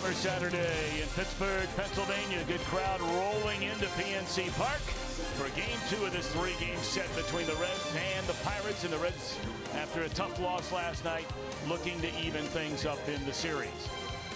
summer Saturday in Pittsburgh, Pennsylvania. Good crowd rolling into PNC Park for Game 2 of this 3-game set between the Reds and the Pirates. And the Reds, after a tough loss last night, looking to even things up in the series.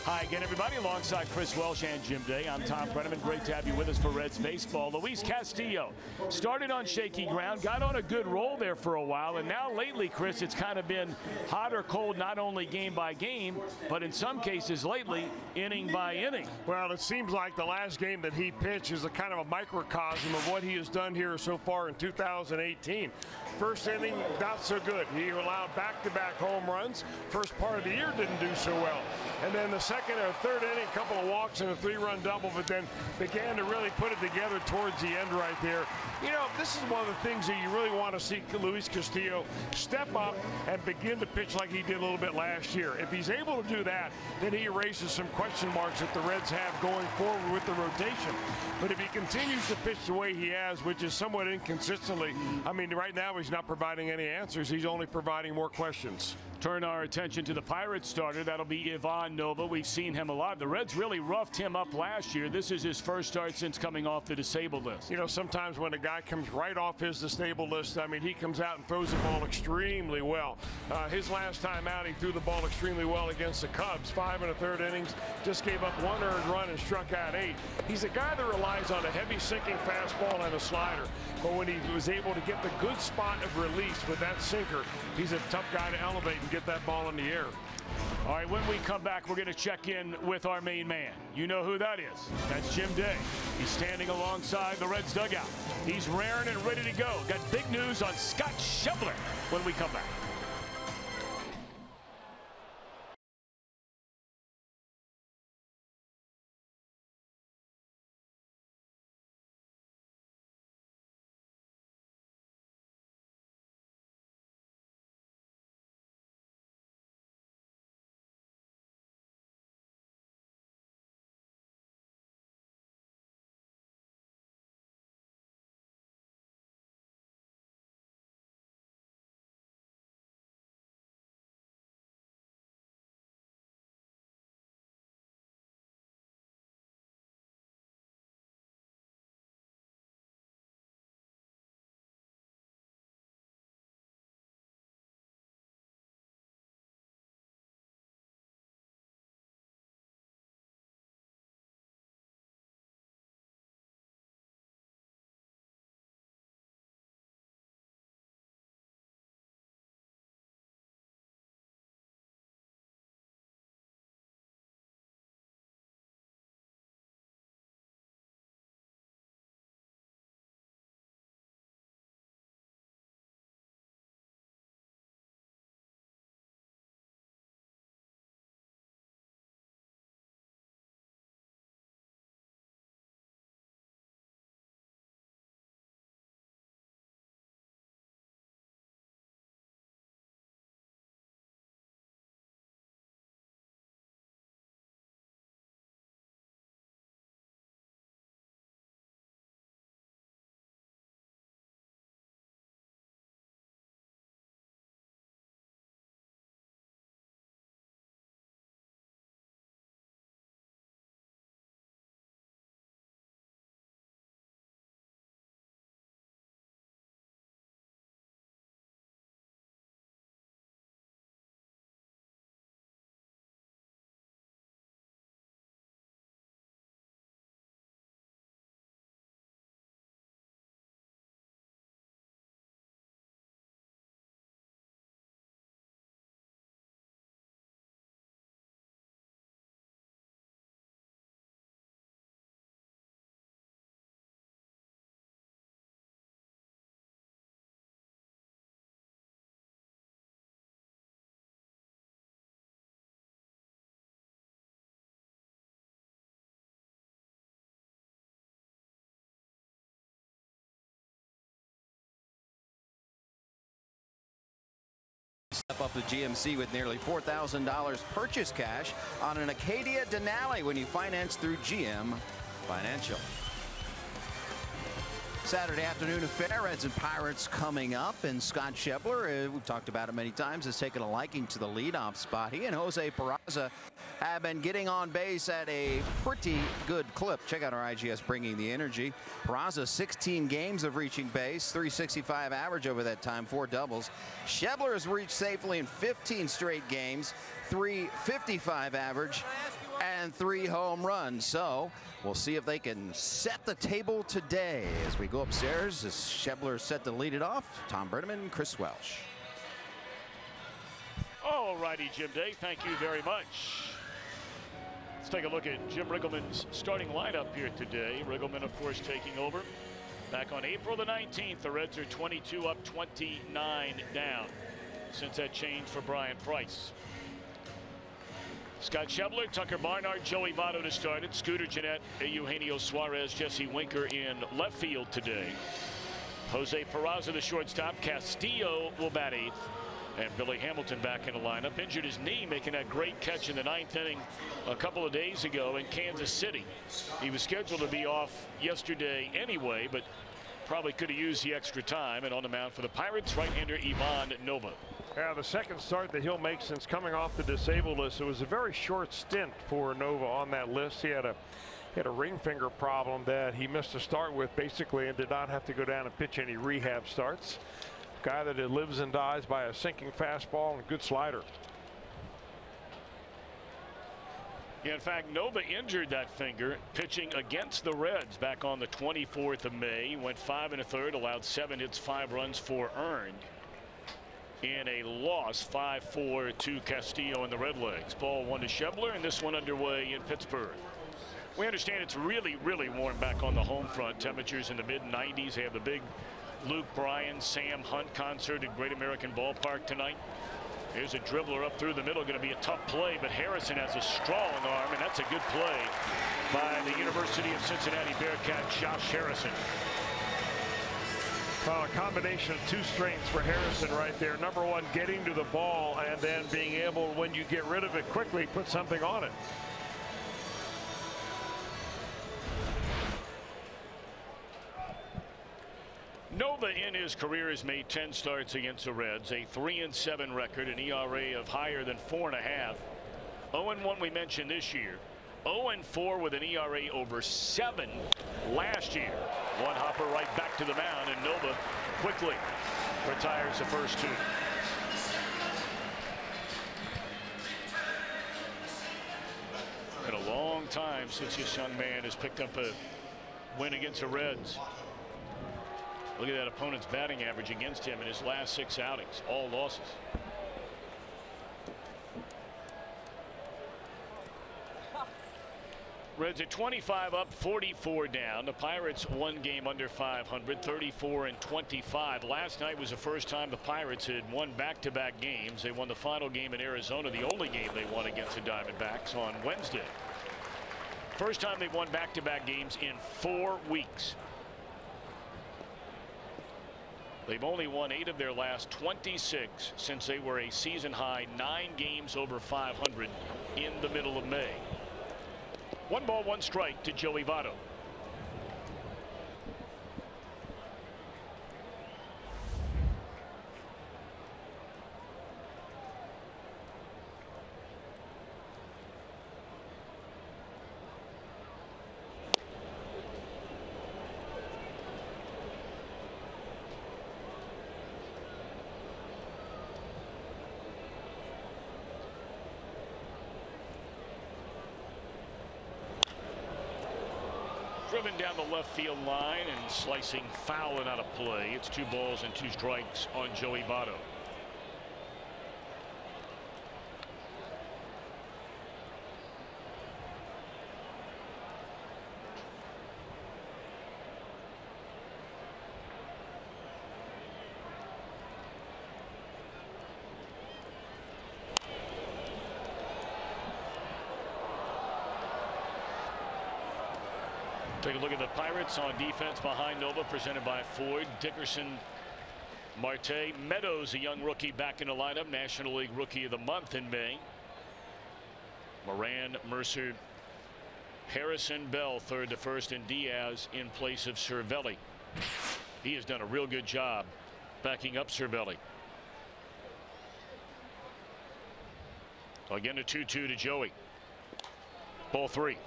Hi again, everybody. Alongside Chris Welsh and Jim Day, I'm Tom Brenneman. Great to have you with us for Reds baseball. Luis Castillo started on shaky ground, got on a good roll there for a while, and now lately, Chris, it's kind of been hot or cold, not only game by game, but in some cases lately, inning by inning. Well, it seems like the last game that he pitched is a kind of a microcosm of what he has done here so far in 2018. First inning, not so good. He allowed back-to-back home runs. First part of the year didn't do so well. And then the second or third inning, a couple of walks and a 3-run double, but then began to really put it together towards the end right there. You know, this is one of the things that you really want to see Luis Castillo step up and begin to pitch like he did a little bit last year. If he's able to do that, then he erases some question marks that the Reds have going forward with the rotation. But if he continues to pitch the way he has, which is somewhat inconsistently, I mean, right now he's not providing any answers. He's only providing more questions. Turn our attention to the Pirates starter. That'll be Ivan Nova. We've seen him a lot. The Reds really roughed him up last year. This is his first start since coming off the disabled list. You know, sometimes when a guy comes right off his disabled list, I mean, he comes out and throws the ball extremely well. His last time out, he threw the ball extremely well against the Cubs. 5 1/3 innings, just gave up 1 earned run and struck out 8. He's a guy that relies on a heavy sinking fastball and a slider. But when he was able to get the good spot of release with that sinker, he's a tough guy to elevate and get that ball in the air. All right, when we come back, we're going to check in with our main man. You know who that is. That's Jim Day. He's standing alongside the Reds dugout. He's raring and ready to go. Got big news on Scott Schebler when we come back. Step up to GMC with nearly $4,000 purchase cash on an Acadia Denali when you finance through GM Financial. Saturday afternoon affair, Reds and Pirates coming up, and Scott Schebler, we've talked about it many times, has taken a liking to the leadoff spot. He and Jose Peraza have been getting on base at a pretty good clip. Check out our IGS Bringing the Energy. Peraza 16 games of reaching base, 365 average over that time, 4 doubles. Schebler has reached safely in 15 straight games, 355 average and 3 home runs. So we'll see if they can set the table today as we go upstairs. As Schebler is set to lead it off, Tom Brenneman, Chris Welsh. All righty, Jim Day, thank you very much. Let's take a look at Jim Riggleman's starting lineup here today. Riggleman, of course, taking over. Back on April the 19th, the Reds are 22 up, 29 down since that change for Brian Price. Scott Schebler, Tucker Barnard, Joey Votto to start it. Scooter Gennett, Eugenio Suarez, Jesse Winker in left field today. Jose Peraza, the shortstop. Castillo will bat 8th. And Billy Hamilton back in the lineup. Injured his knee, making that great catch in the 9th inning a couple of days ago in Kansas City. He was scheduled to be off yesterday anyway, but probably could have used the extra time. And on the mound for the Pirates, right-hander Ivan Nova. Yeah, the second start that he'll make since coming off the disabled list. It was a very short stint for Nova on that list. He had a ring finger problem that he missed a start with basically, and did not have to go down and pitch any rehab starts. Guy that lives and dies by a sinking fastball and a good slider. Yeah, in fact, Nova injured that finger pitching against the Reds back on the 24th of May. He went 5 1/3, allowed 7 hits, 5 runs, 4 earned. In a loss, 5-4 to Castillo and the Redlegs. Ball 1 to Schebler, and this one underway in Pittsburgh. We understand it's really, really warm back on the home front. Temperatures in the mid-90s. They have the big Luke Bryan, Sam Hunt concert at Great American Ballpark tonight. Here's a dribbler up through the middle. Going to be a tough play, but Harrison has a strong arm, and that's a good play by the University of Cincinnati Bearcat, Josh Harrison. Well, a combination of 2 strengths for Harrison right there. Number 1, getting to the ball, and then being able, when you get rid of it quickly, put something on it. Nova in his career has made 10 starts against the Reds, a 3-7 record, an ERA of higher than 4.5. 0-1 we mentioned this year. 0-4 with an ERA over 7 last year. One hopper right back to the mound, and Nova quickly retires the first 2. Been a long time since this young man has picked up a win against the Reds. Look at that opponent's batting average against him in his last 6 outings, all losses. Reds at 25 up, 44 down. The Pirates 1 game under 500, 34 and 25. Last night was the first time the Pirates had won back-to-back games. They won the final game in Arizona, the only game they won against the Diamondbacks on Wednesday. First time they've won back-to-back games in 4 weeks. They've only won 8 of their last 26 since they were a season high 9 games over 500 in the middle of May. 1 ball, 1 strike to Joey Votto. Driven down the left field line and slicing foul and out of play. It's 2 balls and 2 strikes on Joey Votto. Take a look at the Pirates on defense behind Nova, presented by Ford. Dickerson, Marte, Meadows, a young rookie back in the lineup, National League Rookie of the Month in May. Moran, Mercer, Harrison, Bell, 3rd to 1st, and Diaz in place of Cervelli. He has done a real good job backing up Cervelli. Again, a 2-2 to Joey. Ball 3.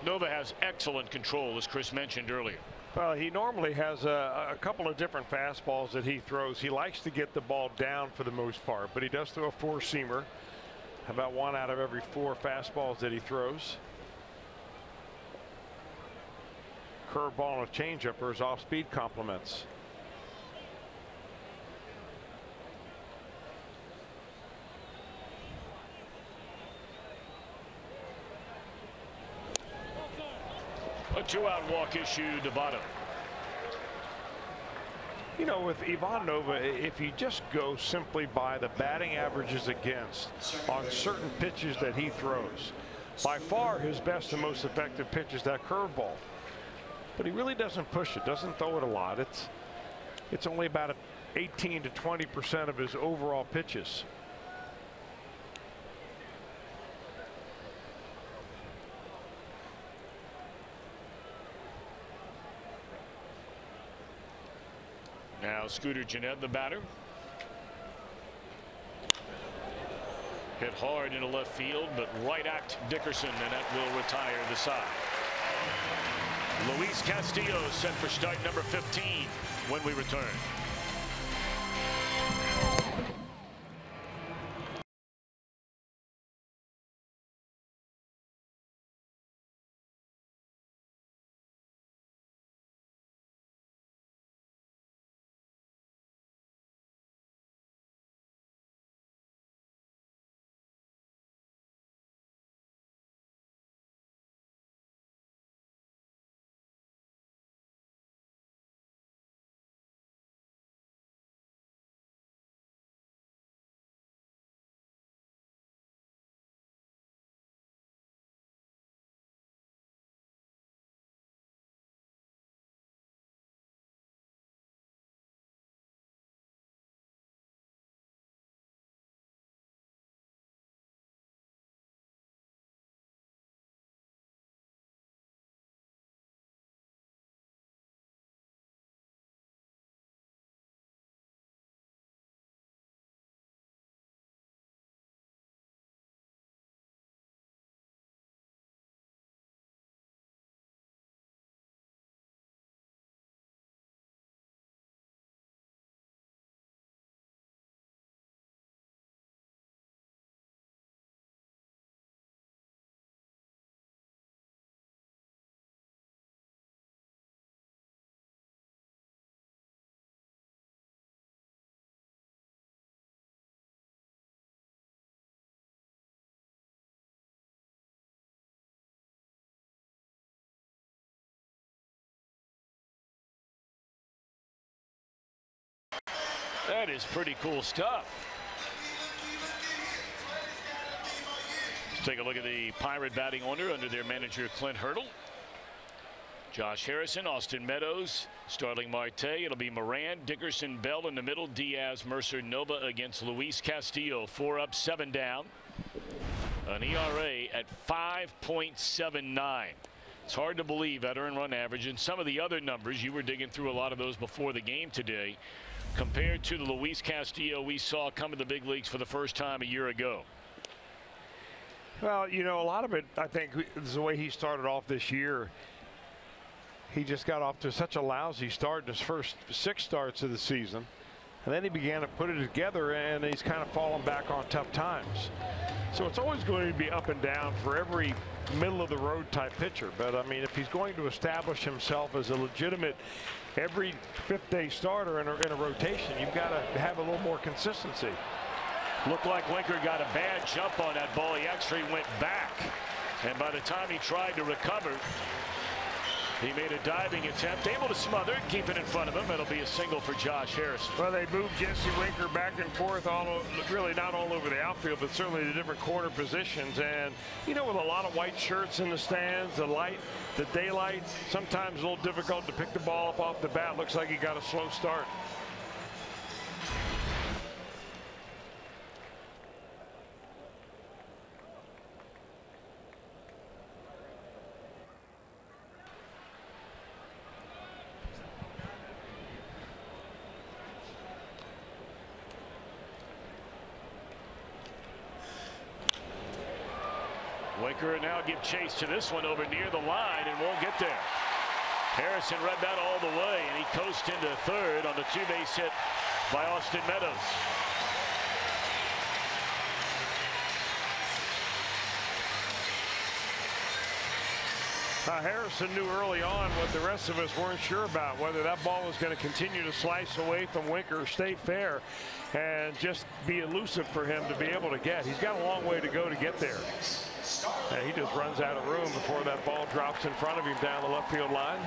Nova has excellent control, as Chris mentioned earlier. Well, he normally has a couple of different fastballs that he throws. He likes to get the ball down for the most part, but he does throw a four-seamer. About 1 out of every 4 fastballs that he throws. Curveball and a changeup are his off-speed complements. A 2-out walk issued to Votto. You know, with Ivan Nova, if you just go simply by the batting averages against on certain pitches that he throws, by far his best and most effective pitch is that curveball. But he really doesn't push it, doesn't throw it a lot. It's only about 18 to 20% of his overall pitches. Now Scooter Gennett, the batter. Hit hard into left field, but right at Dickerson, and that will retire the side. Luis Castillo set for strike number 15 when we return. That is pretty cool stuff. Let's take a look at the Pirate batting order under their manager Clint Hurdle. Josh Harrison, Austin Meadows, Starling Marte. It'll be Moran, Dickerson, Bell in the middle. Diaz, Mercer, Nova against Luis Castillo. 4 up, 7 down. An ERA at 5.79. It's hard to believe that earned run average and some of the other numbers. You were digging through a lot of those before the game today, compared to the Luis Castillo we saw come to the big leagues for the first time a year ago. Well, you know, a lot of it, I think, is the way he started off this year. He just got off to such a lousy start in his first 6 starts of the season. And then he began to put it together, and he's kind of fallen back on tough times. So it's always going to be up and down for every middle-of-the-road type pitcher. But, I mean, if he's going to establish himself as a legitimate every 5th-day starter in a rotation, you've got to have a little more consistency. Looked like Winker got a bad jump on that ball. He actually went back. And by the time he tried to recover, he made a diving attempt, able to smother it, keep it in front of him. It'll be a single for Josh Harrison. Well, they moved Jesse Winker back and forth, really not all over the outfield, but certainly the different corner positions. And, you know, with a lot of white shirts in the stands, the daylight, sometimes a little difficult to pick the ball up off the bat. Looks like he got a slow start. Winker now give chase to this one over near the line and won't get there. Harrison read that all the way, and he coasted into third on the two-base hit by Austin Meadows. Harrison knew early on what the rest of us weren't sure about, whether that ball was going to continue to slice away from Winker or stay fair and just be elusive for him to be able to get. He's got a long way to go to get there. And he just runs out of room before that ball drops in front of him down the left field line.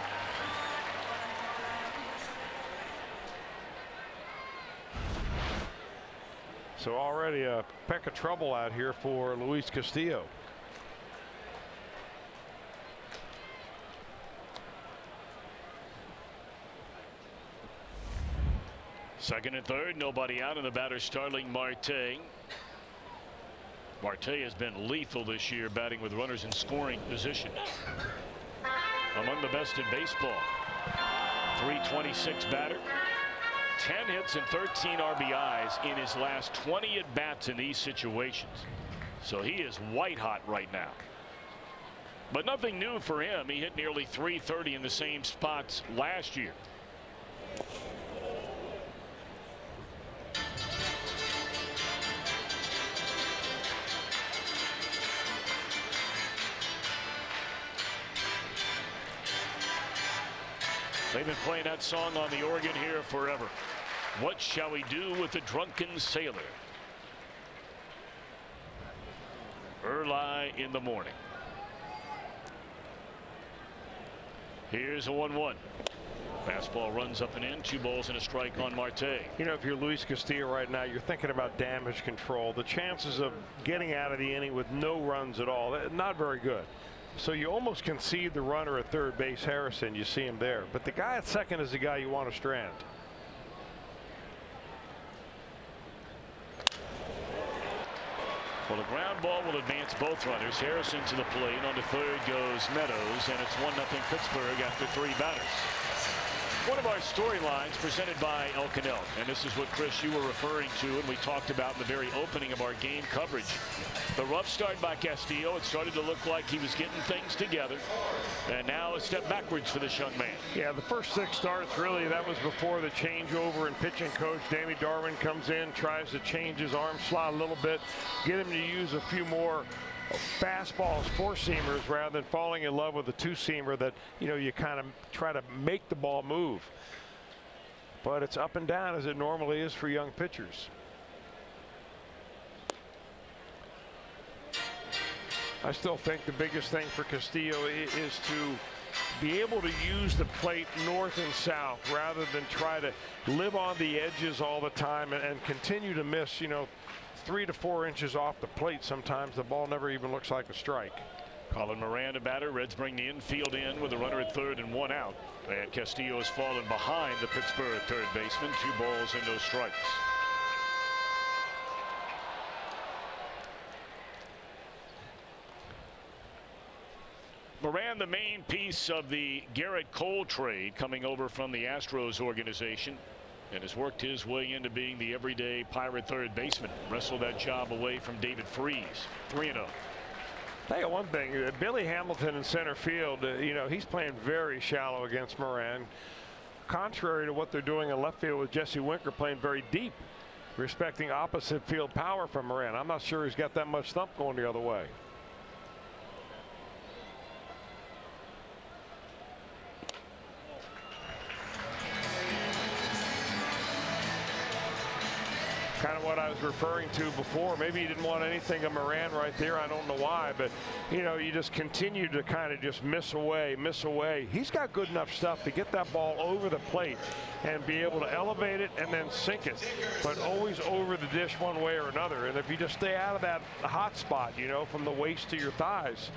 So already a peck of trouble out here for Luis Castillo. Second and third, nobody out, and the batter Starling Marte. Marte has been lethal this year, batting with runners in scoring position. Among the best in baseball. .326 batter. 10 hits and 13 RBIs in his last 20 at-bats in these situations. So he is white hot right now. But nothing new for him. He hit nearly .330 in the same spots last year. They've been playing that song on the organ here forever. What shall we do with the drunken sailor? Early in the morning. Here's a 1-1. Fastball runs up and in. 2 balls and a strike on Marte. You know, if you're Luis Castillo right now, you're thinking about damage control. The chances of getting out of the inning with no runs at all, not very good. So you almost concede the runner at third base, Harrison. You see him there. But the guy at second is the guy you want to strand. Well, the ground ball will advance both runners. Harrison to the plate. On to third goes Meadows, and it's 1-0 Pittsburgh after 3 batters. One of our storylines presented by El Canal, and this is what, Chris, you were referring to and we talked about in the very opening of our game coverage. The rough start by Castillo. It started to look like he was getting things together, and now a step backwards for this young man. Yeah, the first 6 starts, really, that was before the changeover in pitching coach. Danny Darwin comes in, tries to change his arm slot a little bit, get him to use a few more fastballs, 4-seamers, rather than falling in love with a 2-seamer that, you know, you kind of try to make the ball move. But it's up and down as it normally is for young pitchers. I still think the biggest thing for Castillo is to be able to use the plate north and south rather than try to live on the edges all the time and continue to miss, you know, 3 to 4 inches off the plate. Sometimes the ball never even looks like a strike. Colin Moran, a batter. Reds bring the infield in with a runner at third and 1 out. And Castillo has fallen behind the Pittsburgh third baseman. 2 balls and no strikes. Moran, the main piece of the Garrett Cole trade, coming over from the Astros organization, and has worked his way into being the everyday Pirate third baseman. Wrestled that job away from David Freese. 3-0. Tell you one thing, Billy Hamilton in center field, you know, he's playing very shallow against Moran. Contrary to what they're doing in left field with Jesse Winker playing very deep, respecting opposite field power from Moran. I'm not sure he's got that much thump going the other way. Kind of what I was referring to before. Maybe he didn't want anything of Moran right there. I don't know why, but you know, you just continue to kind of just miss away, miss away. He's got good enough stuff to get that ball over the plate and be able to elevate it and then sink it, but always over the dish one way or another. And if you just stay out of that hot spot, you know, from the waist to your thighs,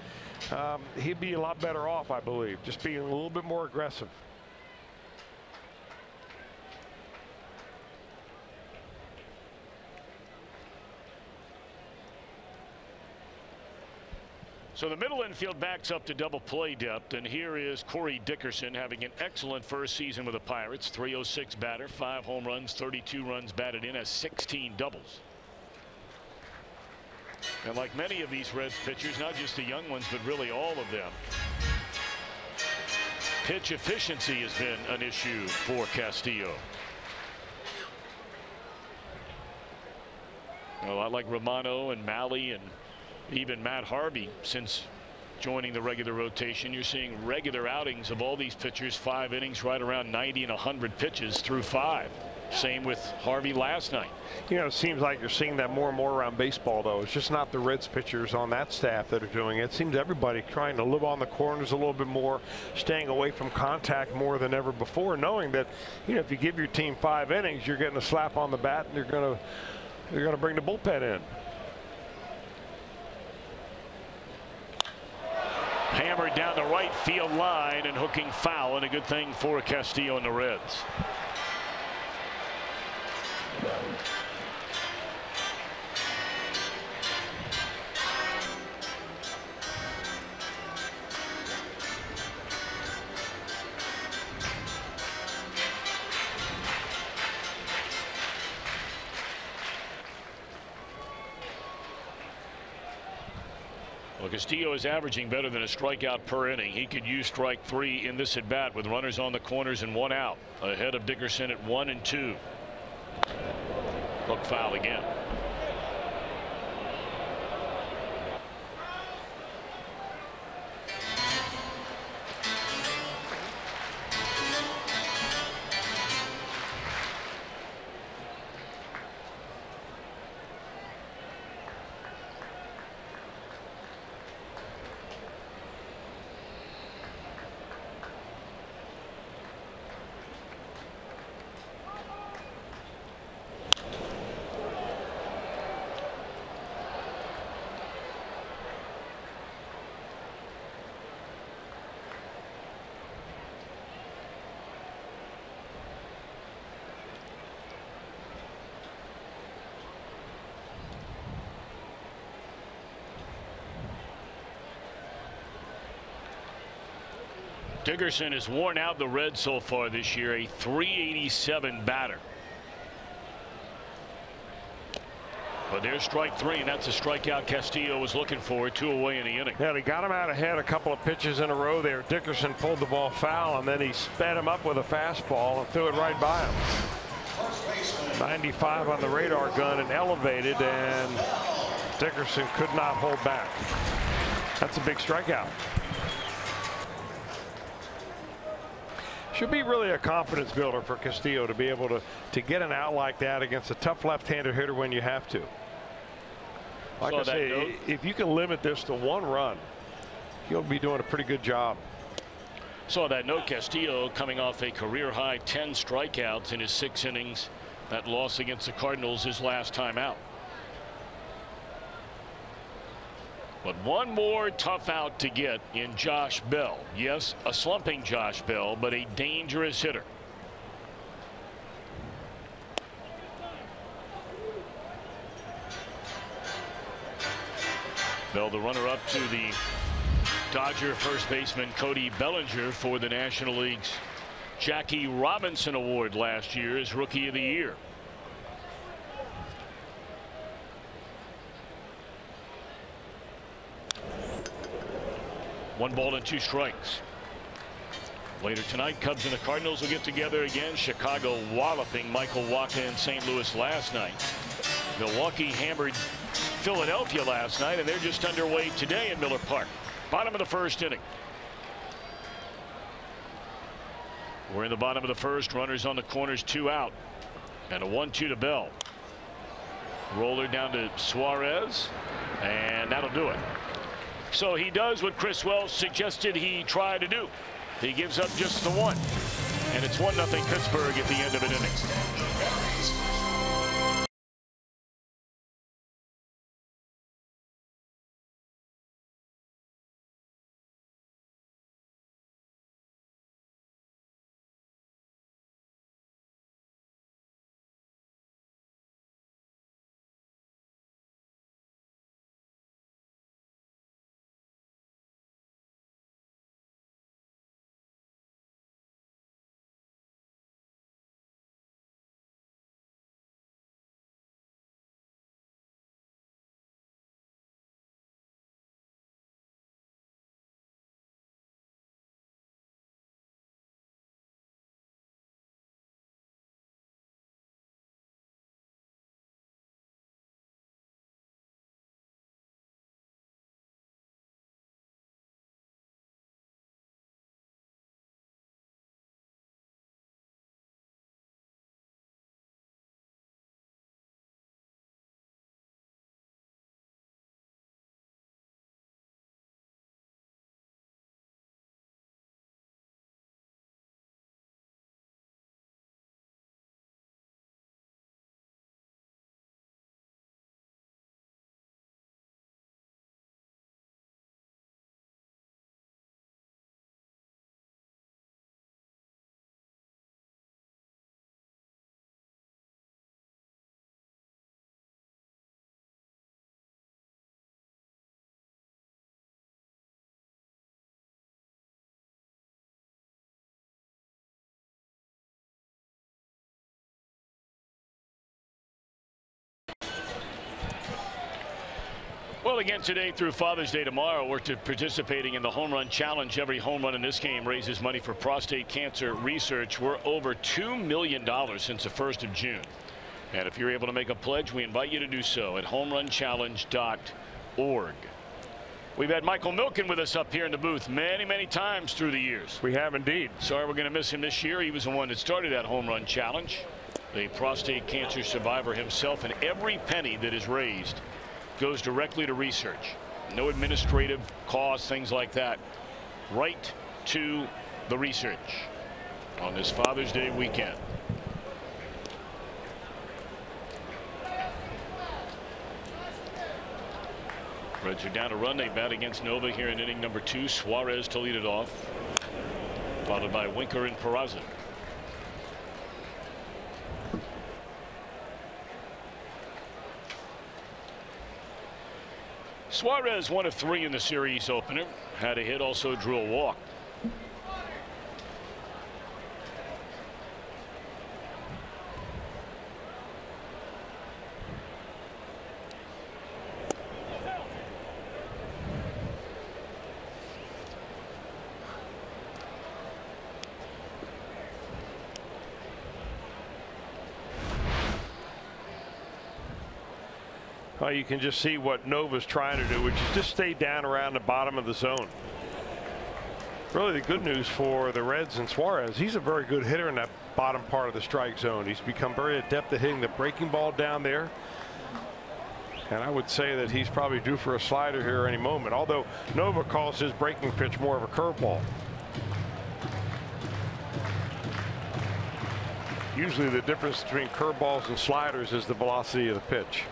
he'd be a lot better off, I believe, just being a little bit more aggressive. So the middle infield backs up to double play depth, and here is Corey Dickerson having an excellent first season with the Pirates. .306 batter, 5 home runs, 32 runs batted in, has 16 doubles. And like many of these Reds pitchers, not just the young ones, but really all of them, pitch efficiency has been an issue for Castillo. A lot like Romano and Malley and even Matt Harvey since joining the regular rotation. You're seeing regular outings of all these pitchers, 5 innings, right around 90 and 100 pitches through 5. Same with Harvey last night. You know, it seems like you're seeing that more and more around baseball, though. It's just not the Reds pitchers on that staff that are doing it. It seems everybody trying to live on the corners a little bit more, staying away from contact more than ever before, knowing that, you know, if you give your team 5 innings, you're getting a slap on the bat and you're going to bring the bullpen in. Hammered down the right field line and hooking foul, and a good thing for Castillo and the Reds. Well, Castillo is averaging better than a strikeout per inning. He could use strike 3 in this at bat with runners on the corners and 1 out, ahead of Dickerson at 1 and 2. Hook foul again. Dickerson has worn out the Reds so far this year, a .387 batter. But there's strike 3, and that's a strikeout Castillo was looking for. 2 away in the inning. Yeah, he got him out ahead a couple of pitches in a row there. Dickerson pulled the ball foul, and then he sped him up with a fastball and threw it right by him. 95 on the radar gun and elevated, and Dickerson could not hold back. That's a big strikeout. Should be really a confidence builder for Castillo to be able to get an out like that against a tough left-handed hitter when you have to. Like I say, if you can limit this to 1 run, you'll be doing a pretty good job. Saw that note. Castillo coming off a career high 10 strikeouts in his 6 innings. That loss against the Cardinals his last time out. But one more tough out to get in Josh Bell. Yes, a slumping Josh Bell, but a dangerous hitter. Bell, the runner up to the Dodger first baseman Cody Bellinger for the National League's Jackie Robinson Award last year as Rookie of the Year. One ball and 2 strikes. Later tonight, Cubs and the Cardinals will get together again. Chicago walloping Michael Wacha in St. Louis last night. Milwaukee hammered Philadelphia last night, and they're just underway today in Miller Park. Bottom of the 1st inning. We're in the bottom of the 1st. Runners on the corners, 2 out. And a 1-2 to Bell. Roller down to Suarez, and that'll do it. So he does what Chris Wells suggested he try to do. He gives up just the 1. And it's 1-0 Pittsburgh at the end of an inning. Well, again today through Father's Day tomorrow, we're participating in the Home Run Challenge. Every home run in this game raises money for prostate cancer research. We're over $2 million since the 1st of June. And if you're able to make a pledge, we invite you to do so at homerunchallenge.org. We've had Michael Milken with us up here in the booth many times through the years. We have indeed. Sorry we're going to miss him this year. He was the one that started that Home Run Challenge. The prostate cancer survivor himself, and every penny that is raised goes directly to research. No administrative costs, things like that. Right to the research on this Father's Day weekend. Reds are down a run. They bat against Nova here in inning number 2. Suarez to lead it off, followed by Winker and Peraza. Suarez 1 of 3 in the series opener. Had a hit, also drew a walk. Well, you can just see what Nova's trying to do, which is just stay down around the bottom of the zone. Really, the good news for the Reds and Suarez, he's a very good hitter in that bottom part of the strike zone. He's become very adept at hitting the breaking ball down there. And I would say that he's probably due for a slider here any moment, although Nova calls his breaking pitch more of a curveball. Usually the difference between curveballs and sliders is the velocity of the pitch.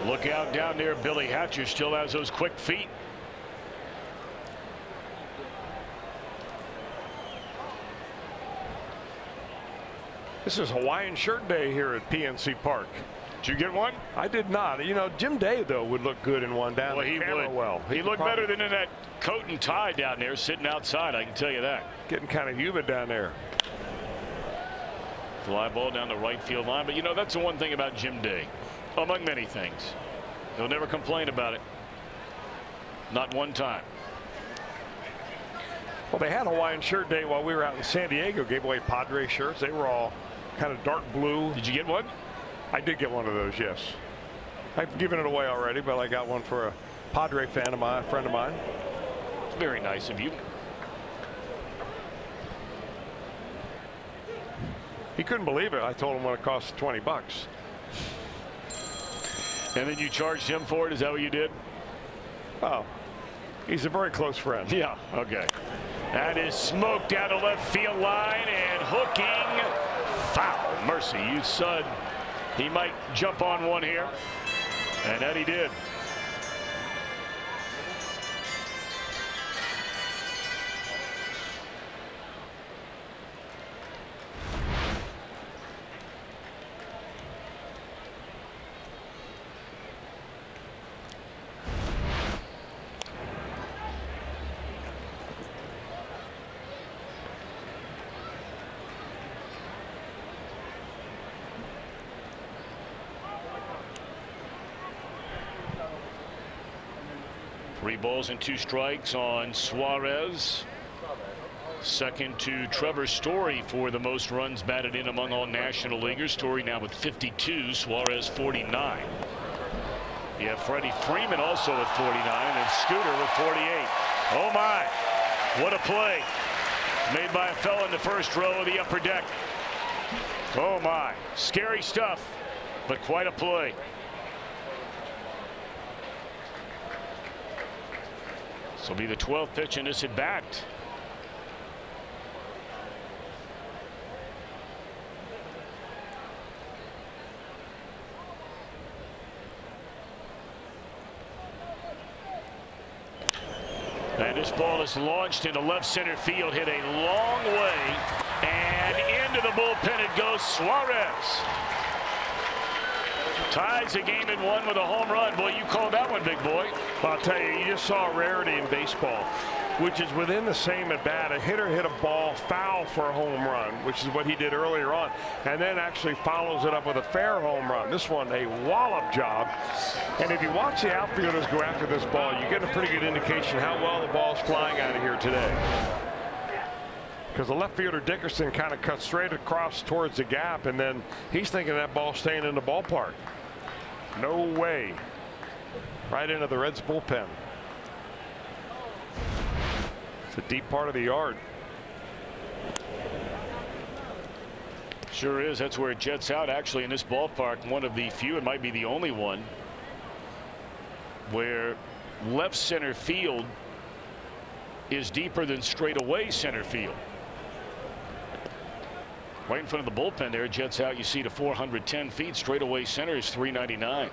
Look out down there. Billy Hatcher still has those quick feet. This is Hawaiian shirt day here at PNC Park. Did you get one? I did not. You know, Jim Day, though, would look good in one down well, the he camera would. well. He looked better than in that coat and tie down there sitting outside, I can tell you that. Getting kind of humid down there. Fly ball down the right field line. But, you know, that's the one thing about Jim Day, among many things. He'll never complain about it. Not one time. Well, they had Hawaiian shirt day while we were out in San Diego. Gave away Padre shirts. They were all kind of dark blue. Did you get one? I did get one of those, yes. I've given it away already, but I got one for a Padre fan of mine, a friend of mine. Very nice of you. He couldn't believe it. I told him what it cost, 20 bucks. And then you charged him for it? Is that what you did? Oh, he's a very close friend. Yeah, okay. That is smoked down the left field line and hooking foul. Mercy, you said he might jump on one here, and that he did. Three balls and 2 strikes on Suarez. Second to Trevor Story for the most runs batted in among all National Leaguers. Story now with 52, Suarez 49. You have Freddie Freeman also with 49 and Scooter with 48. Oh my, what a play made by a fellow in the first row of the upper deck. Oh my, scary stuff, but quite a play. This will be the 12th pitch in this at bat. And this ball is launched into left center field, hit a long way, and into the bullpen it goes. Suarez ties the game in 1 with a home run. Boy, you called that one, big boy. I'll tell you, you just saw a rarity in baseball. which is within the same at bat. A hitter hit a ball foul for a home run, which is what he did earlier on, and then actually follows it up with a fair home run. This one a wallop job. And if you watch the outfielders go after this ball, you get a pretty good indication how well the ball's flying out of here today. Because the left fielder Dickerson kind of cut straight across towards the gap, and then he's thinking that ball's staying in the ballpark. No way. Right into the Reds bullpen. It's a deep part of the yard. Sure is. That's where it jets out. Actually, in this ballpark, one of the few, it might be the only one, where left center field is deeper than straightaway center field. Right in front of the bullpen there, jets out. You see to 410 feet. Straightaway center is 399.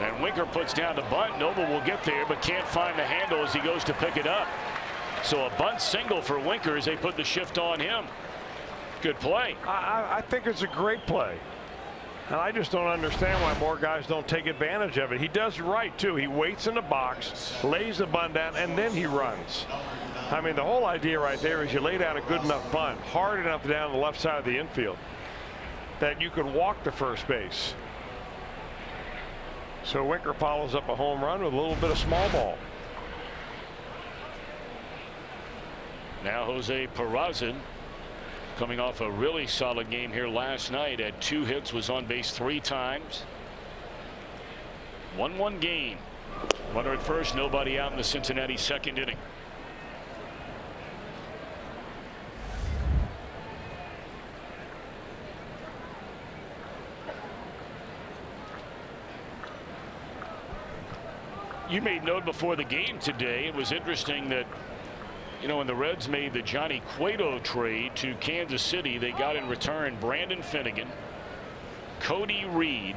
And Winker puts down the bunt. Noble will get there, but can't find the handle as he goes to pick it up. So a bunt single for Winker as they put the shift on him. Good play. I think it's a great play. And I just don't understand why more guys don't take advantage of it. He does right, too. He waits in the box, lays the bunt down, and then he runs. I mean, the whole idea right there is you lay down a good enough bunt, hard enough down the left side of the infield, that you could walk to first base. So Winker follows up a home run with a little bit of small ball. Now Jose Peraza, coming off a really solid game here last night, had 2 hits, was on base 3 times. 1-1 game. Runner at first, nobody out in the Cincinnati second inning. You made note before the game today. It was interesting that, you know, when the Reds made the Johnny Cueto trade to Kansas City, they got in return Brandon Finnegan, Cody Reed,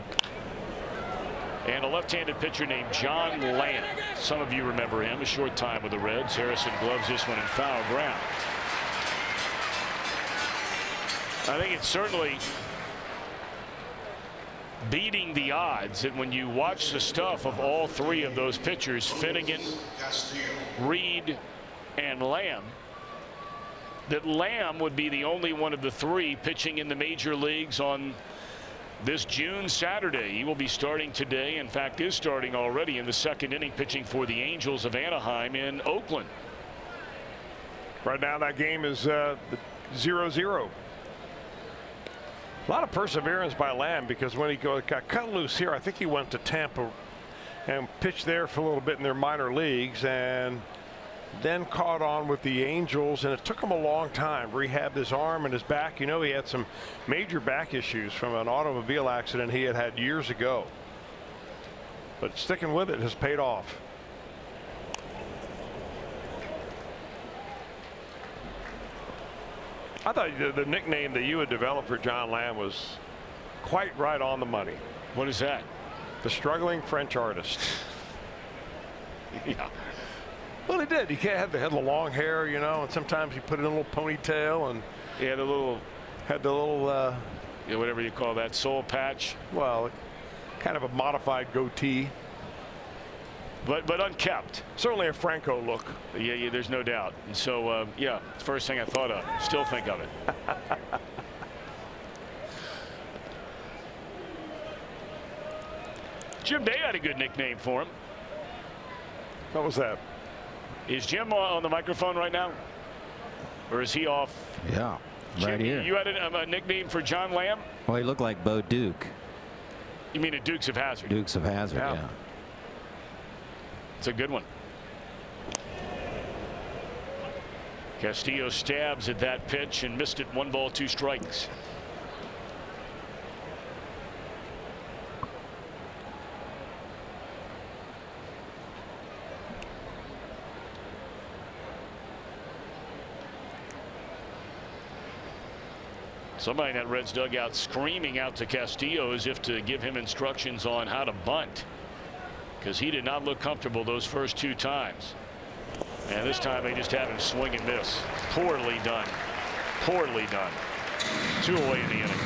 and a left-handed pitcher named John Lamb. Some of you remember him, a short time with the Reds. Harrison gloves this one in foul ground. I think it's certainly beating the odds that when you watch the stuff of all 3 of those pitchers, Finnegan, Reed, and Lamb, that Lamb would be the only one of the 3 pitching in the major leagues on this June Saturday. He will be starting today. In fact, is starting already in the second inning, pitching for the Angels of Anaheim in Oakland. Right now that game is 0-0. A lot of perseverance by Lamb, because when he got cut loose here, I think he went to Tampa and pitched there for a little bit in their minor leagues, and then caught on with the Angels, and it took him a long time. Rehabbed his arm and his back. You know, he had some major back issues from an automobile accident he had years ago. But sticking with it has paid off. I thought the nickname that you had developed for John Lamb was quite right on the money. What is that? The struggling French artist. Yeah. Well, he did. He had the long hair, you know, and sometimes he put it in a little ponytail, and He had the little yeah, whatever you call that, soul patch. Well, kind of a modified goatee. But unkept. Certainly a Franco look. Yeah, there's no doubt. And so, yeah, first thing I thought of. Still think of it. Jim Day had a good nickname for him. What was that? Is Jim on the microphone right now? Or is he off? Yeah, Jim, right here. You had a nickname for John Lamb? Well, he looked like Bo Duke. You mean at Dukes of Hazzard? Dukes of Hazzard, yeah. It's a good one. Castillo stabs at that pitch and missed it. 1 ball, 2 strikes. Somebody in that Reds dugout screaming out to Castillo as if to give him instructions on how to bunt, because he did not look comfortable those first 2 times. And this time they just had him swing and miss. Poorly done. Poorly done. 2 away in the inning.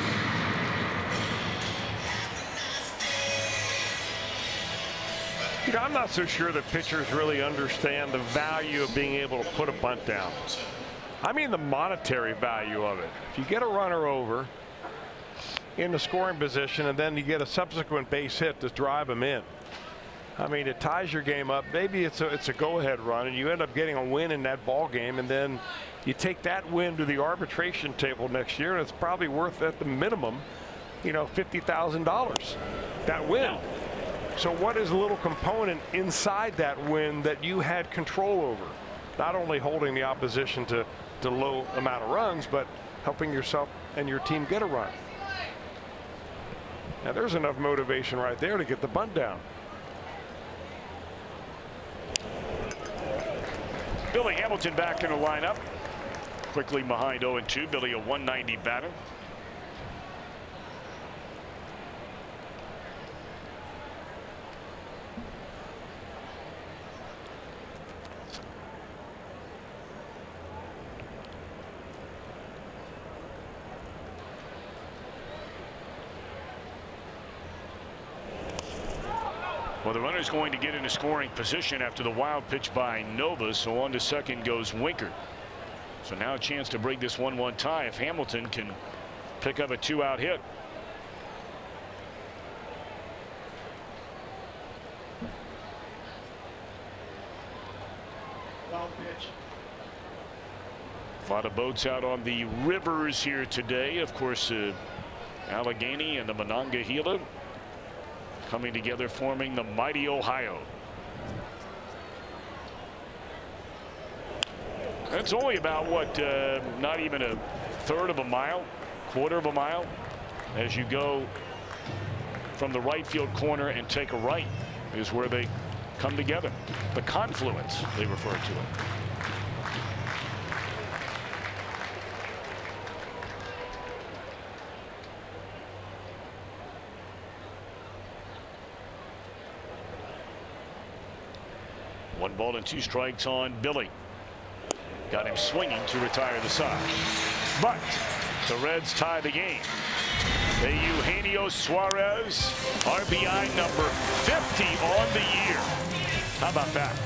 You know, I'm not so sure that pitchers really understand the value of being able to put a bunt down. I mean the monetary value of it. If you get a runner over in the scoring position and then you get a subsequent base hit to drive them in, I mean, it ties your game up. Maybe it's a go-ahead run, and you end up getting a win in that ball game, and then you take that win to the arbitration table next year, and it's probably worth at the minimum, you know, $50,000. That win. So what is a little component inside that win that you had control over? Not only holding the opposition to low amount of runs, but helping yourself and your team get a run. Now there's enough motivation right there to get the bunt down. Billy Hamilton back in the lineup. Quickly behind 0-2. Billy a 190 batter. Well, the runner's going to get into scoring position after the wild pitch by Nova, so on to second goes Winker. So now a chance to break this 1-1 tie if Hamilton can pick up a 2-out hit. Wild pitch. A lot of boats out on the rivers here today. Of course, Allegheny and the Monongahela coming together, forming the mighty Ohio. It's only about what, not even a third of a mile, quarter of a mile, as you go from the right field corner and take a right is where they come together. The confluence, they refer to it. One ball and 2 strikes on Billy. Got him swinging to retire the side. But the Reds tie the game. The Eugenio Suarez, RBI number 50 on the year. How about that?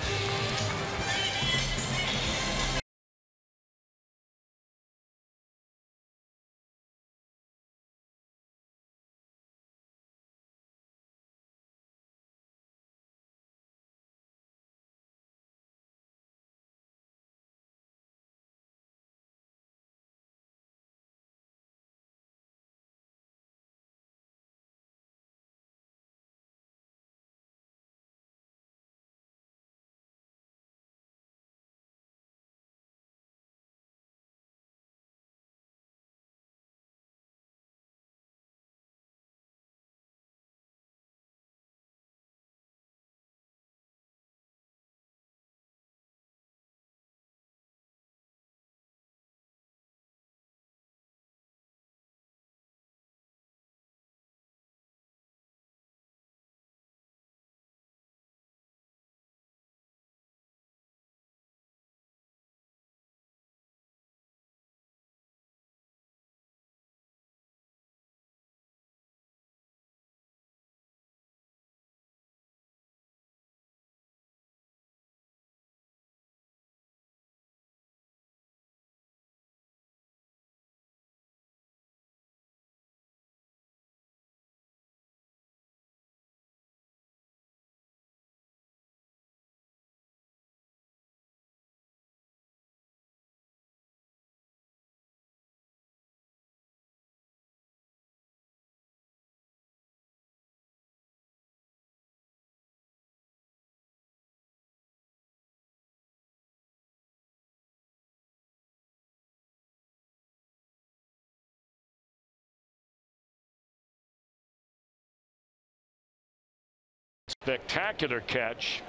Spectacular catch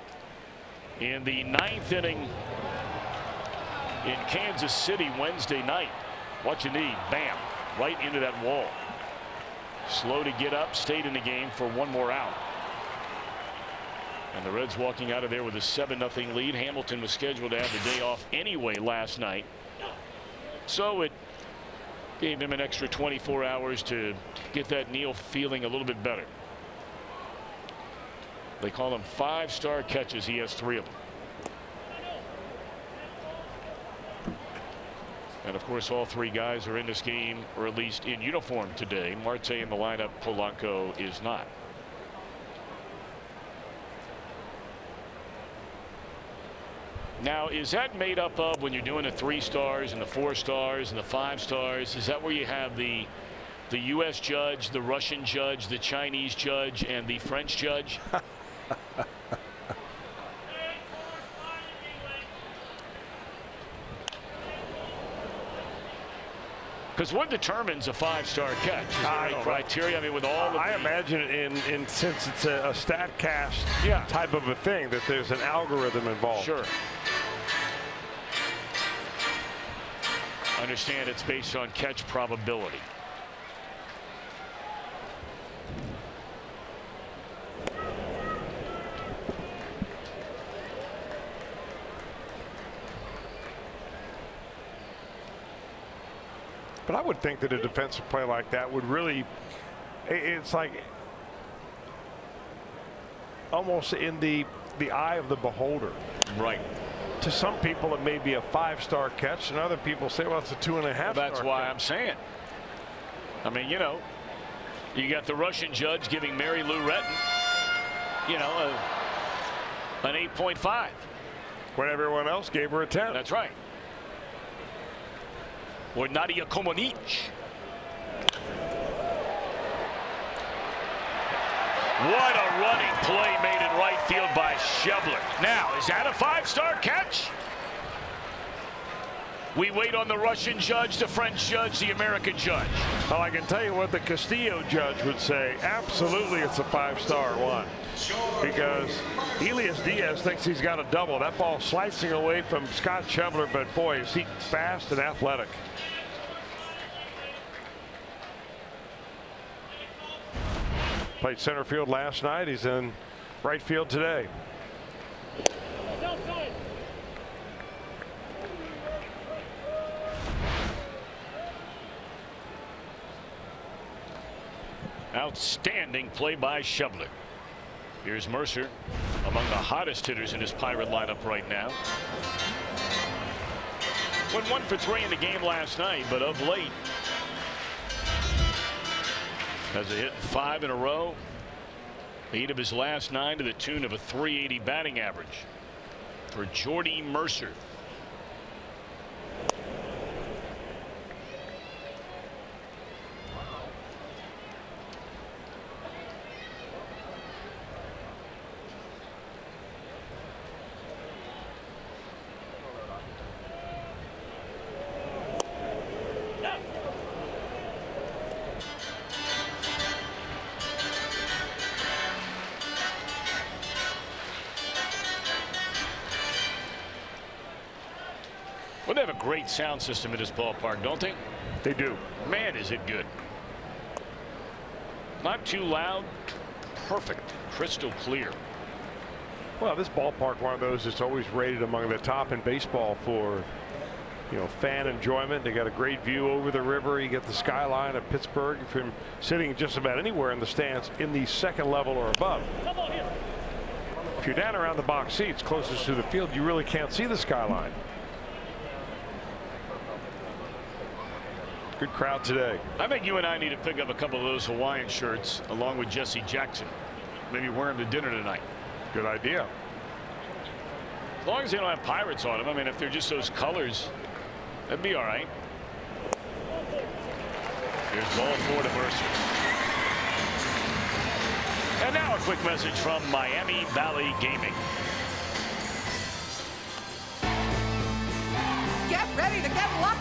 in the 9th inning in Kansas City Wednesday night. Watch your knee, bam, right into that wall. Slow to get up, stayed in the game for one more out. And the Reds walking out of there with a 7-0 lead. Hamilton was scheduled to have the day off anyway last night. So it Gave him an extra 24 hours to get that knee feeling a little bit better. They call them 5-star catches. He has 3 of them. And of course, all 3 guys are in this game, or at least in uniform today. Marte in the lineup, Polanco is not. Now, is that made up of, when you're doing the 3 stars and the 4 stars and the 5 stars, is that where you have the U.S. judge, the Russian judge, the Chinese judge, and the French judge? Because what determines a 5-star catch? Is there any criteria? I mean, with all of I imagine in since it's a StatCast type of a thing, that there's an algorithm involved. Sure. Understand it's based on catch probability. But I would think that a defensive play like that would really, it's like almost in the eye of the beholder. Right. To some people, it may be a 5-star catch, and other people say, well, it's a 2.5 star. That's why catch. I'm saying. I mean, you know, you got the Russian judge giving Mary Lou Retton, you know, an 8.5. When everyone else gave her a 10. That's right. Or Nadia Comaneci. What a running play made in right field by Schebler. Now, is that a 5-star catch? We wait on the Russian judge, the French judge, the American judge. Well, I can tell you what the Castillo judge would say. Absolutely, it's a 5-star one. Because Elias Diaz thinks he's got a double. That ball slicing away from Scott Schebler, but boy, is he fast and athletic. Played center field last night. He's in right field today. Outstanding play by Schebler. Here's Mercer, among the hottest hitters in his Pirate lineup right now. Went 1 for 3 in the game last night, but of late has a hit 5 in a row. 8 of his last 9 to the tune of a .380 batting average for Jordy Mercer. Well, they have a great sound system at this ballpark, don't they? They do. Man, is it good. Not too loud. Perfect. Crystal clear. Well, this ballpark, one of those that's always rated among the top in baseball for, you know, fan enjoyment. They got a great view over the river. You get the skyline of Pittsburgh from sitting just about anywhere in the stands in the second level or above. If you're down around the box seats closest to the field, you really can't see the skyline. Good crowd today. I think you and I need to pick up a couple of those Hawaiian shirts along with Jesse Jackson. Maybe wear them to dinner tonight. Good idea. As long as they don't have Pirates on them. I mean, if they're just those colors, that'd be all right. Here's ball 4 to Mercer. And now a quick message from Miami Valley Gaming. Get ready to get lucky.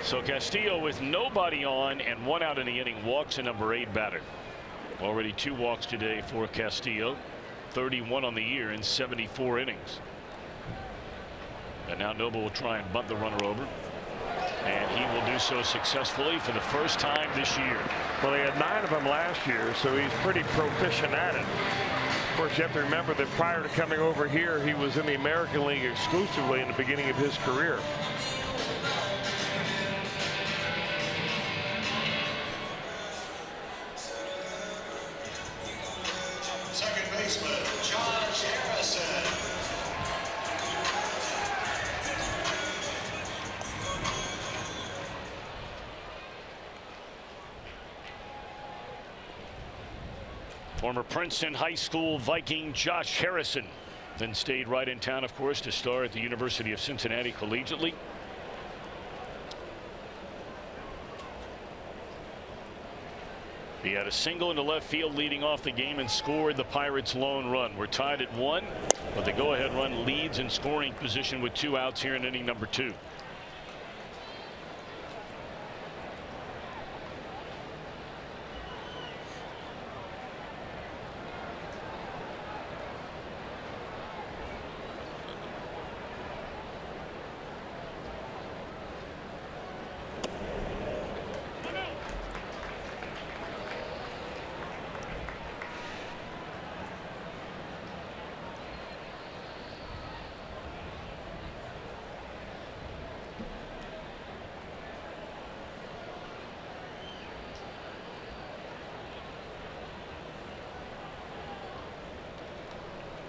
So Castillo with nobody on and 1 out in the inning walks a number 8 batter. Already 2 walks today for Castillo. 31 on the year in 74 innings. And now Noble will try and bunt the runner over. And he will do so successfully for the first time this year. Well, he had 9 of them last year, so he's pretty proficient at it. Of course, you have to remember that prior to coming over here, he was in the American League exclusively in the beginning of his career. Second baseman, Josh Harrison. Former Princeton High School Viking Josh Harrison then stayed right in town, of course, to star at the University of Cincinnati collegiately. He had a single into left field leading off the game and scored the Pirates' lone run. We're tied at 1, but the go-ahead run leads in scoring position with 2 outs here in inning number 2.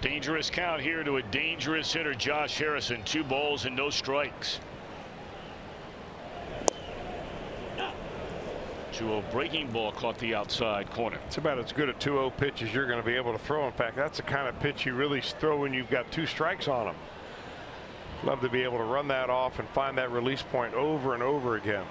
Dangerous count here to a dangerous hitter, Josh Harrison. 2 balls and no strikes. 2-0 breaking ball caught the outside corner. It's about as good a 2-0 pitch as you're going to be able to throw. In fact, that's the kind of pitch you really throw when you've got 2 strikes on them. Love to be able to run that off and find that release point over and over again.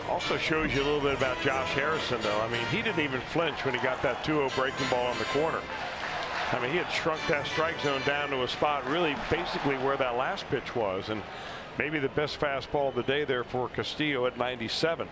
Also shows you a little bit about Josh Harrison, though. I mean, he didn't even flinch when he got that 2-0 breaking ball on the corner. I mean, he had shrunk that strike zone down to a spot really basically where that last pitch was, and maybe the best fastball of the day there for Castillo at 97.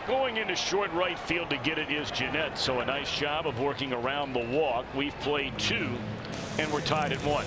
Going into short right field to get it is Jeanette, so a nice job of working around the walk. We've played 2 and we're tied at 1.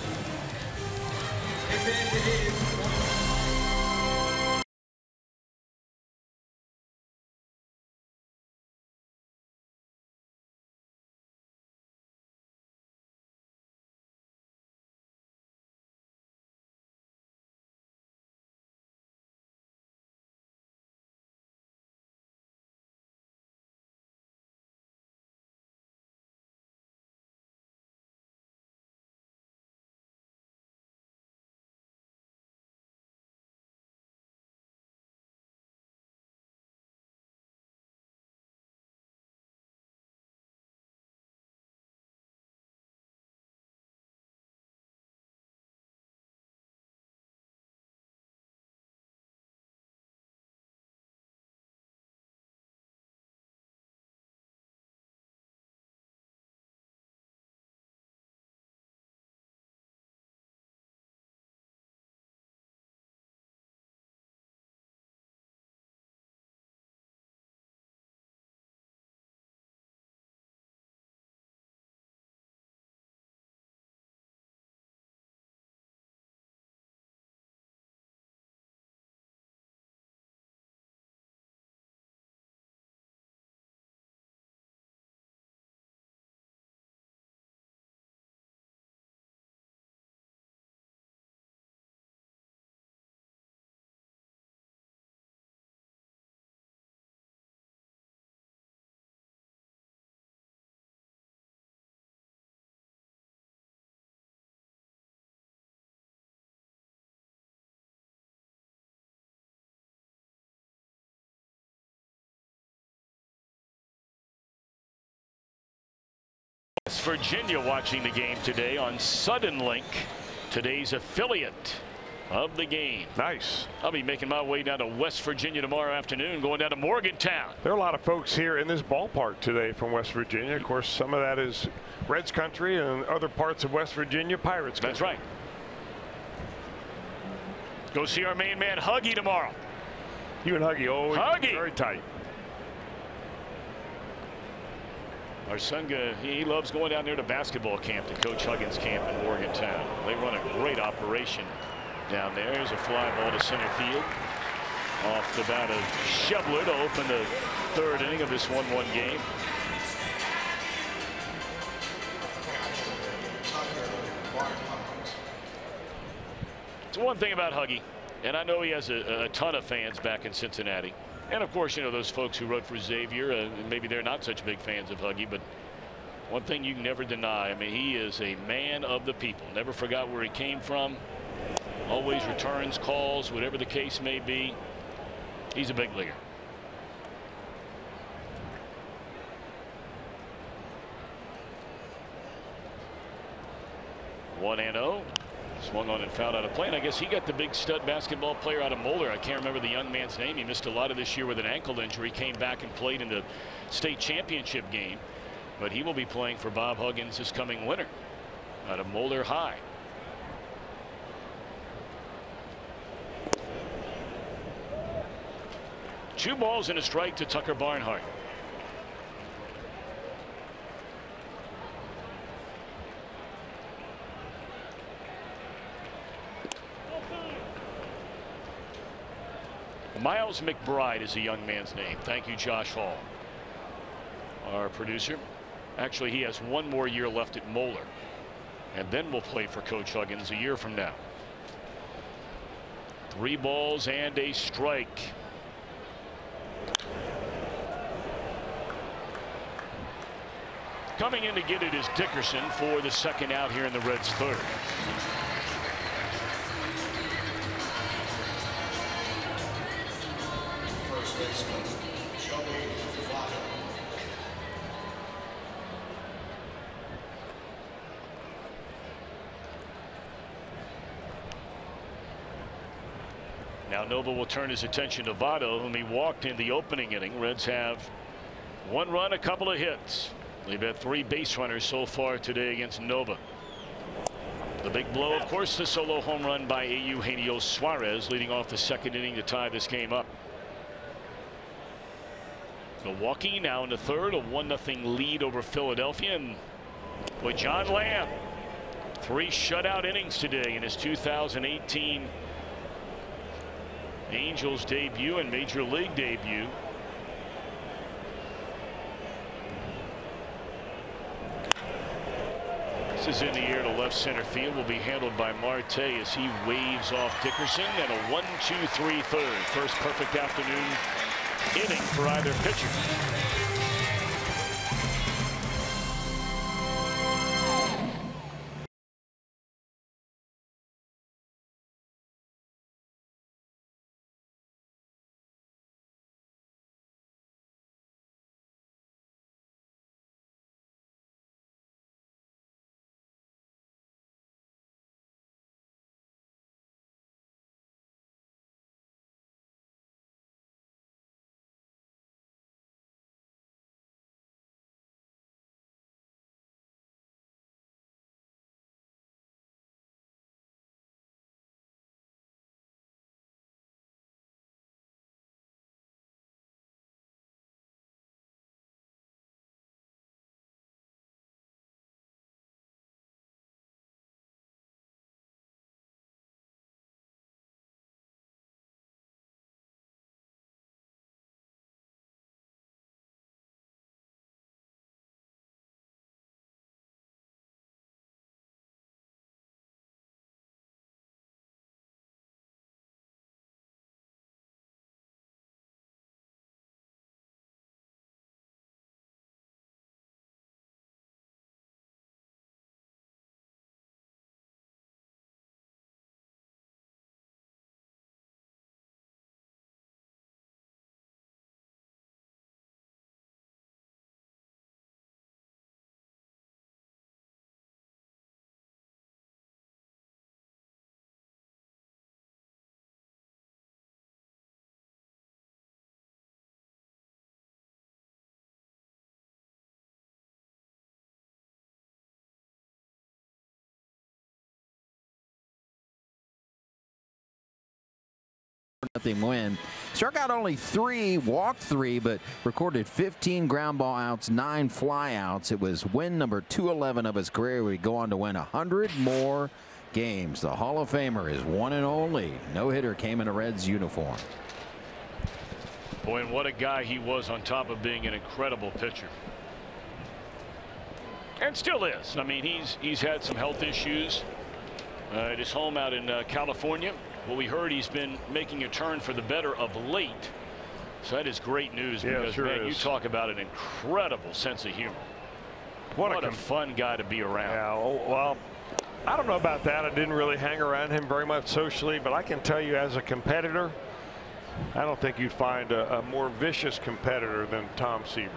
West Virginia watching the game today on Suddenlink, today's affiliate of the game. Nice. I'll be making my way down to West Virginia tomorrow afternoon, going down to Morgantown. There are a lot of folks here in this ballpark today from West Virginia. Of course, some of that is Reds country, and other parts of West Virginia, Pirates country. That's right. Go see our main man Huggy tomorrow. You and Huggy always Huggy. very tight. Our son, he loves going down there to basketball camp, to Coach Huggins' camp in Morgantown. They run a great operation down there. There's a fly ball to center field. Off the bat of Shebler to open the third inning of this 1-1 game. It's one thing about Huggy, and I know he has a ton of fans back in Cincinnati. And of course, you know, those folks who wrote for Xavier, maybe they're not such big fans of Huggy, but one thing you can never deny, I mean, he is a man of the people. Never forgot where he came from. Always returns calls, whatever the case may be. He's a big leaguer. One and 0. Swung on and fouled out of play. And I guess he got the big stud basketball player out of Moeller. I can't remember the young man's name. He missed a lot of this year with an ankle injury. Came back and played in the state championship game. But he will be playing for Bob Huggins this coming winter out of Moeller High. Two balls and a strike to Tucker Barnhart. Miles McBride is a young man's name. Thank you, Josh Hall, our producer. Actually, he has one more year left at Moeller, and then will play for Coach Huggins a year from now. 3 balls and a strike. Coming in to get it is Dickerson for the second out here in the Reds' third. Now Nova will turn his attention to Votto, whom he walked in the opening inning. Reds have 1 run, a couple of hits. They've had 3 base runners so far today against Nova. The big blow, of course, the solo home run by Eugenio Suarez, leading off the second inning to tie this game up. Milwaukee now in the third, a 1-0 lead over Philadelphia. And with John Lamb, 3 shutout innings today in his 2018 Angels debut and Major League debut. This is in the air to left center field. Will be handled by Marte as he waves off Dickerson. And a 1-2-3 third. First perfect afternoon inning for either pitcher. 2-0 win. Struck out only 3, walked 3, but recorded 15 ground ball outs, 9 flyouts. It was win number 211 of his career. He would go on to win 100 more games. The Hall of Famer is one and only no-hitter came in a Reds uniform. Boy, and what a guy he was on top of being an incredible pitcher. And still is. I mean, he's had some health issues at his home out in California. Well, we heard he's been making a turn for the better of late. So that is great news, because sure man, is. you talk about an incredible sense of humor. What a fun guy to be around. Yeah, well, I don't know about that. I didn't really hang around him very much socially, but I can tell you as a competitor, I don't think you'd find a more vicious competitor than Tom Seaver.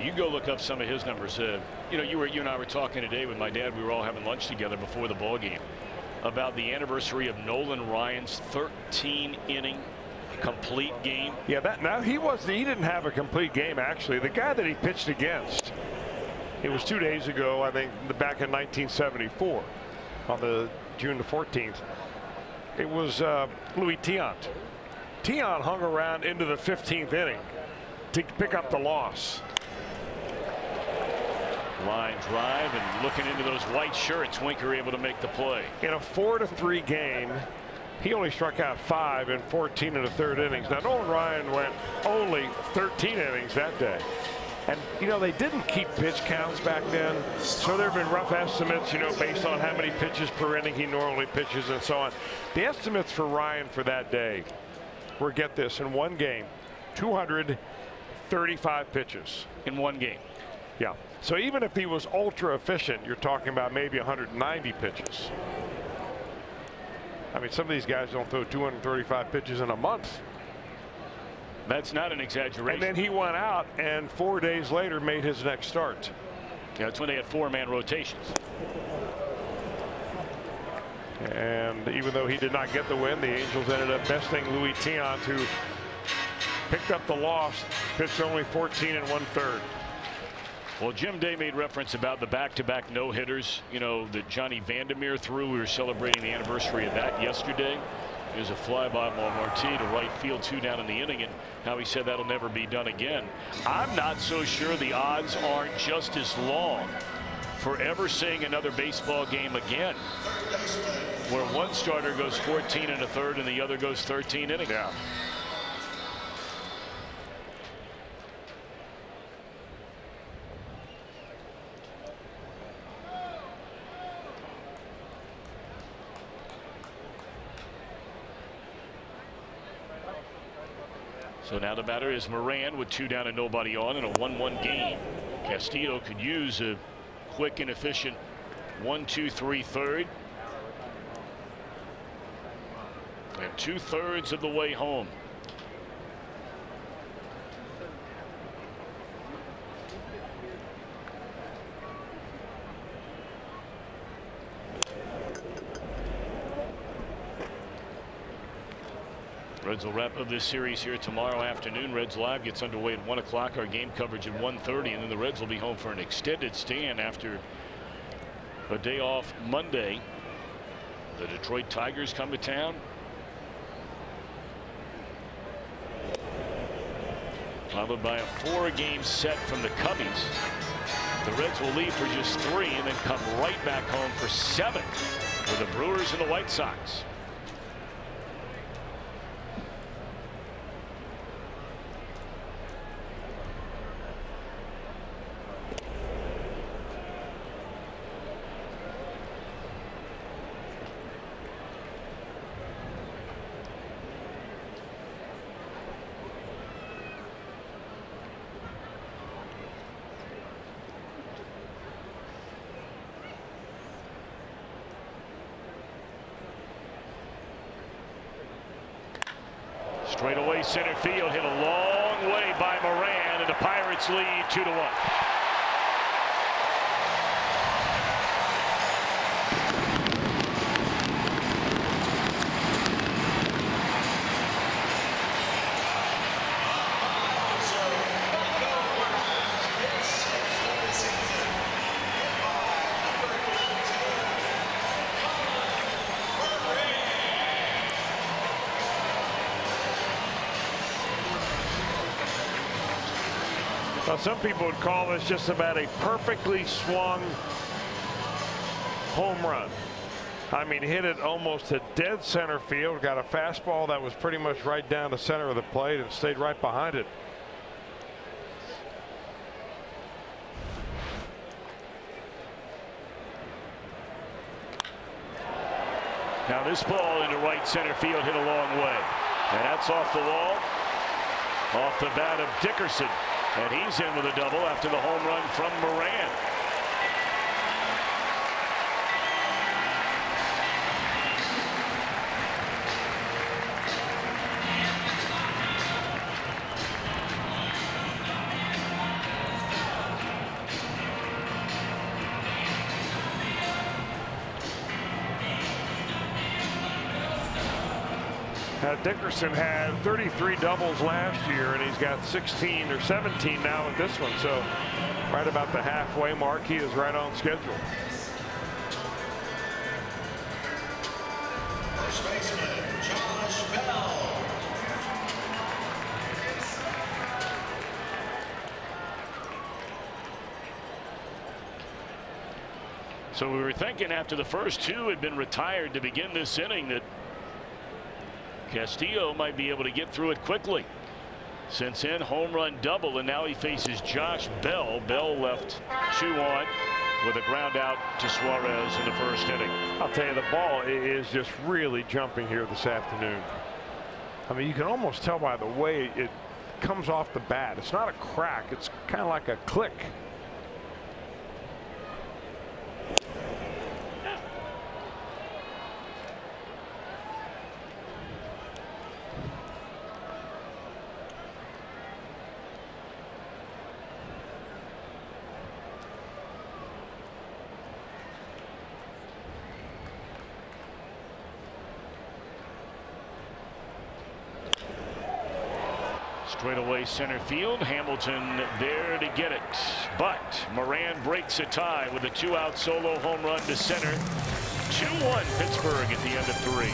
You go look up some of his numbers. You know, you and I were talking today with my dad. We were all having lunch together before the ball game about the anniversary of Nolan Ryan's 13-inning complete game. Yeah, now he didn't have a complete game actually. The guy that he pitched against, it was 2 days ago, I think, back in 1974, on the June the 14th. It was Louis Tiant. Tiant hung around into the 15th inning to pick up the loss. Line drive, and looking into those white shirts, Winker able to make the play. In a 4-3 game, he only struck out 5 in 14 and a third innings. Now, Nolan Ryan went only 13 innings that day. And, you know, they didn't keep pitch counts back then. So there have been rough estimates, you know, based on how many pitches per inning he normally pitches and so on. The estimates for Ryan for that day were, get this, in one game, 235 pitches. In one game. Yeah. So even if he was ultra efficient, you're talking about maybe 190 pitches. I mean, some of these guys don't throw 235 pitches in a month. That's not an exaggeration. And then he went out and 4 days later made his next start. Yeah, that's when they had 4-man rotations. And even though he did not get the win, the Angels ended up besting Louis Tiant, who picked up the loss, pitched only 14 1/3. Well, Jim Day made reference about the back-to-back no-hitters, you know, that Johnny Vandermeer threw. We were celebrating the anniversary of that yesterday. There's a fly by Marti to right field, 2 down in the inning, and how he said that'll never be done again. I'm not so sure the odds aren't just as long for ever seeing another baseball game again where one starter goes 14 1/3 and the other goes 13 innings. Yeah. So now the batter is Moran with 2 down and nobody on in a 1-1 game. Castillo could use a quick and efficient 1-2-3 third. And 2/3 of the way home. Reds will wrap up this series here tomorrow afternoon. Reds Live gets underway at 1 o'clock. Our game coverage at 1:30, and then the Reds will be home for an extended stand after a day off Monday. The Detroit Tigers come to town. Followed by a 4-game set from the Cubbies. The Reds will leave for just 3 and then come right back home for 7 with the Brewers and the White Sox. Straightaway center field, hit a long way by Moran, and the Pirates lead 2-1. Now, some people would call this just about a perfectly swung home run. I mean, hit it almost to dead center field. Got a fastball that was pretty much right down the center of the plate and stayed right behind it. Now this ball into right center field hit a long way. And that's off the wall. Off the bat of Dickerson. And he's in with a double after the home run from Moran. Dickerson had 33 doubles last year, and he's got 16 or 17 now with this one. So right about the halfway mark, he is right on schedule. First baseman, Josh Bell. So we were thinking after the first two had been retired to begin this inning that Castillo might be able to get through it quickly. Since in home run double, and now he faces Josh Bell. Bell left 2 on with a ground out to Suarez in the first inning. I'll tell you, the ball is just really jumping here this afternoon. I mean, you can almost tell by the way it comes off the bat. It's not a crack. It's kind of like a click. Straightaway center field. Hamilton there to get it. But Moran breaks a tie with a 2-out solo home run to center. 2-1 Pittsburgh at the end of 3.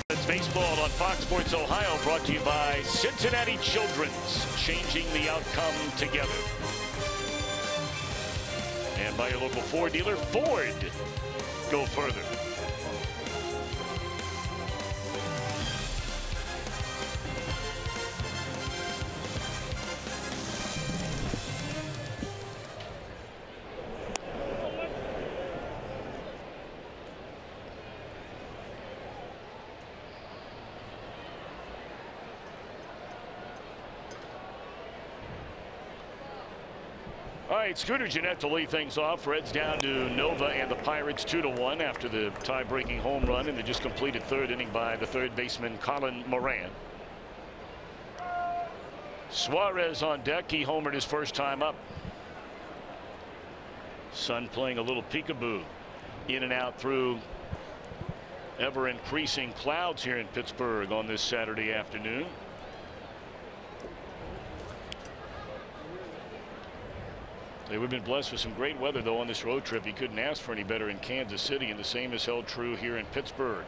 It's baseball on Fox Sports Ohio, brought to you by Cincinnati Children's, changing the outcome together. And by your local Ford dealer, Ford. Go further. All right, Scooter Gennett to lead things off. Reds down to Nova and the Pirates 2-1 after the tie-breaking home run in the just completed third inning by the third baseman Colin Moran. Suarez on deck. He homered his first time up. Sun playing a little peekaboo in and out through ever increasing clouds here in Pittsburgh on this Saturday afternoon. We've been blessed with some great weather, though, on this road trip. You couldn't ask for any better in Kansas City, and the same is held true here in Pittsburgh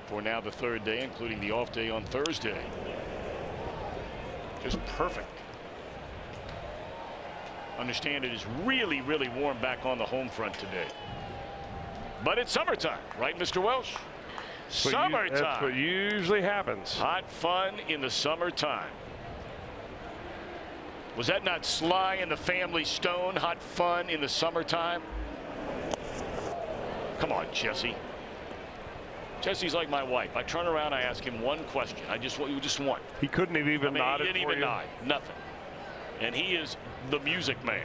for now the third day, including the off day on Thursday. Just perfect. Understand it is really, really warm back on the home front today. But it's summertime, right, Mr. Welsh? Summertime. That's what usually happens. Hot fun in the summertime. Was that not Sly and the Family Stone? Hot fun in the summertime? Come on, Jesse. Jesse's like my wife. I turn around, I ask him one question. You just want. He couldn't have even nodded. He didn't even nod. Nothing. And he is the music man.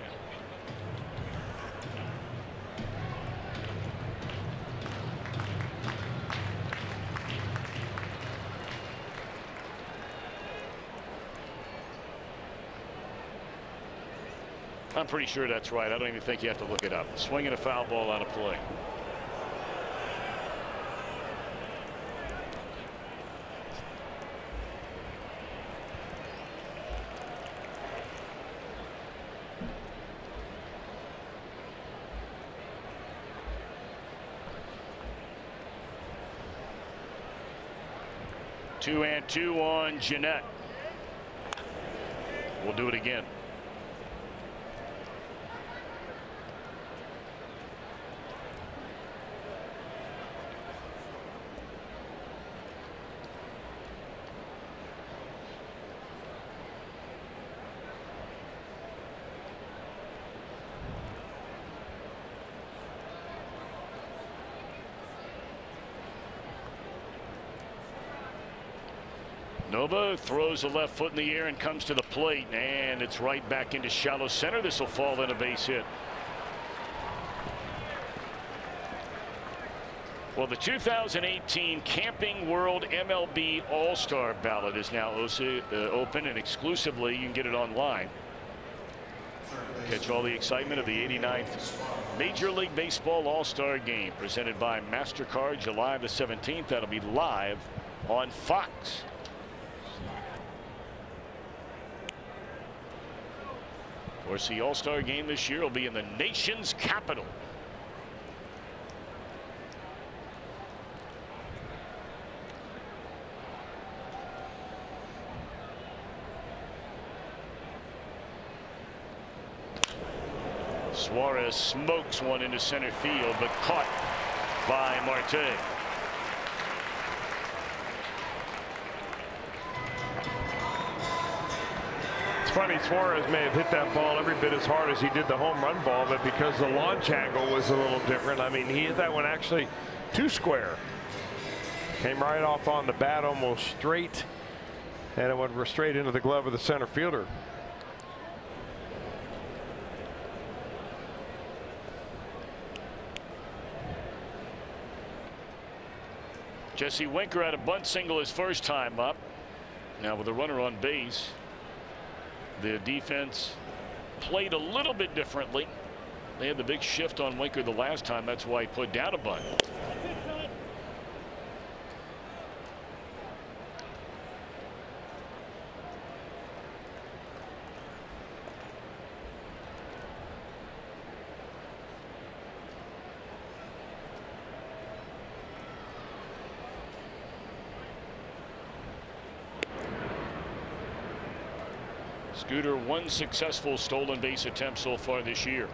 I'm pretty sure that's right. I don't even think you have to look it up. Swinging a foul ball out of play. Two and two on Gennett. We'll do it again. Nova throws the left foot in the air and comes to the plate, and it's right back into shallow center. This will fall in a base hit. Well, the 2018 Camping World MLB All-Star ballot is now open, and exclusively you can get it online. Catch all the excitement of the 89th Major League Baseball All-Star Game presented by MasterCard July the 17th. That'll be live on Fox. Of course, the All-Star Game this year will be in the nation's capital. Suarez smokes one into center field, but caught by Marte. Funny, Suarez may have hit that ball every bit as hard as he did the home run ball, but because the launch angle was a little different, I mean, he hit that one actually too square. Came right off on the bat, almost straight, and it went straight into the glove of the center fielder. Jesse Winker had a bunt single his first time up. Now with a runner on base, the defense played a little bit differently. They had the big shift on Winker the last time. That's why he put down a bunt. Scooter, one successful stolen base attempt so far this year.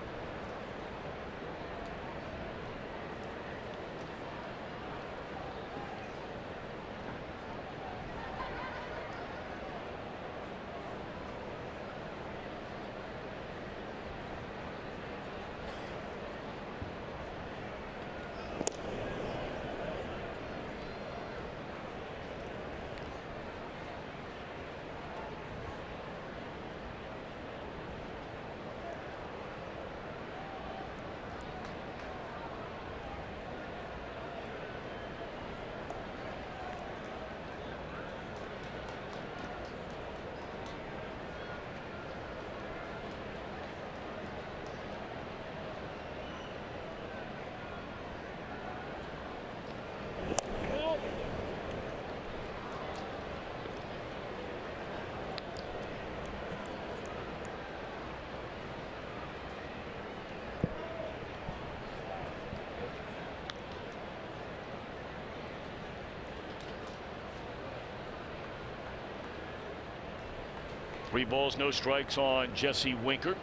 3 balls, no strikes on Jesse Winker.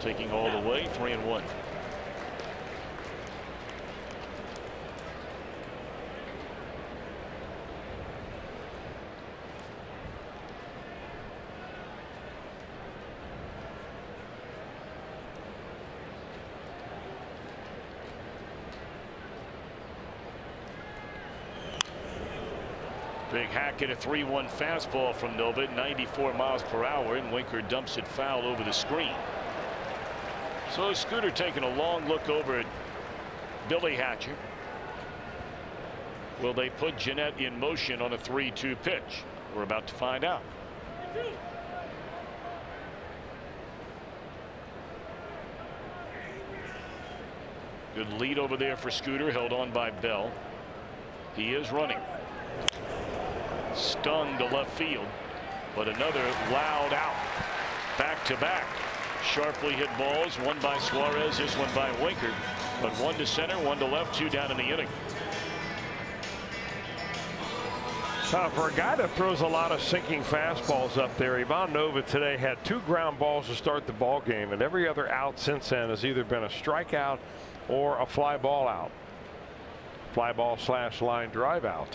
Taking all the way, 3-1. Big hack at a 3-1 fastball from Nova at 94 miles per hour, and Winker dumps it foul over the screen. So Scooter taking a long look over at Billy Hatcher. Will they put Jeanette in motion on a 3-2 pitch? We're about to find out. Good lead over there for Scooter, held on by Bell. He is running. Stung to left field, but another loud out. Back to back. Sharply hit balls, one by Suarez, this one by Winker, but one to center, one to left, 2 down in the inning. For a guy that throws a lot of sinking fastballs up there, Ivan Nova today had 2 ground balls to start the ball game, and every other out since then has either been a strikeout or a fly ball out. Fly ball / line drive out.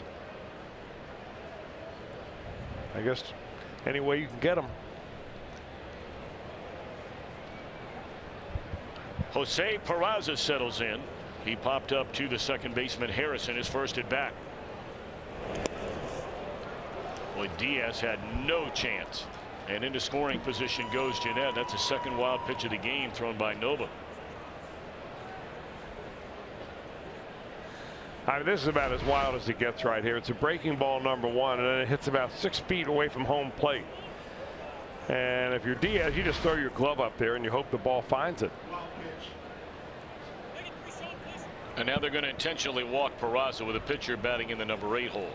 I guess any way you can get them. Jose Peraza settles in. He popped up to the second baseman Harrison, his first at bat. Boy, Diaz had no chance, and into scoring position goes Jeanette. That's the second wild pitch of the game thrown by Nova. This is about as wild as it gets right here. It's a breaking ball number 1, and then it hits about 6 feet away from home plate. And if you're Diaz, you just throw your glove up there and you hope the ball finds it. And now they're going to intentionally walk Peraza with a pitcher batting in the number 8 hole.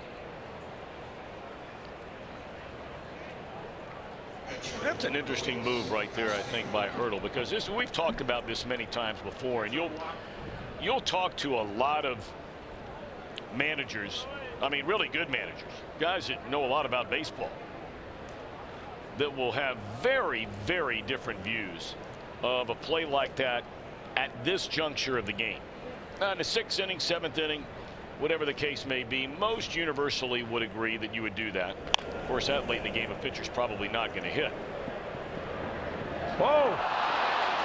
That's an interesting move right there, I think, by Hurdle, because we've talked about this many times before, and you'll talk to a lot of managers, I mean really good managers, guys that know a lot about baseball, that will have very, very different views of a play like that at this juncture of the game. Now in the 6th inning, 7th inning, whatever the case may be, most universally would agree that you would do that. Of course, that late in the game, a pitcher's probably not going to hit. Whoa!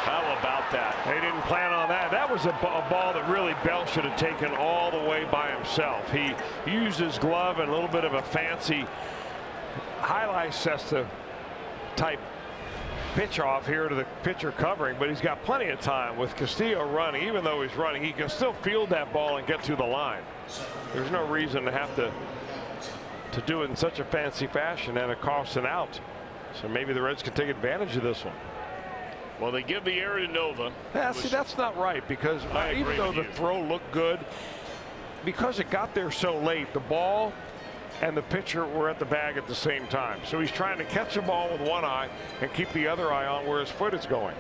How about that? They didn't plan on that. That was a ball that really Bell should have taken all the way by himself. He used his glove and a little bit of a fancy highlight cesta type pitch off here to the pitcher covering, but he's got plenty of time with Castillo running. Even though he's running, he can still field that ball and get to the line. There's no reason to have to do it in such a fancy fashion, and it costs an out. So maybe the Reds can take advantage of this one. Well, they give the error to Nova. Yeah, see, that's not right, because even though the throw looked good, because it got there so late, the ball and the pitcher were at the bag at the same time. So he's trying to catch the ball with one eye and keep the other eye on where his foot is going.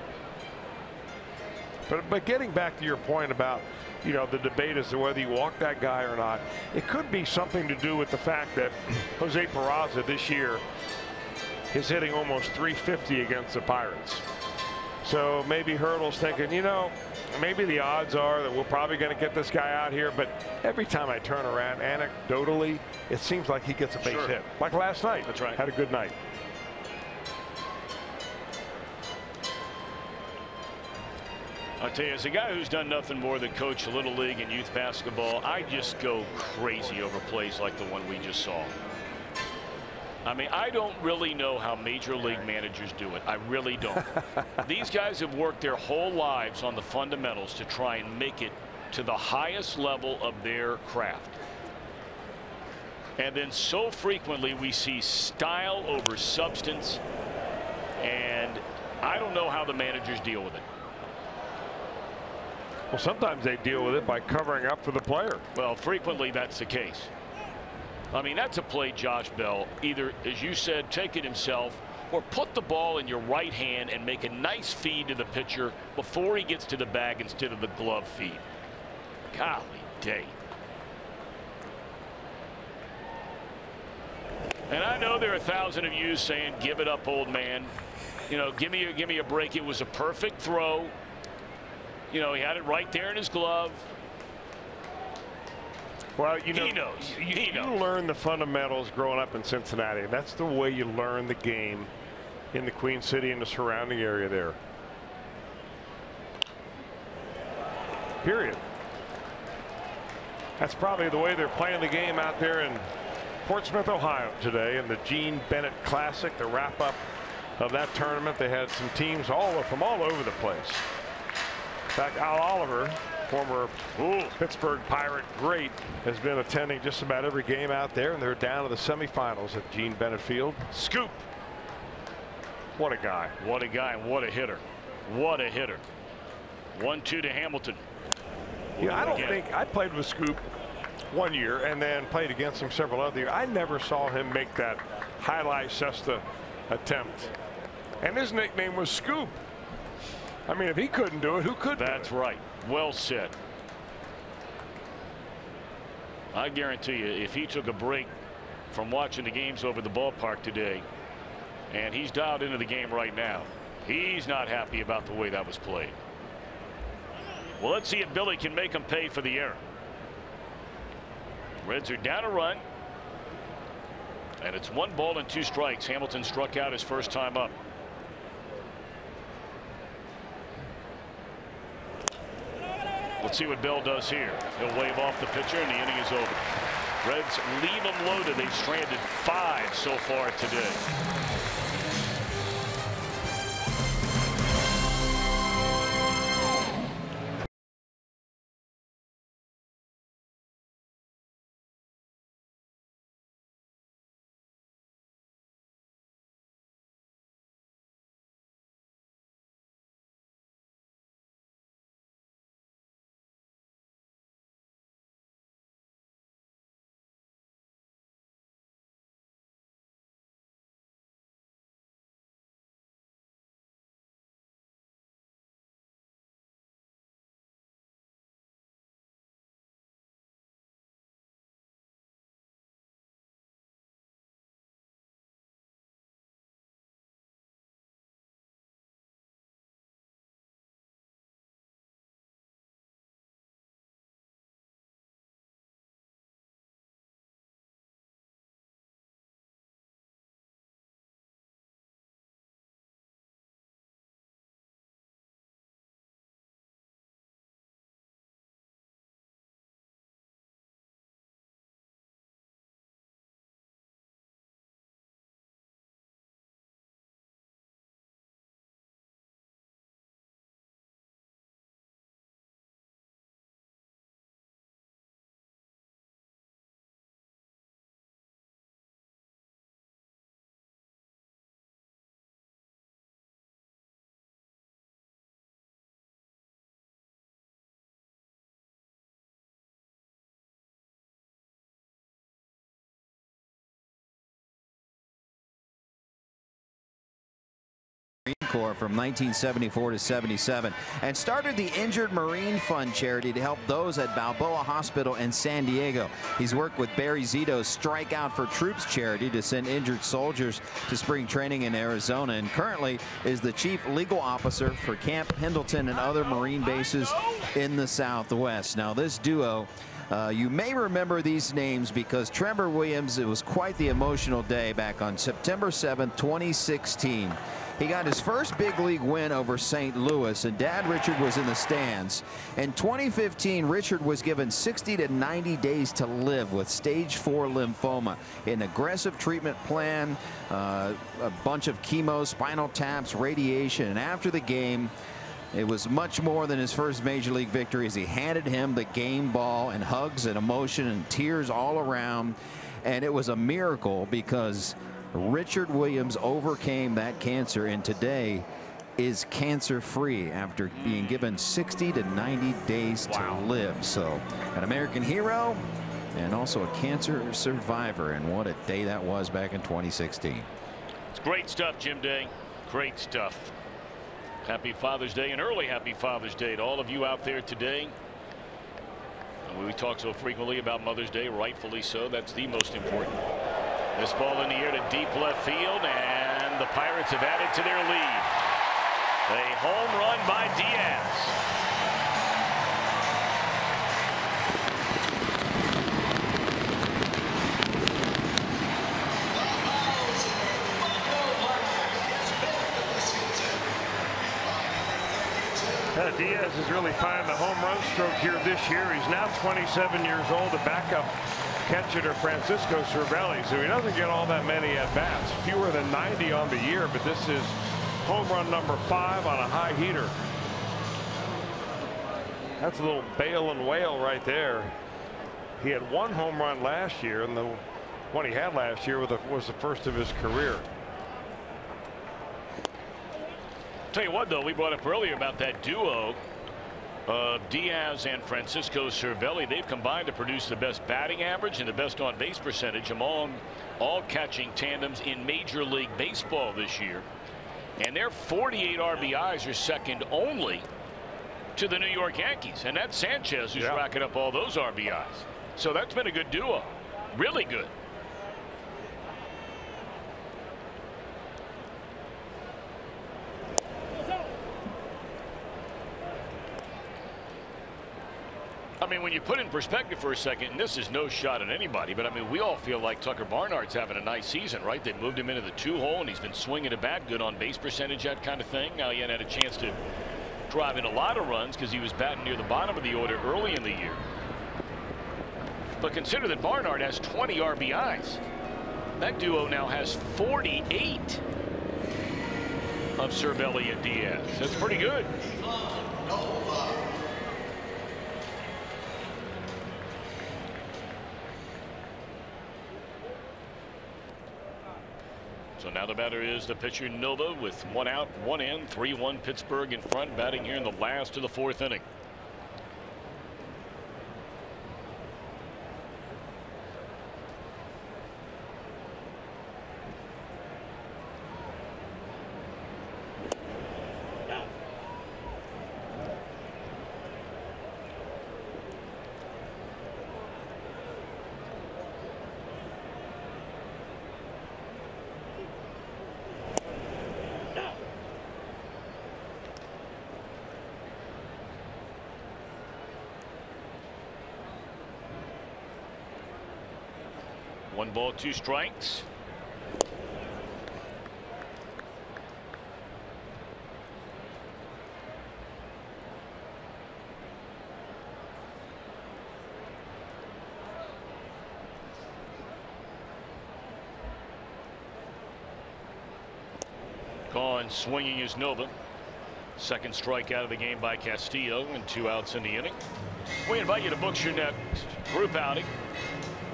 But getting back to your point about, you know, the debate as to whether you walk that guy or not, it could be something to do with the fact that Jose Peraza this year is hitting almost .350 against the Pirates. So maybe Hurdle's thinking, you know, maybe the odds are that we're probably going to get this guy out here, but every time I turn around, anecdotally, it seems like he gets a base hit. Like last night. That's right. Had a good night. I'll tell you, as a guy who's done nothing more than coach Little League and youth basketball, I just go crazy over plays like the one we just saw. I mean, I don't really know how major league managers do it. I really don't. These guys have worked their whole lives on the fundamentals to try and make it to the highest level of their craft. And then so frequently we see style over substance, and I don't know how the managers deal with it. Well, sometimes they deal with it by covering up for the player. Well, frequently that's the case. I mean, that's a play Josh Bell either, as you said, take it himself or put the ball in your right hand and make a nice feed to the pitcher before he gets to the bag instead of the glove feed. Golly day. And I know there are 1,000 of you saying, give it up, old man. You know, give me a break. It was a perfect throw. You know, he had it right there in his glove. Well, you know, He knows. You learn the fundamentals growing up in Cincinnati. That's the way you learn the game in the Queen City and the surrounding area there. Period. That's probably the way they're playing the game out there in Portsmouth, Ohio today in the Gene Bennett Classic, the wrap-up of that tournament. They had some teams from all over the place. In fact, Al Oliver, former Pittsburgh Pirate great, has been attending just about every game out there, and they're down to the semifinals at Gene Bennett Field. Scoop. What a guy. What a guy, and what a hitter. What a hitter. 1-2 to Hamilton. Yeah, I don't think I played with Scoop one year and then played against him several other years. I never saw him make that highlight cesta attempt. And his nickname was Scoop. I mean, if he couldn't do it, who could do it? That's right. Well said. I guarantee you, if he took a break from watching the games over the ballpark today, and he's dialed into the game right now, he's not happy about the way that was played. Well, let's see if Billy can make him pay for the error. Reds are down a run. And it's 1 ball and 2 strikes. Hamilton struck out his first time up. Let's see what Bell does here. He'll wave off the pitcher and the inning is over. Reds leave them loaded. They've stranded 5 so far today. Marine Corps from 1974 to 77 and started the Injured Marine Fund charity to help those at Balboa Hospital in San Diego. He's worked with Barry Zito's Strike Out for Troops charity to send injured soldiers to spring training in Arizona, and currently is the chief legal officer for Camp Pendleton and other Marine bases in the Southwest. Now this duo, you may remember these names because Trevor Williams, it was quite the emotional day back on September 7th, 2016. He got his first big league win over St. Louis, and Dad Richard was in the stands. In 2015, Richard was given 60 to 90 days to live with stage 4 lymphoma. An aggressive treatment plan, a bunch of chemo, spinal taps, radiation, and after the game, it was much more than his first major league victory as he handed him the game ball, and hugs and emotion and tears all around. And it was a miracle because Richard Williams overcame that cancer and today is cancer-free after being given 60 to 90 days to live. So an American hero and also a cancer survivor, and what a day that was back in 2016. It's great stuff, Jim Day. Great stuff. Happy Father's Day, and early happy Father's Day to all of you out there today. And we talk so frequently about Mother's Day, rightfully so. That's the most important. This ball in the air to deep left field, and the Pirates have added to their lead. A home run by Diaz. Diaz is really finding the home run stroke here this year. He's now 27 years old, a backup catcher to Francisco Cervelli, so he doesn't get all that many at bats, fewer than 90 on the year, but this is home run number 5 on a high heater. That's a little bail and wail right there. He had 1 home run last year, and the one he had last year was the first of his career. Tell you what, though, we brought up earlier about that duo of Diaz and Francisco Cervelli. They've combined to produce the best batting average and the best on base percentage among all catching tandems in Major League Baseball this year. And their 48 RBIs are second only to the New York Yankees. And that's Sanchez who's racking up all those RBIs. So that's been a good duo. Really good. I mean, when you put it in perspective for a second, and this is no shot at anybody, but I mean, we all feel like Tucker Barnhart's having a nice season, right? They moved him into the 2-hole, and he's been swinging a bat, good on base percentage, that kind of thing. Now, he hadn't had a chance to drive in a lot of runs because he was batting near the bottom of the order early in the year. But consider that Barnhart has 20 RBIs. That duo now has 48 of Cervelli and Diaz. That's pretty good. So now the batter is the pitcher Nova with 1 out, 1 in, 3-1 Pittsburgh in front, batting here in the last of the 4th inning. One ball, 2 strikes. Gone swinging is Nova. Second strikeout of the game by Castillo, and 2 outs in the inning. We invite you to book your next group outing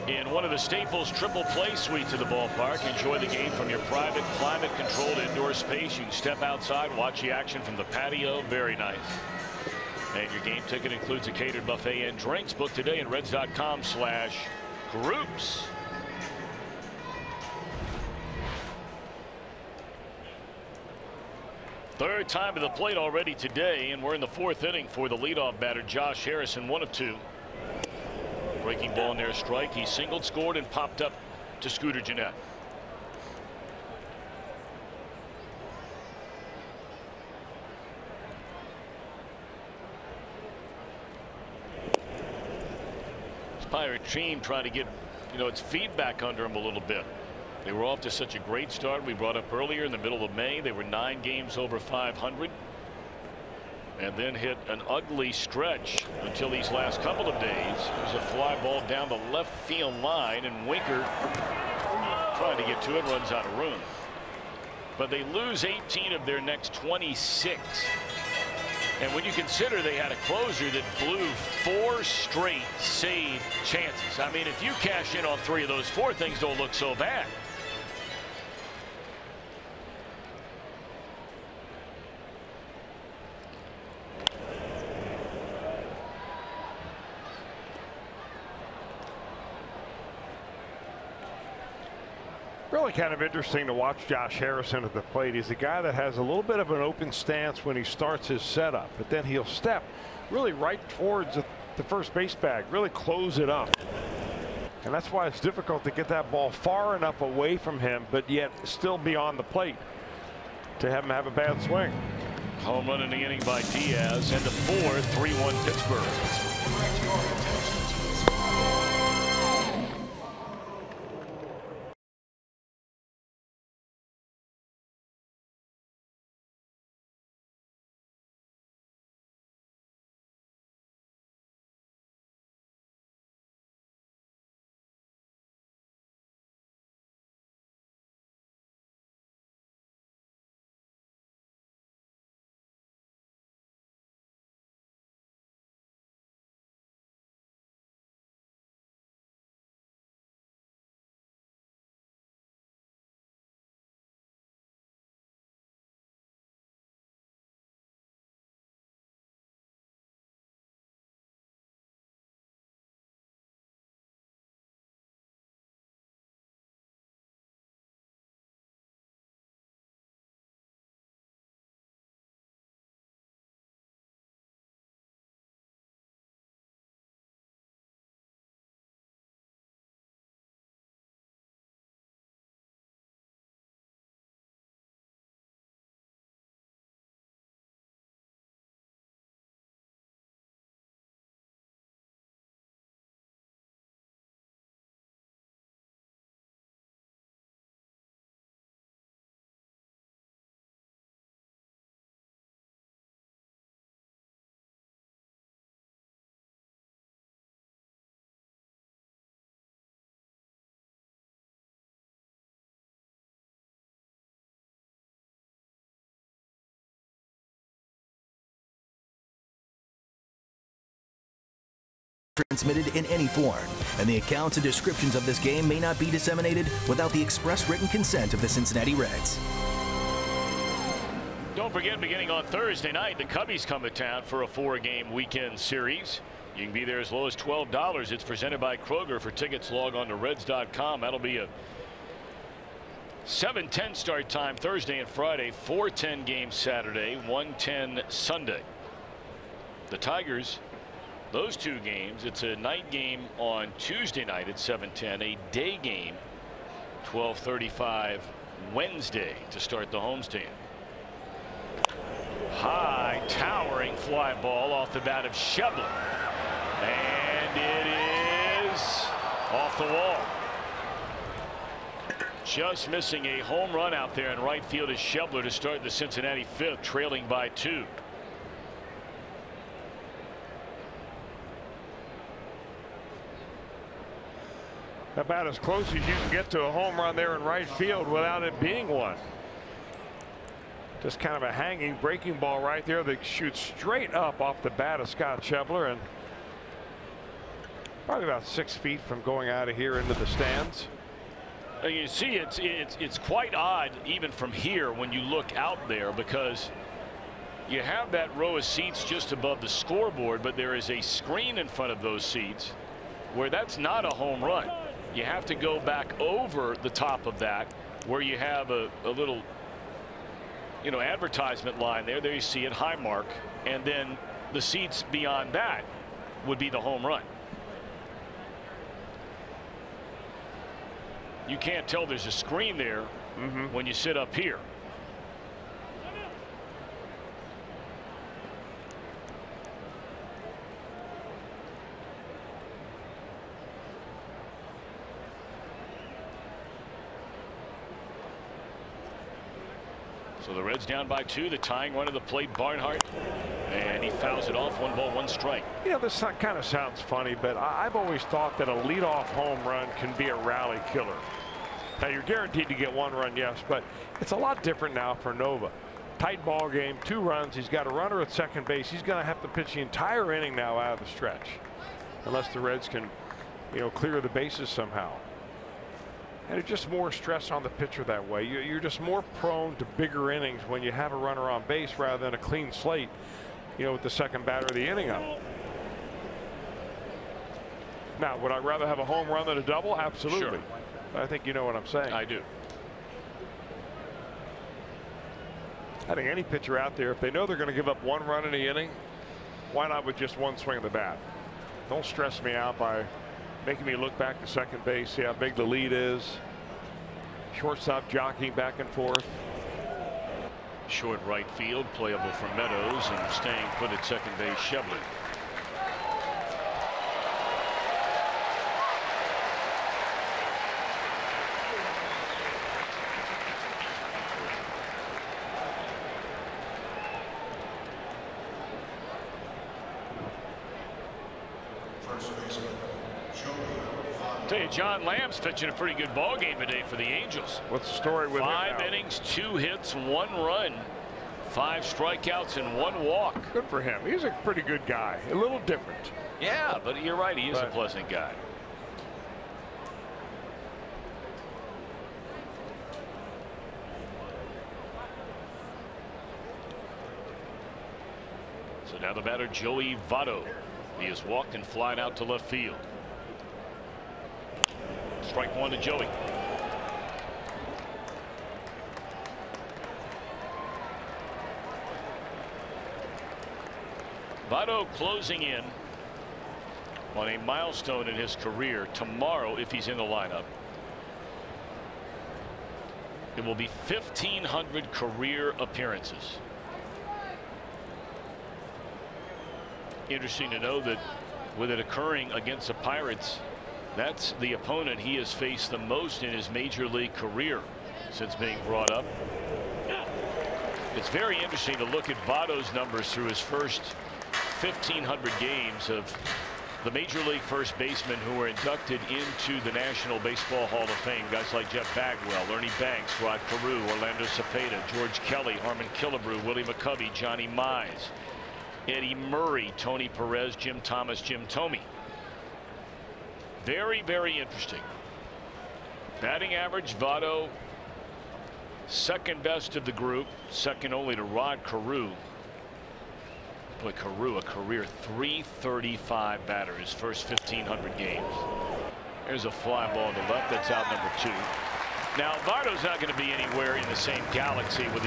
in one of the Staples triple play suites of the ballpark. Enjoy the game from your private climate controlled indoor space. You can step outside, watch the action from the patio. Very nice. And your game ticket includes a catered buffet and drinks. Book today at reds.com/groups. Third time to the plate already today, and we're in the 4th inning for the leadoff batter Josh Harrison, 1 of 2. Breaking ball in there, strike. He singled, scored, and popped up to Scooter Gennett. This Pirate team trying to get, its feet back under him a little bit. They were off to such a great start. We brought up earlier in the middle of May. They were 9 games over 500. And then hit an ugly stretch until these last couple of days. There's a fly ball down the left field line, and Winker trying to get to it, runs out of room. But they lose 18 of their next 26. And when you consider they had a closer that blew 4 straight save chances. I mean, if you cash in on 3 of those 4, things don't look so bad. Really kind of interesting to watch Josh Harrison at the plate. He's a guy that has a little bit of an open stance when he starts his setup, but then he'll step really right towards the first base bag, really close it up. And that's why it's difficult to get that ball far enough away from him, but yet still be on the plate to have him have a bad swing. Home run in the inning by Diaz, and the 4-3-1 Pittsburgh. Transmitted in any form, and the accounts and descriptions of this game may not be disseminated without the express written consent of the Cincinnati Reds. Don't forget, beginning on Thursday night, the Cubbies come to town for a 4-game weekend series. You can be there as low as $12. It's presented by Kroger. For tickets, log on to Reds.com. That'll be a 7:10 start time Thursday and Friday, 4:10 games Saturday, 1:10 Sunday. The Tigers, those 2 games, it's a night game on Tuesday night at 7:10, a day game 12:35 Wednesday to start the homestand. High towering fly ball off the bat of Shebler, and it is off the wall. Just missing a home run out there in right field is Shebler to start the Cincinnati 5th, trailing by 2. About as close as you can get to a home run there in right field without it being one. Just kind of a hanging breaking ball right there that shoots straight up off the bat of Scott Shebler, and probably about 6 feet from going out of here into the stands. You see, it's quite odd even from here when you look out there, because you have that row of seats just above the scoreboard, but there is a screen in front of those seats where that's not a home run. You have to go back over the top of that where you have a little, you know, advertisement line there. There you see it, high mark, and then the seats beyond that would be the home run. You can't tell there's a screen there when you sit up here. So the Reds down by 2. The tying run of the plate, Barnhart, and he fouls it off. 1 ball, 1 strike. You know, this kind of sounds funny, but I've always thought that a leadoff home run can be a rally killer. Now, you're guaranteed to get 1 run, yes, but it's a lot different now for Nova. Tight ball game, 2 runs. He's got a runner at second base. He's going to have to pitch the entire inning now out of the stretch, unless the Reds can, you know, clear the bases somehow. And it's just more stress on the pitcher that way. You're just more prone to bigger innings when you have a runner on base rather than a clean slate, you know, with the second batter of the inning up. Now, would I rather have a home run than a double? Absolutely. Sure. I think you know what I'm saying. I do. I think any pitcher out there, if they know they're going to give up 1 run in the inning, why not with just 1 swing of the bat? Don't stress me out by Making me look back to second base, see how big the lead is. Shortstop jockeying back and forth. Short right field, playable for Meadows, and staying put at second base, Shevler. Tell you, John Lamb's pitching a pretty good ball game today for the Angels. What's the story with him now? 5 innings, 2 hits, 1 run, 5 strikeouts, and 1 walk. Good for him. He's a pretty good guy. A little different. Yeah, but you're right. He is a pleasant guy. So now the batter, Joey Votto. He has walked and flied out to left field. Strike 1 to Joey. Votto closing in on a milestone in his career tomorrow if he's in the lineup. It will be 1,500 career appearances. Interesting to know that with it occurring against the Pirates, that's the opponent he has faced the most in his major league career since being brought up. It's very interesting to look at Votto's numbers through his first 1,500 games of the major league first basemen who were inducted into the National Baseball Hall of Fame. Guys like Jeff Bagwell, Ernie Banks, Rod Carew, Orlando Cepeda, George Kelly, Harmon Killebrew, Willie McCovey, Johnny Mize, Eddie Murray, Tony Perez, Jim Thomas, Jim Thome. Very, very interesting. Batting average, Votto, second best of the group, second only to Rod Carew. Boy, Carew, a career .335 batter, his first 1,500 games. There's a fly ball to the left. That's out number 2. Now, Votto's not going to be anywhere in the same galaxy with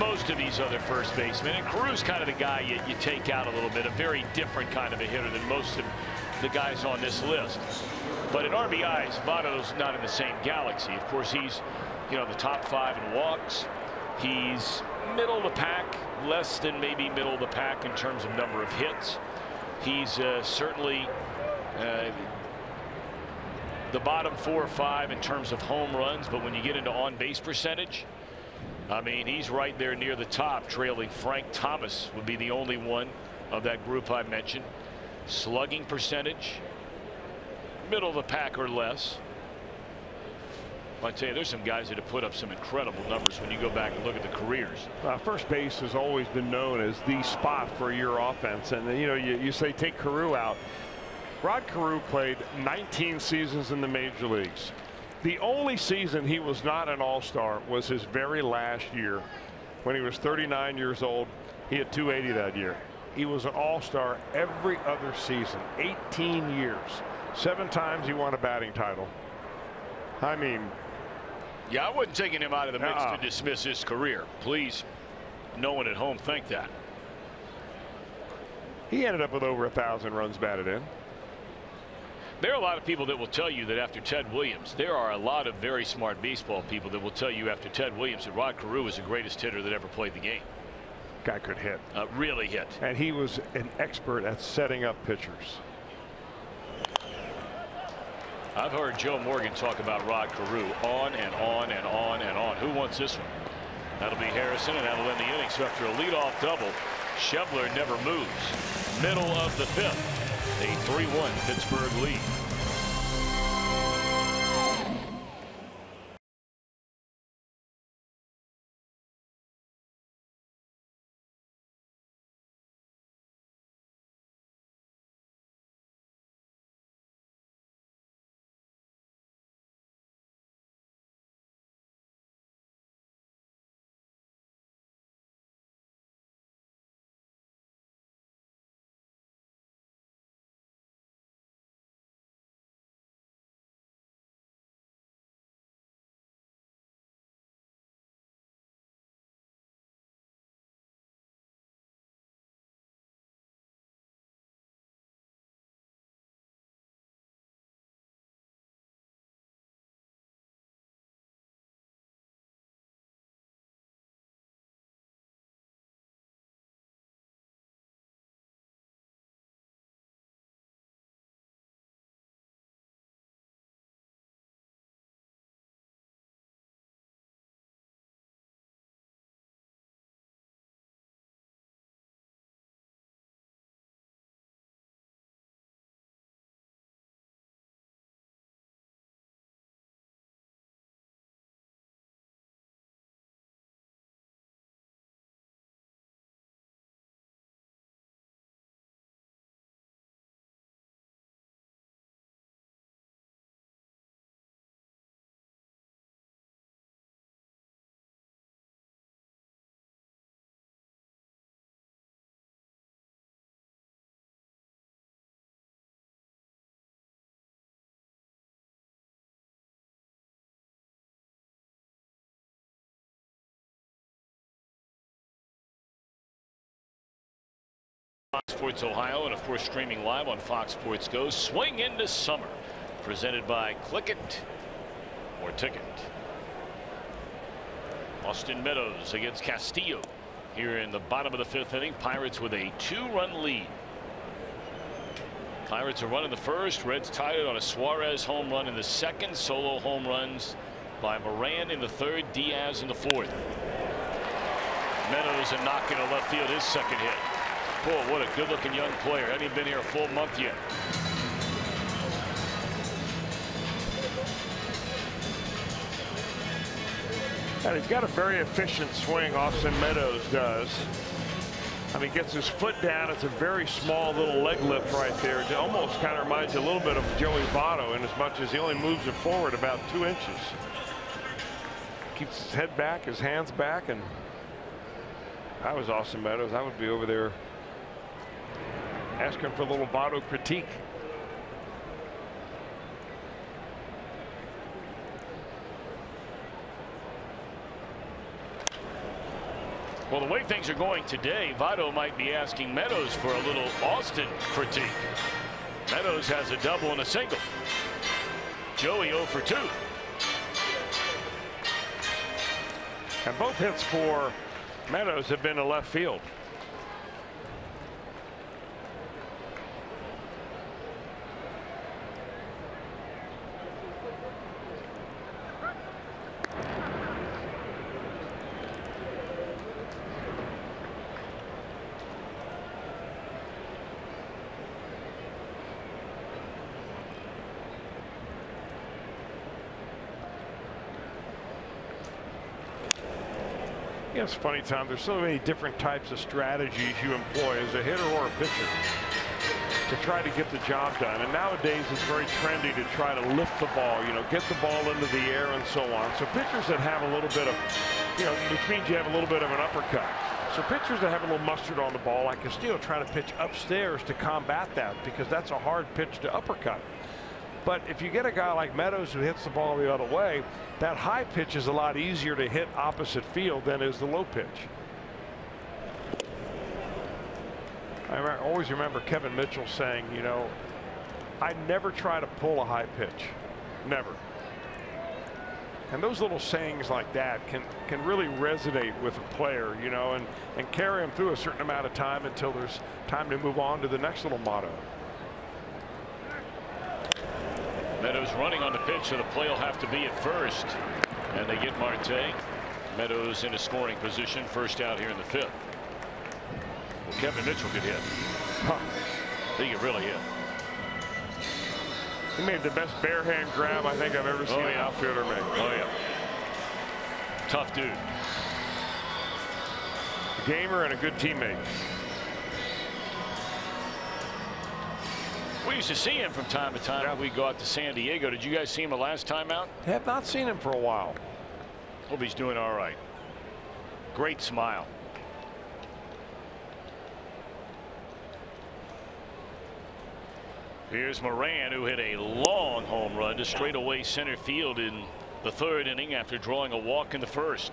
most of these other first basemen. And Carew's kind of the guy you take out a little bit, a very different kind of a hitter than most of the guys on this list. But in RBIs, Votto's not in the same galaxy. Of course, he's, the top 5 in walks. He's middle of the pack, less than maybe middle of the pack in terms of number of hits. He's certainly the bottom 4 or 5 in terms of home runs, but when you get into on-base percentage, I mean, he's right there near the top, trailing Frank Thomas would be the only one of that group I mentioned. Slugging percentage, middle of the pack or less. I tell you, there's some guys that have put up some incredible numbers when you go back and look at the careers. First base has always been known as the spot for your offense, and you say take Carew out. Rod Carew played 19 seasons in the major leagues. The only season he was not an all-star was his very last year when he was 39 years old. He had 280 that year. He was an all-star every other season, 18 years. 7 times he won a batting title. I mean, yeah, I wasn't taking him out of the mix to dismiss his career. Please, no one at home think that. He ended up with over 1,000 runs batted in. There are a lot of people that will tell you that after Ted Williams, there are a lot of very smart baseball people that will tell you after Ted Williams that Rod Carew was the greatest hitter that ever played the game. Guy could hit. Really hit. And he was an expert at setting up pitchers. I've heard Joe Morgan talk about Rod Carew on and on and on and on. Who wants this one? That'll be Harrison, and that'll end the inning. So after a leadoff double, Shevler never moves. Middle of the 5th. A 3-1 Pittsburgh lead. Fox Sports Ohio, and of course streaming live on Fox Sports Go. Swing into summer, presented by Click It or Ticket. Austin Meadows against Castillo here in the bottom of the 5th inning. Pirates with a 2-run lead. Pirates are running the first. Reds tied it on a Suarez home run in the 2nd. Solo home runs by Moran in the 3rd. Diaz in the 4th. Meadows a knock into left field, his 2nd hit. Boy, what a good-looking young player. Hasn't even been here a full month yet. And he's got a very efficient swing, Austin Meadows does. I mean, gets his foot down. It's a very small little leg lift right there. It almost kind of reminds you a little bit of Joey Votto in as much as he only moves it forward about 2 inches. Keeps his head back, his hands back, and if I was Austin Meadows, I would be over there asking for a little Votto critique. Well, the way things are going today, Votto might be asking Meadows for a little Austin critique. Meadows has a double and a single. Joey 0 for 2. And both hits for Meadows have been to left field. Yeah, it's funny, Tom. There's so many different types of strategies you employ as a hitter or a pitcher to try to get the job done. And nowadays it's very trendy to try to lift the ball, you know, get the ball into the air and so on. So pitchers that have a little bit of, you know, which means you have a little bit of an uppercut. So pitchers that have a little mustard on the ball, like Castillo, try to pitch upstairs to combat that, because that's a hard pitch to uppercut. But if you get a guy like Meadows who hits the ball the other way, that high pitch is a lot easier to hit opposite field than is the low pitch. I always remember Kevin Mitchell saying, you know, I never try to pull a high pitch. Never. And those little sayings like that can really resonate with a player, you know, and carry him through a certain amount of time until there's time to move on to the next little motto. Meadows running on the pitch, so the play will have to be at first. And they get Marte. Meadows in a scoring position, first out here in the 5th. Well, Kevin Mitchell could hit. Huh. He could really hit. He made the best bare hand grab I think I've ever seen an outfielder make. Oh, yeah. Tough dude. Gamer and a good teammate. We used to see him from time to time when we go out to San Diego. Did you guys see him the last time out? Have not seen him for a while. Hope he's doing all right. Great smile. Here's Moran, who hit a long home run to straightaway center field in the 3rd inning after drawing a walk in the 1st.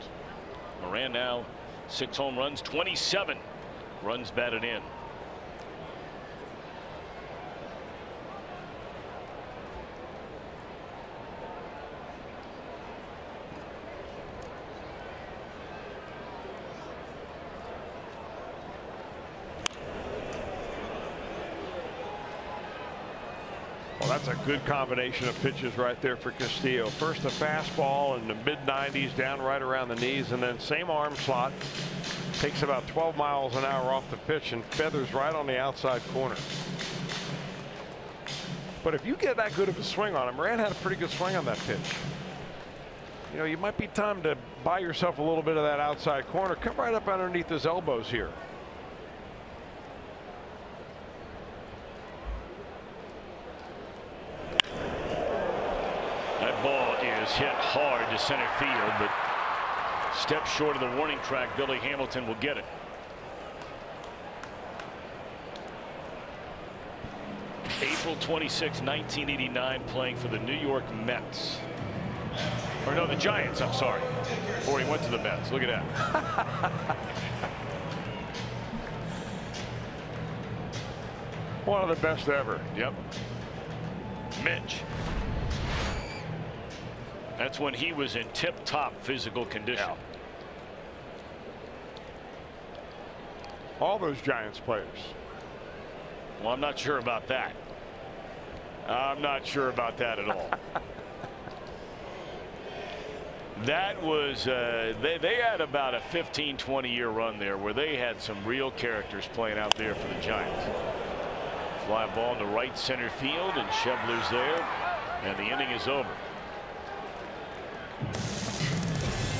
Moran now 6 home runs, 27 runs batted in. Well, that's a good combination of pitches right there for Castillo. First a fastball in the mid-90s down right around the knees, and then same arm slot. Takes about 12 miles an hour off the pitch and feathers right on the outside corner. But if you get that good of a swing on him, Moran had a pretty good swing on that pitch. You know, you might be time to buy yourself a little bit of that outside corner. Come right up underneath his elbows here. Ball is hit hard to center field, but steps short of the warning track. Billy Hamilton will get it. April 26, 1989, playing for the New York Mets. Or no, the Giants, I'm sorry. Before he went to the Mets. Look at that. One of the best ever. Yep. Mitch. That's when he was in tip-top physical condition. Yeah. All those Giants players. Well, I'm not sure about that. I'm not sure about that at all. That was they had about a 15-20 year run there where they had some real characters playing out there for the Giants. Fly ball in the right center field, and Schebler's there, and the inning is over.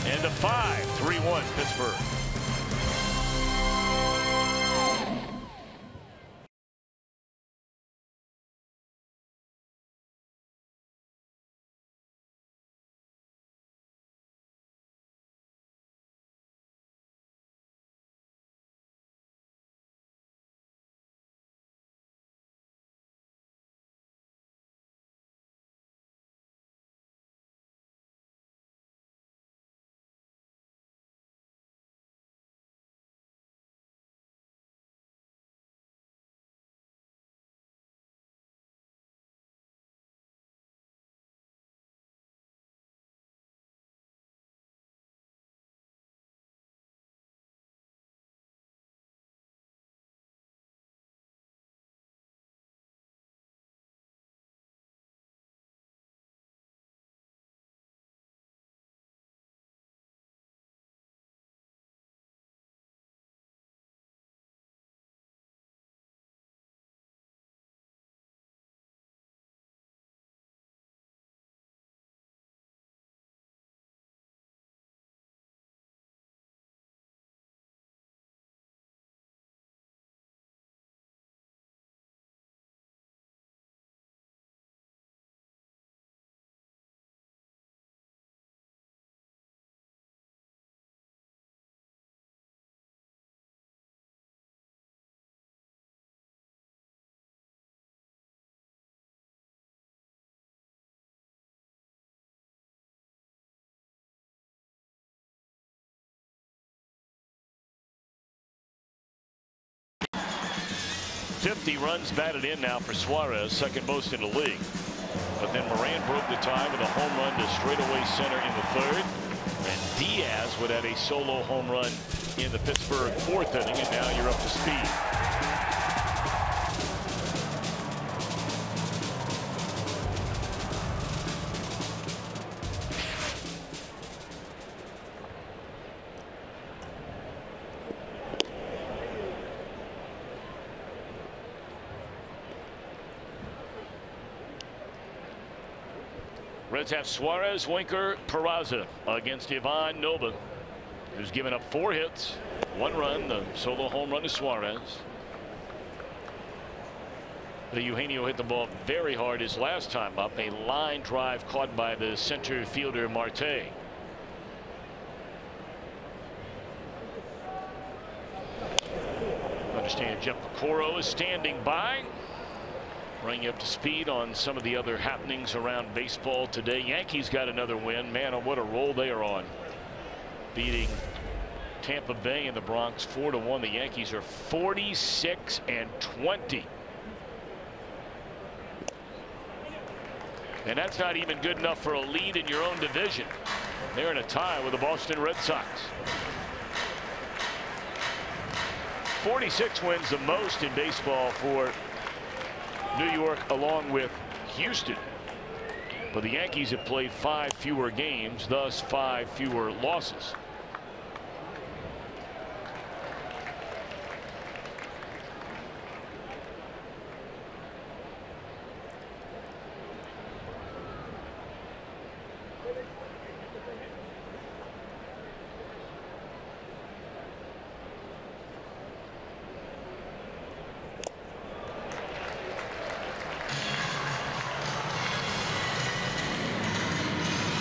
And a 5-3-1 Pittsburgh. He runs batted in now for Suarez, second most in the league. But then Moran broke the tie with a home run to straightaway center in the third. And Diaz would add a solo home run in the Pittsburgh fourth inning, and now you're up to speed. Reds have Suarez, Winker, Peraza against Ivan Nova, who's given up 4 hits, 1 run, the solo home run to Suarez. The Eugenio hit the ball very hard his last time up, a line drive caught by the center fielder Marte. Understand Jeff Piccoro is standing by. Bring you up to speed on some of the other happenings around baseball today. Yankees got another win. Man, oh, what a roll they are on. Beating Tampa Bay in the Bronx 4-1. The Yankees are 46-20. And that's not even good enough for a lead in your own division. They're in a tie with the Boston Red Sox. 46 wins, the most in baseball for New York, along with Houston. But the Yankees have played 5 fewer games, thus 5 fewer losses.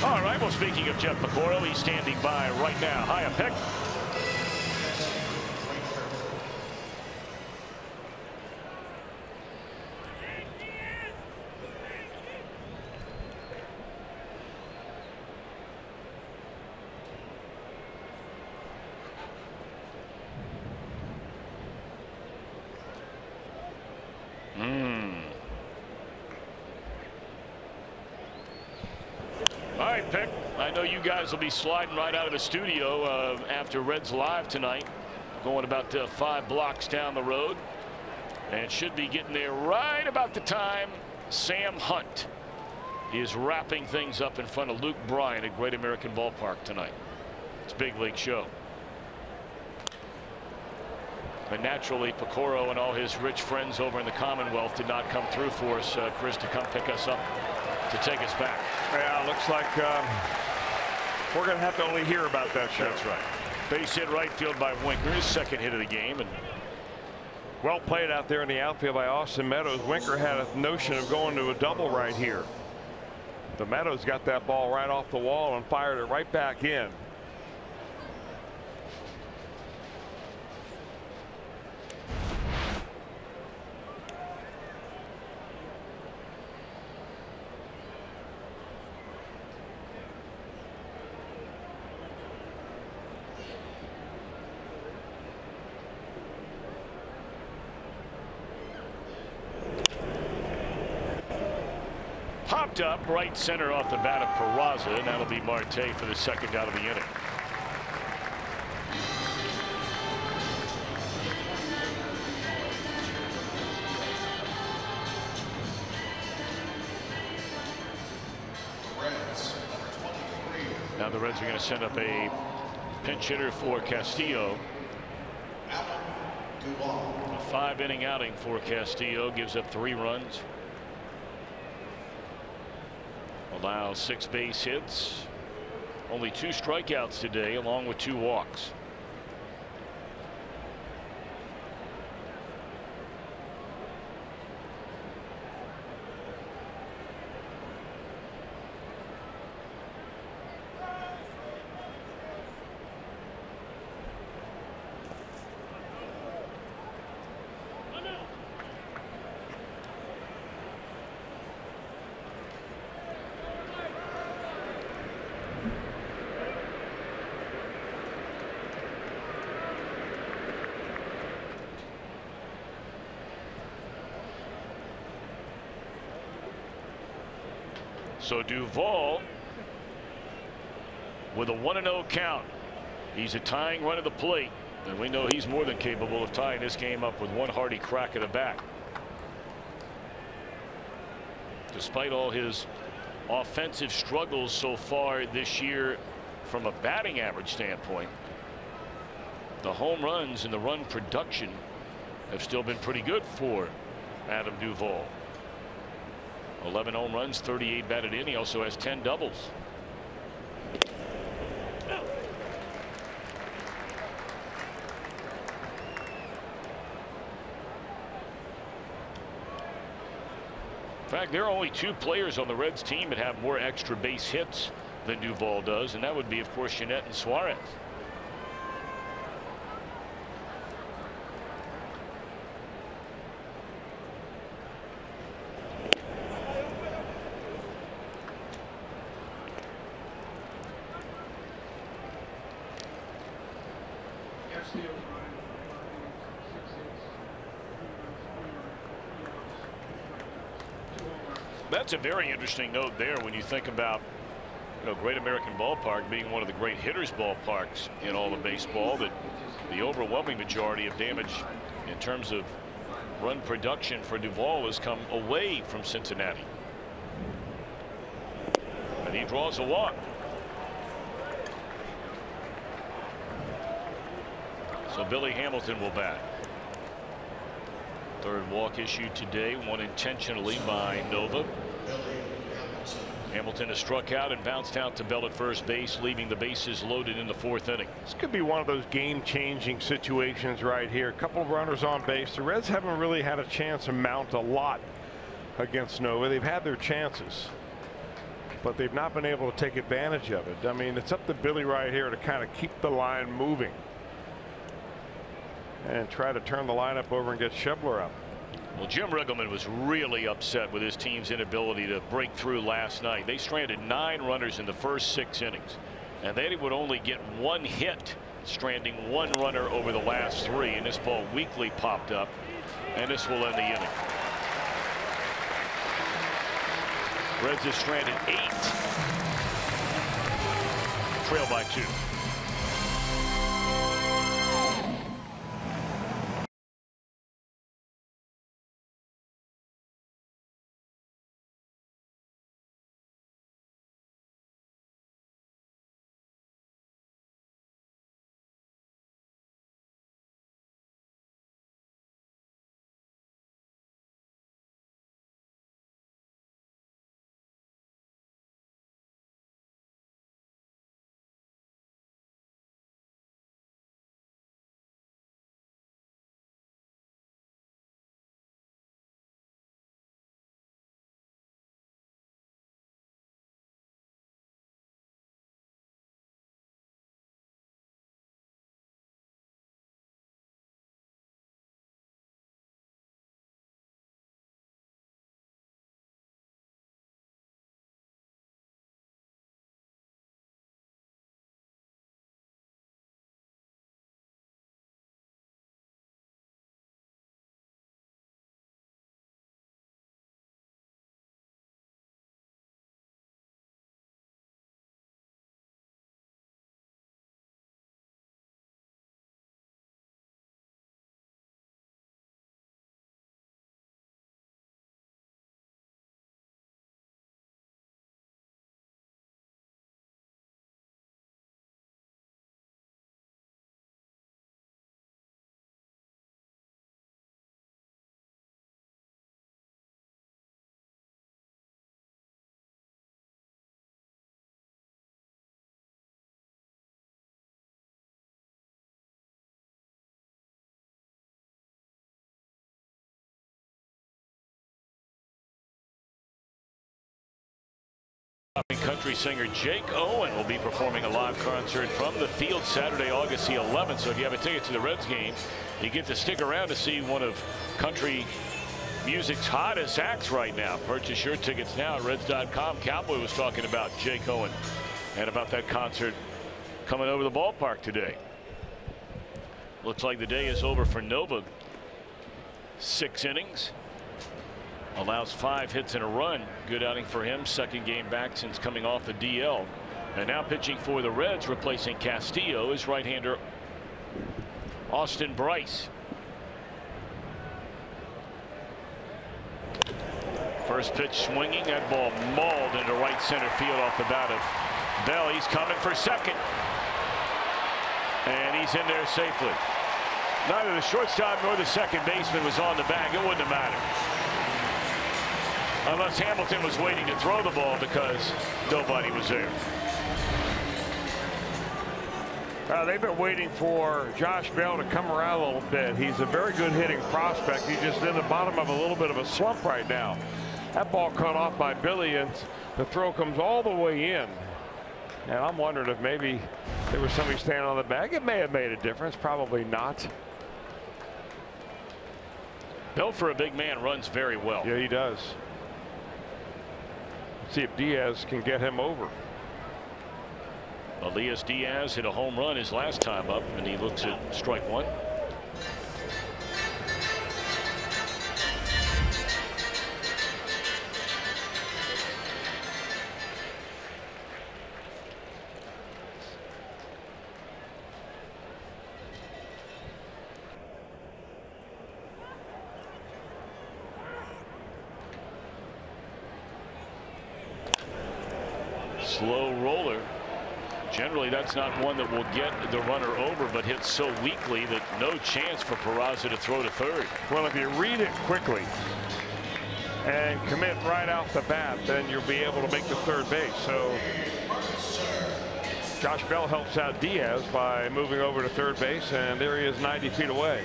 All right, well, speaking of Jeff Piccoro, he's standing by right now. High up pick. pick. I know you guys will be sliding right out of the studio after Reds Live tonight, going about 5 blocks down the road, and should be getting there right about the time Sam Hunt is wrapping things up in front of Luke Bryan at Great American Ballpark tonight. It's a big league show. And naturally, Pecoro and all his rich friends over in the Commonwealth did not come through for us, Chris, to come pick us up, to take us back. Yeah, looks like we're going to have to only hear about that show. That's right. Base hit right field by Winker, his second hit of the game. And well played out there in the outfield by Austin Meadows. Winker had a notion of going to a double right here. The Meadows got that ball right off the wall and fired it right back in. Popped up right center off the bat of Peraza, and that'll be Marte for the second out of the inning. Now the Reds are going to send up a pinch hitter for Castillo. A 5-inning outing for Castillo, gives up 3 runs. Allows 6 base hits, only 2 strikeouts today, along with 2 walks. So Duvall with a 1-0 count. He's a tying run at the plate, and we know he's more than capable of tying this game up with one hearty crack at the bat. Despite all his offensive struggles so far this year from a batting average standpoint, the home runs and the run production have still been pretty good for Adam Duvall. 11 home runs, 38 batted in. He also has 10 doubles. In fact, there are only 2 players on the Reds team that have more extra base hits than Duvall does, and that would be, of course, Jeanette and Suarez. That's a very interesting note there when you think about, Great American Ballpark being one of the great hitters ballparks in all of baseball, that the overwhelming majority of damage in terms of run production for Duvall has come away from Cincinnati. And he draws a walk. So Billy Hamilton will bat. 3rd walk issued today, one intentionally by Nova. Hamilton has struck out and bounced out to Bell at first base, leaving the bases loaded in the 4th inning. This could be one of those game-changing situations right here. A couple of runners on base. The Reds haven't really had a chance to mount a lot against Nova. They've had their chances, but they've not been able to take advantage of it. I mean, it's up to Billy right here to kind of keep the line moving and try to turn the lineup over and get Schebler up. Well, Jim Riggleman was really upset with his team's inability to break through last night. They stranded 9 runners in the first 6 innings, and they would only get 1 hit, stranding 1 runner over the last 3, and this ball weakly popped up, and this will end the inning. Reds have stranded 8 trail by 2. Country singer Jake Owen will be performing a live concert from the field Saturday, August the 11th. So if you have a ticket to the Reds game, you get to stick around to see one of country music's hottest acts right now. Purchase your tickets now at Reds.com. Cowboy was talking about Jake Owen and about that concert coming over the ballpark today. Looks like the day is over for Nova. 6 innings. Allows 5 hits and a run. Good outing for him. Second game back since coming off the DL. And now pitching for the Reds, replacing Castillo, is right-hander Austin Bryce. First pitch swinging. That ball mauled into right center field off the bat of Bell. He's coming for second. And he's in there safely. Neither the shortstop nor the second baseman was on the bag. It wouldn't have mattered. Unless Hamilton was waiting to throw the ball because nobody was there. They've been waiting for Josh Bell to come around a little bit. He's a very good hitting prospect. He's just in the bottom of a little bit of a slump right now. That ball cut off by Billy, and the throw comes all the way in. And I'm wondering if maybe there was somebody standing on the bag. It may have made a difference. Probably not. Bell, for a big man, runs very well. Yeah, he does. See if Diaz can get him over. Elias Diaz hit a home run his last time up, and he looks at strike 1. Slow roller. Generally, that's not one that will get the runner over, but hits so weakly that no chance for Peraza to throw to third. Well, if you read it quickly and commit right off the bat, then you'll be able to make the third base. So Josh Bell helps out Diaz by moving over to third base, and there he is 90 feet away.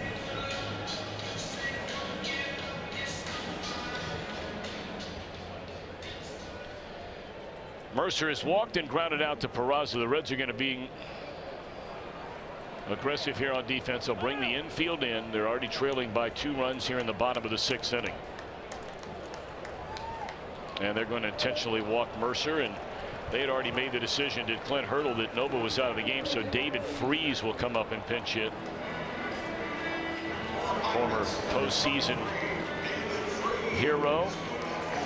Mercer has walked and grounded out to Peraza. The Reds are going to be aggressive here on defense. They'll bring the infield in. They're already trailing by 2 runs here in the bottom of the 6th inning. And they're going to intentionally walk Mercer, and they had already made the decision, did Clint Hurdle, that Nova was out of the game, so David Freese will come up and pinch hit. Former postseason hero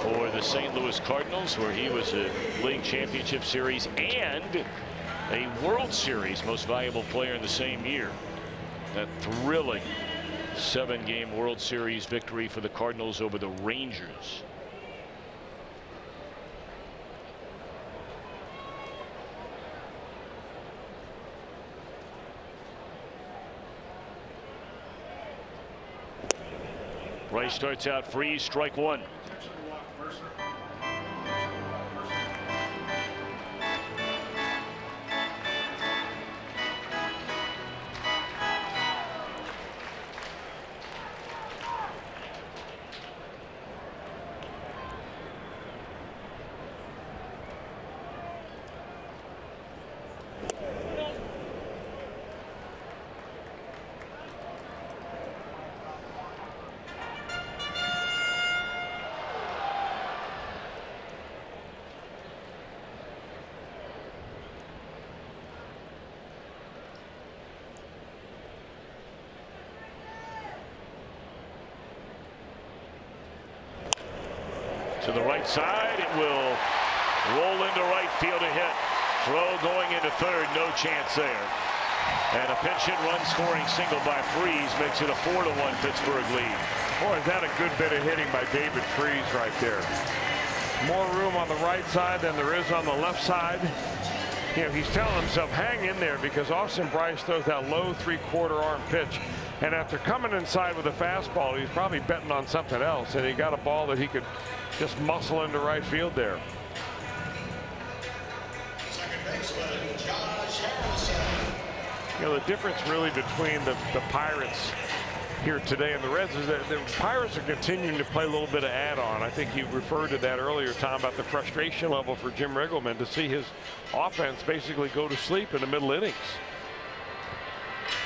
for the St. Louis Cardinals, where he was a League Championship Series and a World Series most valuable player in the same year. That thrilling 7-game World Series victory for the Cardinals over the Rangers. Bryce starts out free, strike one. To the right side, it will roll into right field, a hit. Throw going into third, no chance there. And a pinch hit run scoring single by Freese makes it a 4-1 Pittsburgh lead. Boy, is that a good bit of hitting by David Freese right there. More room on the right side than there is on the left side. You know, he's telling himself, hang in there, because Austin Bryce throws that low 3/4 arm pitch. And after coming inside with a fastball, he's probably betting on something else. And he got a ball that he could just muscle into right field there. You know, the difference really between the Pirates here today and the Reds is that the Pirates are continuing to play a little bit of add-on. I think you referred to that earlier, Tom, about the frustration level for Jim Riggleman to see his offense basically go to sleep in the middle innings.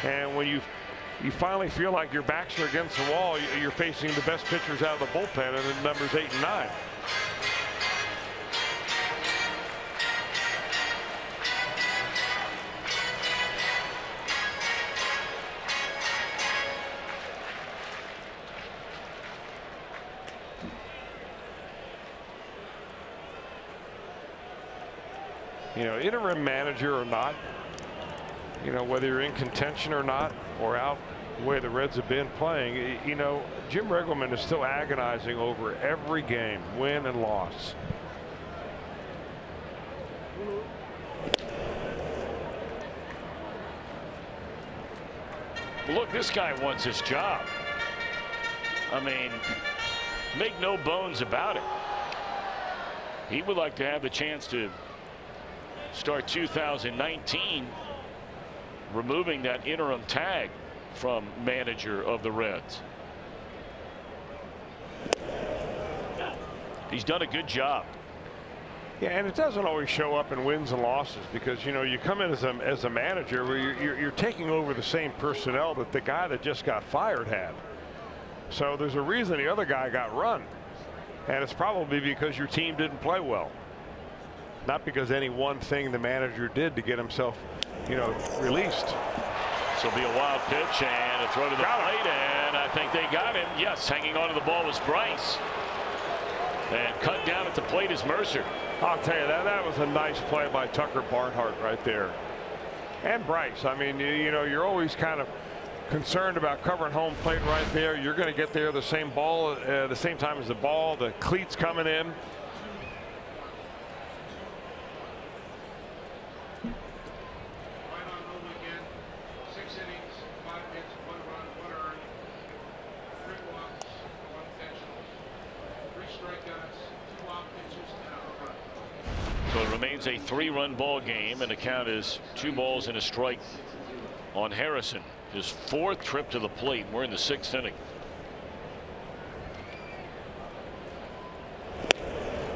And when you finally feel like your backs are against the wall, you're facing the best pitchers out of the bullpen, and the numbers 8 and 9. You know, interim manager or not, you know, whether you're in contention or not, or out the way the Reds have been playing, you know, Jim Riggleman is still agonizing over every game, win and loss. Look, this guy wants his job. I mean, make no bones about it. He would like to have the chance to start 2019 removing that interim tag from manager of the Reds. He's done a good job. Yeah, and it doesn't always show up in wins and losses, because, you know, you come in as a manager where you're taking over the same personnel that the guy that just got fired had. So there's a reason the other guy got run, and it's probably because your team didn't play well, not because any one thing the manager did to get himself, you know, released. This will be a wild pitch and a throw to the plate, and I think they got him. Yes, hanging on to the ball was Bryce, and cut down at the plate is Mercer. I'll tell you, that was a nice play by Tucker Barnhart right there. And Bryce, I mean, you know, you're always kind of concerned about covering home plate right there. You're going to get there the same ball at the same time as the ball. The cleats coming in. So it remains a 3-run ball game, and the count is 2 balls and a strike on Harrison. His 4th trip to the plate. We're in the 6th inning.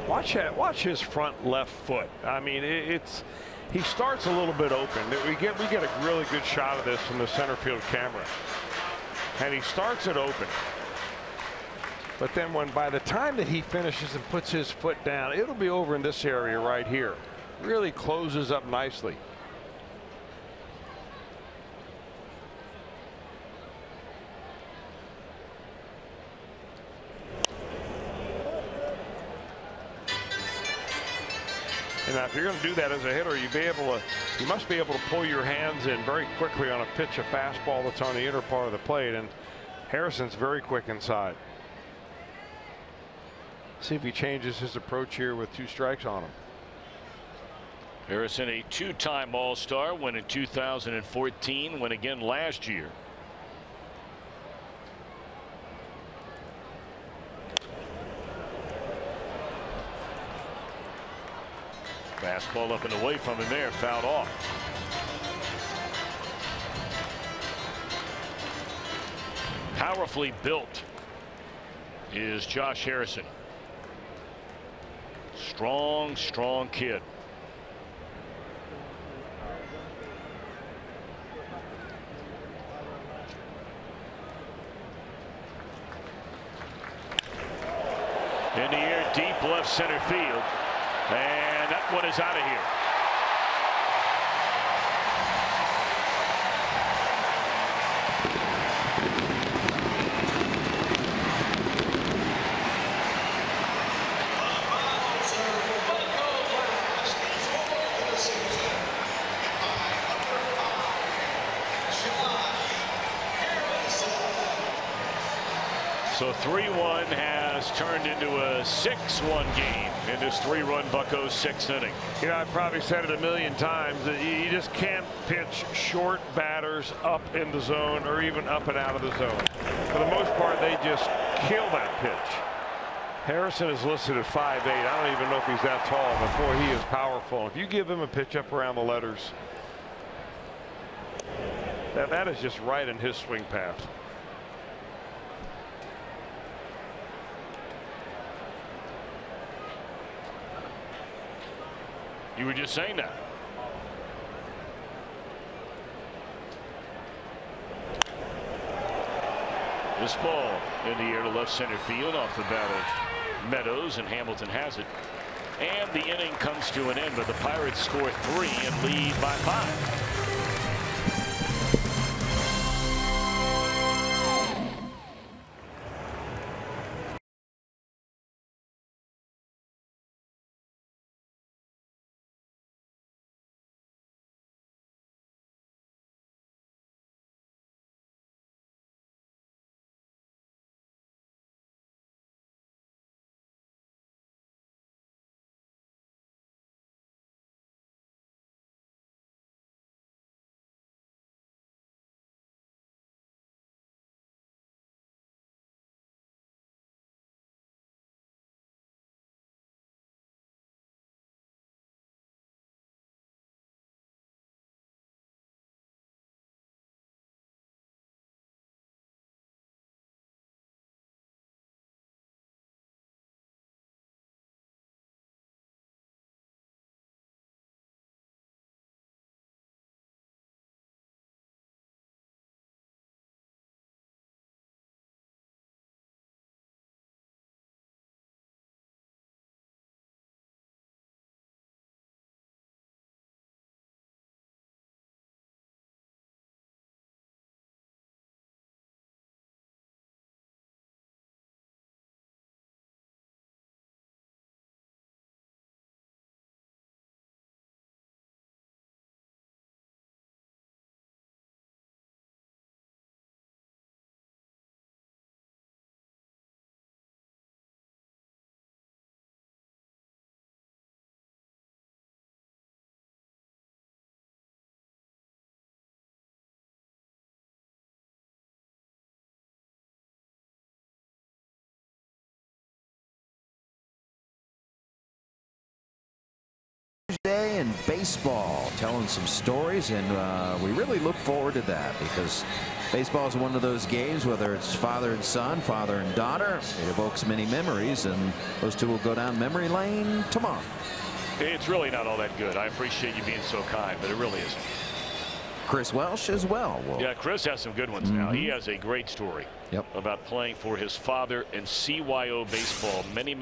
Watch his front left foot. I mean, he starts a little bit open. We get a really good shot of this from the center field camera, and he starts it open. But then by the time that he finishes and puts his foot down, it'll be over in this area right here. Really closes up nicely. And if you're going to do that as a hitter, you must be able to pull your hands in very quickly on a pitch, a fastball that's on the inner part of the plate. And Harrison's very quick inside. See if he changes his approach here with 2 strikes on him. Harrison, a 2-time All-Star, won in 2014, won again last year. Fastball up and away from him there, fouled off. Powerfully built is Josh Harrison. Strong, strong kid. In the air, deep left center field. And that one is out of here. So 3-1 has turned into a 6-1 game in this 3-run Buccos 6th inning. You know, I've probably said it a million times that you just can't pitch short batters up in the zone or even up and out of the zone. For the most part, they just kill that pitch. Harrison is listed at 5'8". I don't even know if he's that tall, but boy, he is powerful. If you give him a pitch up around the letters, that is just right in his swing path. You were just saying that. This ball in the air to left center field off the bat of Meadows, and Hamilton has it. And the inning comes to an end, but the Pirates score 3 and lead by 5. Day in baseball, telling some stories, and we really look forward to that because baseball is one of those games, whether it's father and son, father and daughter, it evokes many memories, and those two will go down memory lane tomorrow. It's really not all that good. I appreciate you being so kind, but it really isn't. Chris Welsh as well. Yeah, Chris has some good ones now. He has a great story about playing for his father in CYO baseball many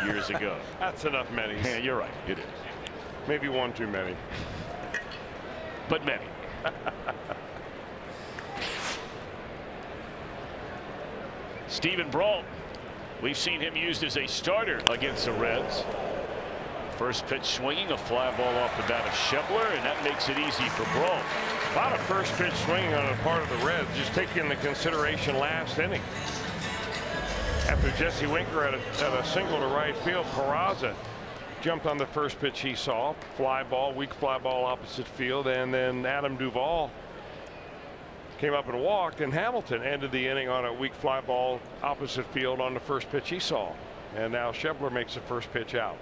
years ago. That's enough many. Yeah, you're right. It is. Maybe one too many. But many. Stephen Brault We've seen him used as a starter against the Reds. First pitch swinging, a fly ball off the bat of Shepler, and that makes it easy for Brault. A lot of first pitch swinging on the part of the Reds, just taking into consideration last inning. After Jesse Winker had a single to right field, Peraza jumped on the first pitch he saw. Fly ball, weak fly ball opposite field, and then Adam Duvall came up and walked, and Hamilton ended the inning on a weak fly ball opposite field on the first pitch he saw. And now Shepler makes the first pitch out.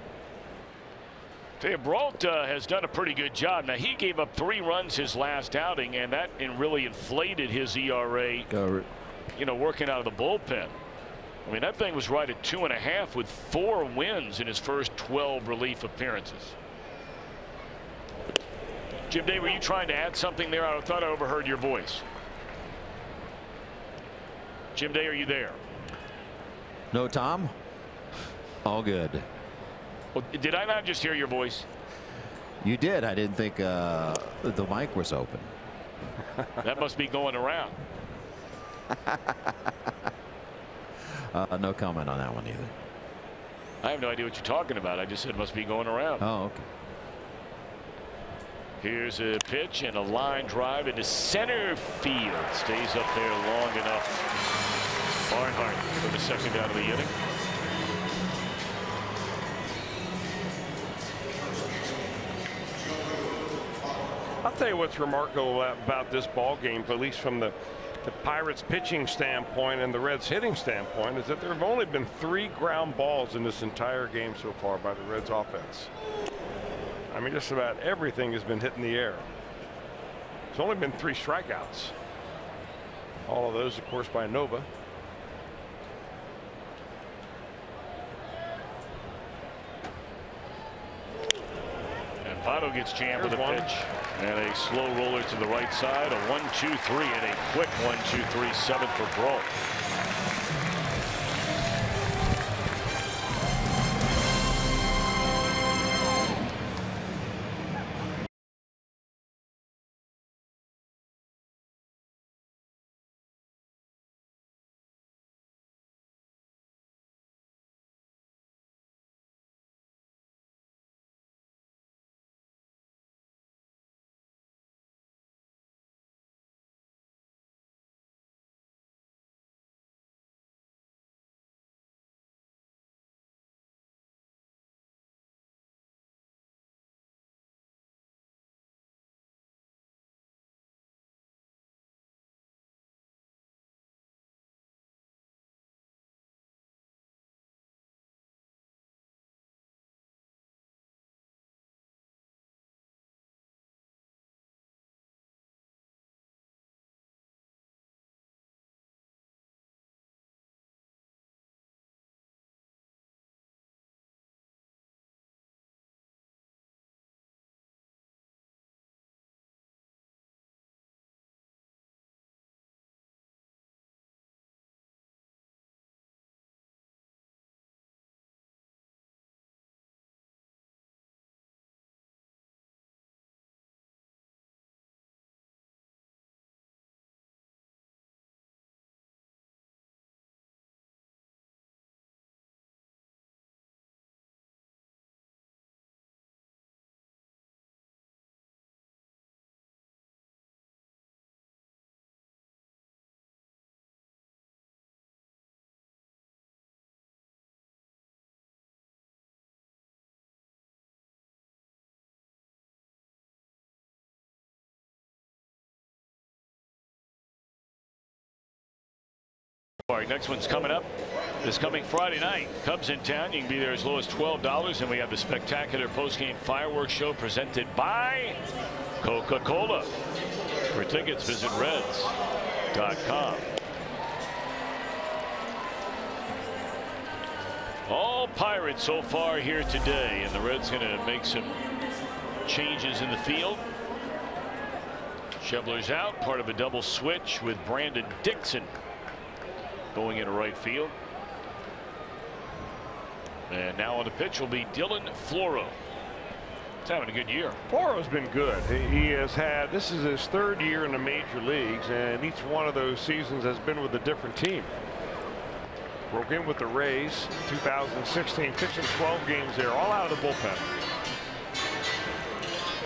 Brault has done a pretty good job. Now, he gave up 3 runs his last outing, and that really inflated his ERA, you know, working out of the bullpen. I mean, that thing was right at 2.5 with 4 wins in his first 12 relief appearances. Jim Day, were you trying to add something there? I thought I overheard your voice. Jim Day, are you there? No, Tom. All good. Well, did I not just hear your voice? You did. I didn't think the mic was open. That must be going around. No comment on that one either. I have no idea what you're talking about. I just said it must be going around. Oh, okay. Here's a pitch and a line drive into center field. Stays up there long enough. Barnhart for the second out of the inning. I'll tell you what's remarkable about this ball game, at least from the Pirates pitching standpoint and the Reds hitting standpoint, is that there have only been 3 ground balls in this entire game so far by the Reds offense. I mean, just about everything has been hit in the air. There's only been 3 strikeouts. All of those, of course, by Nova. And Votto gets jammed with a pitch. And a slow roller to the right side. A 1-2-3 and a quick 1-2-3 7th for Brault. All right, next one's coming up this coming Friday night. Cubs in town. You can be there as low as $12, and we have the spectacular post-game fireworks show presented by Coca-Cola. For tickets, visit Reds.com. All Pirates so far here today, and the Reds going to make some changes in the field. Shepler's out, part of a double switch with Brandon Dixon going into right field. And now on the pitch will be Dylan Floro. He's having a good year. Floro's been good. He has had, this is his 3rd year in the major leagues, and each one of those seasons has been with a different team. Broke in with the Rays 2016, pitching 12 games there, all out of the bullpen.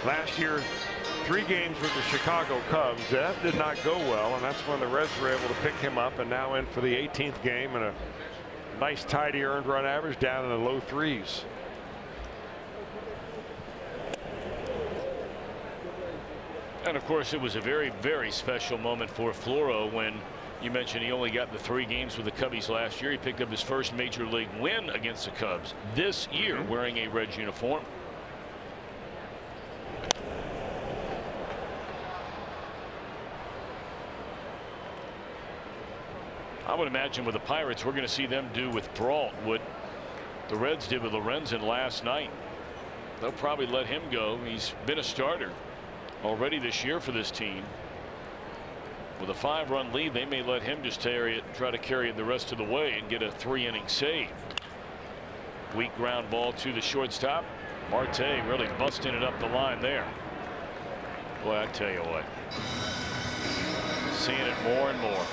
Last year, 3 games with the Chicago Cubs. That did not go well, and that's when the Reds were able to pick him up, and now in for the 18th game and a nice tidy earned run average down in the low 3s. And of course, it was a very, very special moment for Floro when you mentioned he only got the 3 games with the Cubbies last year. He picked up his first major league win against the Cubs this year wearing a Reds uniform. I would imagine with the Pirates, we're going to see them do with Brault what the Reds did with Lorenzen last night. They'll probably let him go. He's been a starter already this year for this team. With a 5-run lead, they may let him just try to carry it the rest of the way and get a 3-inning save. Weak ground ball to the shortstop. Marte really busting it up the line there. Boy, I tell you what, seeing it more and more.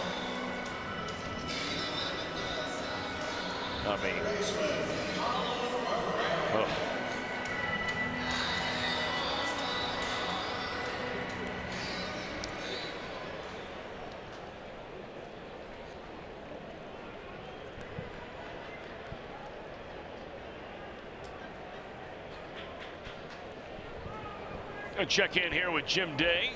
I mean, oh. Gonna check in here with Jim Day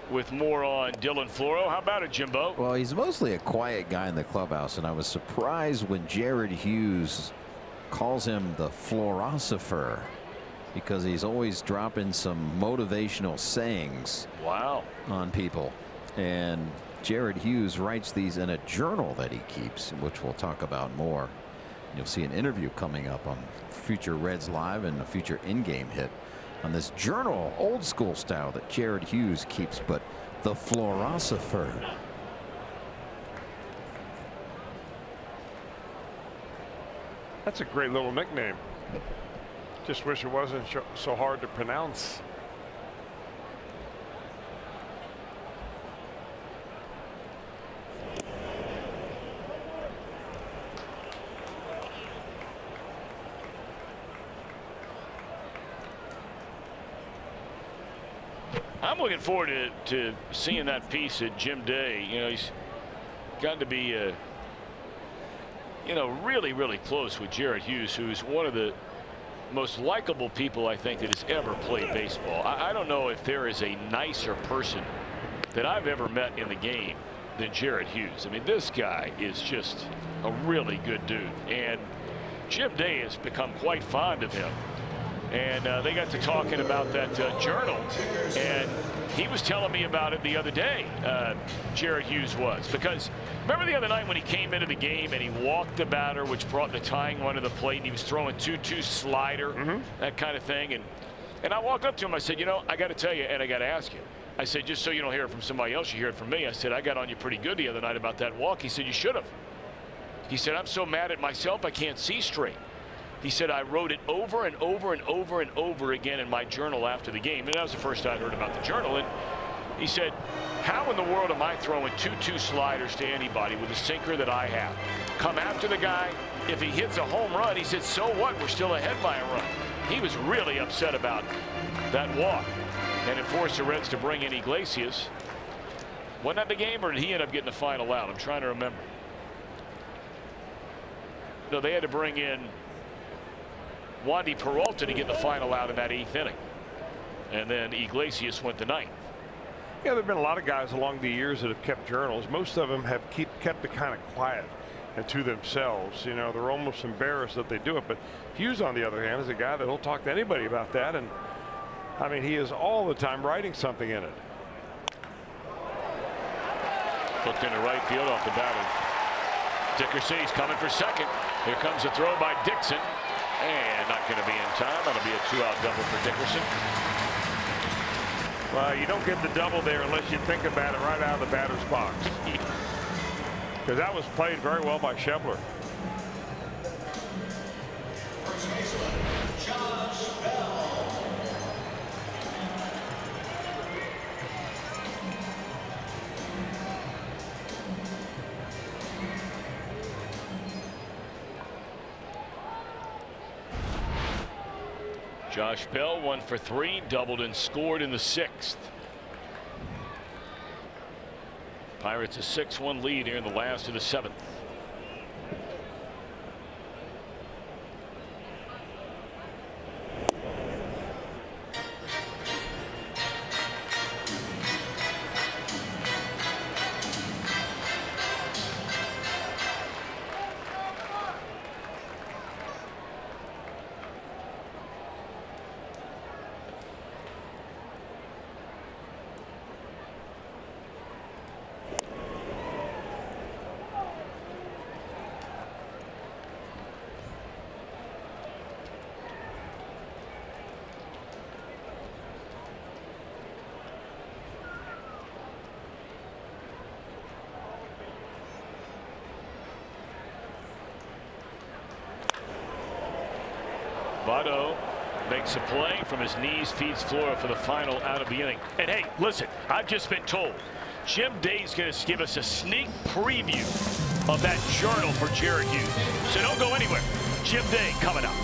with more on Dylan Floro. How about it, Jimbo? Well, he's mostly a quiet guy in the clubhouse, and I was surprised when Jared Hughes calls him the Florosopher, because he's always dropping some motivational sayings on people. And Jared Hughes writes these in a journal that he keeps, which we'll talk about more. You'll see an interview coming up on future Reds Live and a future in-game hit on this journal, old school style, that Jared Hughes keeps, but the Florosopher. That's a great little nickname. Just wish it wasn't so hard to pronounce. I'm looking forward to seeing that piece at Jim Day. You know, he's got to be, you know, really, really close with Jared Hughes, who's one of the most likable people I think that has ever played baseball. I don't know if there is a nicer person that I've ever met in the game than Jared Hughes. I mean, this guy is just a really good dude, and Jim Day has become quite fond of him. And they got to talking about that journal, and he was telling me about it the other day. Jared Hughes was, because remember the other night when he came into the game and he walked the batter, which brought the tying run to the plate, and he was throwing 2-2 slider, that kind of thing. And I walked up to him. I said, you know, I got to tell you, and I got to ask you. I said, just so you don't hear it from somebody else, you hear it from me. I said, I got on you pretty good the other night about that walk. He said, you should have. He said, I'm so mad at myself I can't see straight. He said, I wrote it over and over and over and over again in my journal after the game. And that was the first I'd heard about the journal. And he said, how in the world am I throwing 2-2 sliders to anybody with a sinker that I have? Come after the guy. If he hits a home run, he said, so what? We're still ahead by a run. He was really upset about that walk. And it forced the Reds to bring in Iglesias. Wasn't that the game, or did he end up getting the final out? I'm trying to remember. No, they had to bring in Wandy Peralta to get the final out in that 8th inning. And then Iglesias went to 9th. Yeah, there have been a lot of guys along the years that have kept journals. Most of them have kept it kind of quiet and to themselves. You know, they're almost embarrassed that they do it. But Hughes, on the other hand, is a guy that will talk to anybody about that. And I mean, he is all the time writing something in it. Hooked into right field off the bat. Dickerson's coming for second. Here comes a throw by Dixon. And not going to be in time. That'll be a 2-out double for Dickerson. Well, you don't get the double there unless you think about it right out of the batter's box. Because that was played very well by Shepler. Josh Bell 1 for 3, doubled and scored in the 6th. Pirates a 6-1 lead here in the last of the 7th. Votto makes a play from his knees, feeds Flora for the final out of the inning. And hey, listen, I've just been told Jim Day's going to give us a sneak preview of that journal for Jared Hughes. So don't go anywhere. Jim Day coming up.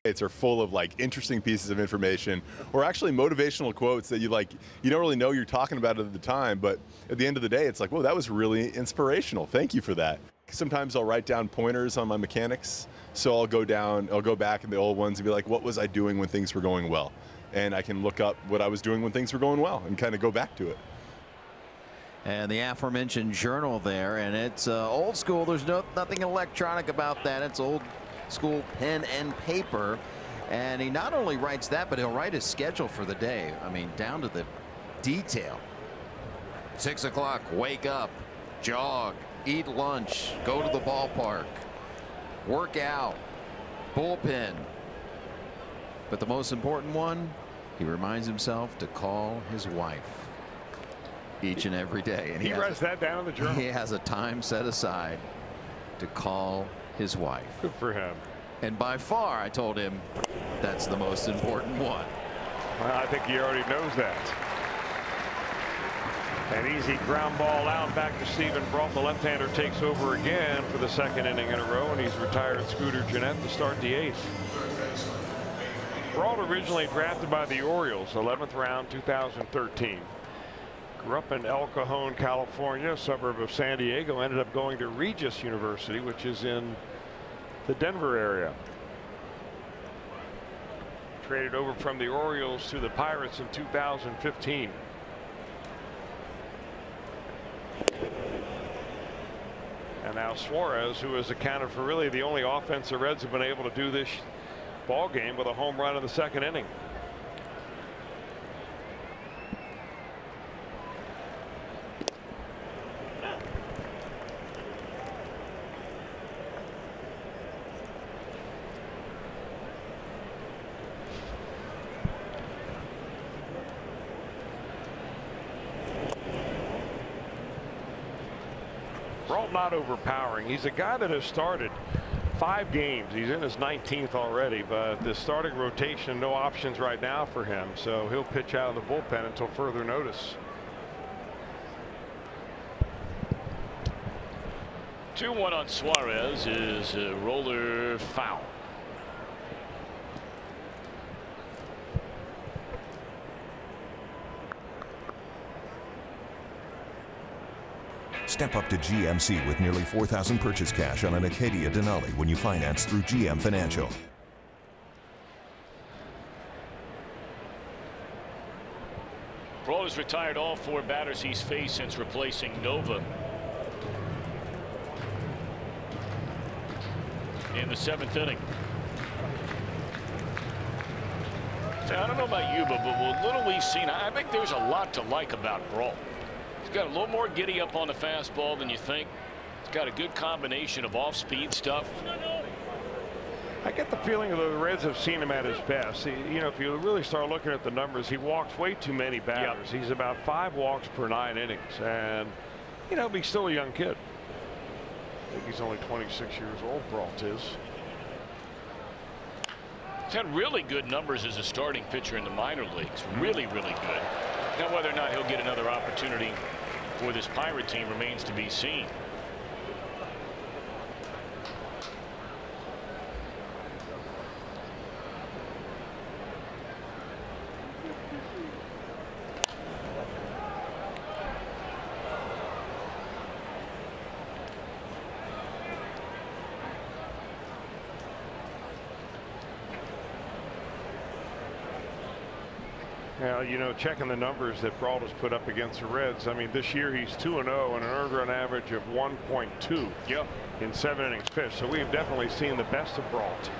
Teammates are full of like interesting pieces of information or actually motivational quotes that you don't really know you're talking about it at the time, but at the end of the day it's like, whoa, that was really inspirational, thank you for that. Sometimes I'll write down pointers on my mechanics, so I'll go back in the old ones and be like, what was I doing when things were going well, and I can look up what I was doing when things were going well and kind of go back to it. And the aforementioned journal there, and it's old school. There's nothing electronic about that. It's old school pen and paper, and he not only writes that, but he'll write his schedule for the day. I mean, down to the detail. 6 o'clock, wake up, jog, eat lunch, go to the ballpark, work out, bullpen. But the most important one, he reminds himself to call his wife each and every day. And he writes that down in the journal. He has a time set aside to call his wife. Good for him. And by far, I told him, that's the most important one. Well, I think he already knows that. An easy ground ball out back to Stephen Brault. The left-hander takes over again for the 2nd inning in a row, and he's retired Scooter Gennett to start the 8th. Brault originally drafted by the Orioles, 11th round, 2013. Grew up in El Cajon, California, a suburb of San Diego. Ended up going to Regis University, which is in the Denver area. Traded over from the Orioles to the Pirates in 2015. And now Suarez, who has accounted for really the only offense the Reds have been able to do this ball game, with a home run in the 2nd inning. Brault not overpowering. He's a guy that has started 5 games. He's in his 19th already, but the starting rotation, no options right now for him. So he'll pitch out of the bullpen until further notice. 2-1 on Suarez is a roller foul. Step up to GMC with nearly 4,000 purchase cash on an Acadia Denali when you finance through GM Financial. Brault has retired all 4 batters he's faced since replacing Nova in the 7th inning. I don't know about you, but what little we've seen, I think there's a lot to like about Brault. He's got a little more giddy up on the fastball than you think. He's got a good combination of off-speed stuff. I get the feeling that the Reds have seen him at his best. You know, if you really start looking at the numbers, he walks way too many batters. Yep. He's about 5 walks per 9 innings, and you know, he's still a young kid. I think he's only 26 years old. Brault is. He's had really good numbers as a starting pitcher in the minor leagues. Really, really good. Now, whether or not he'll get another opportunity for this Pirate team remains to be seen. Now, you know, checking the numbers that Brault has put up against the Reds. I mean, this year he's 2-0 and an earned run average of 1.2 in 7 innings pitched. So we've definitely seen the best of Brault.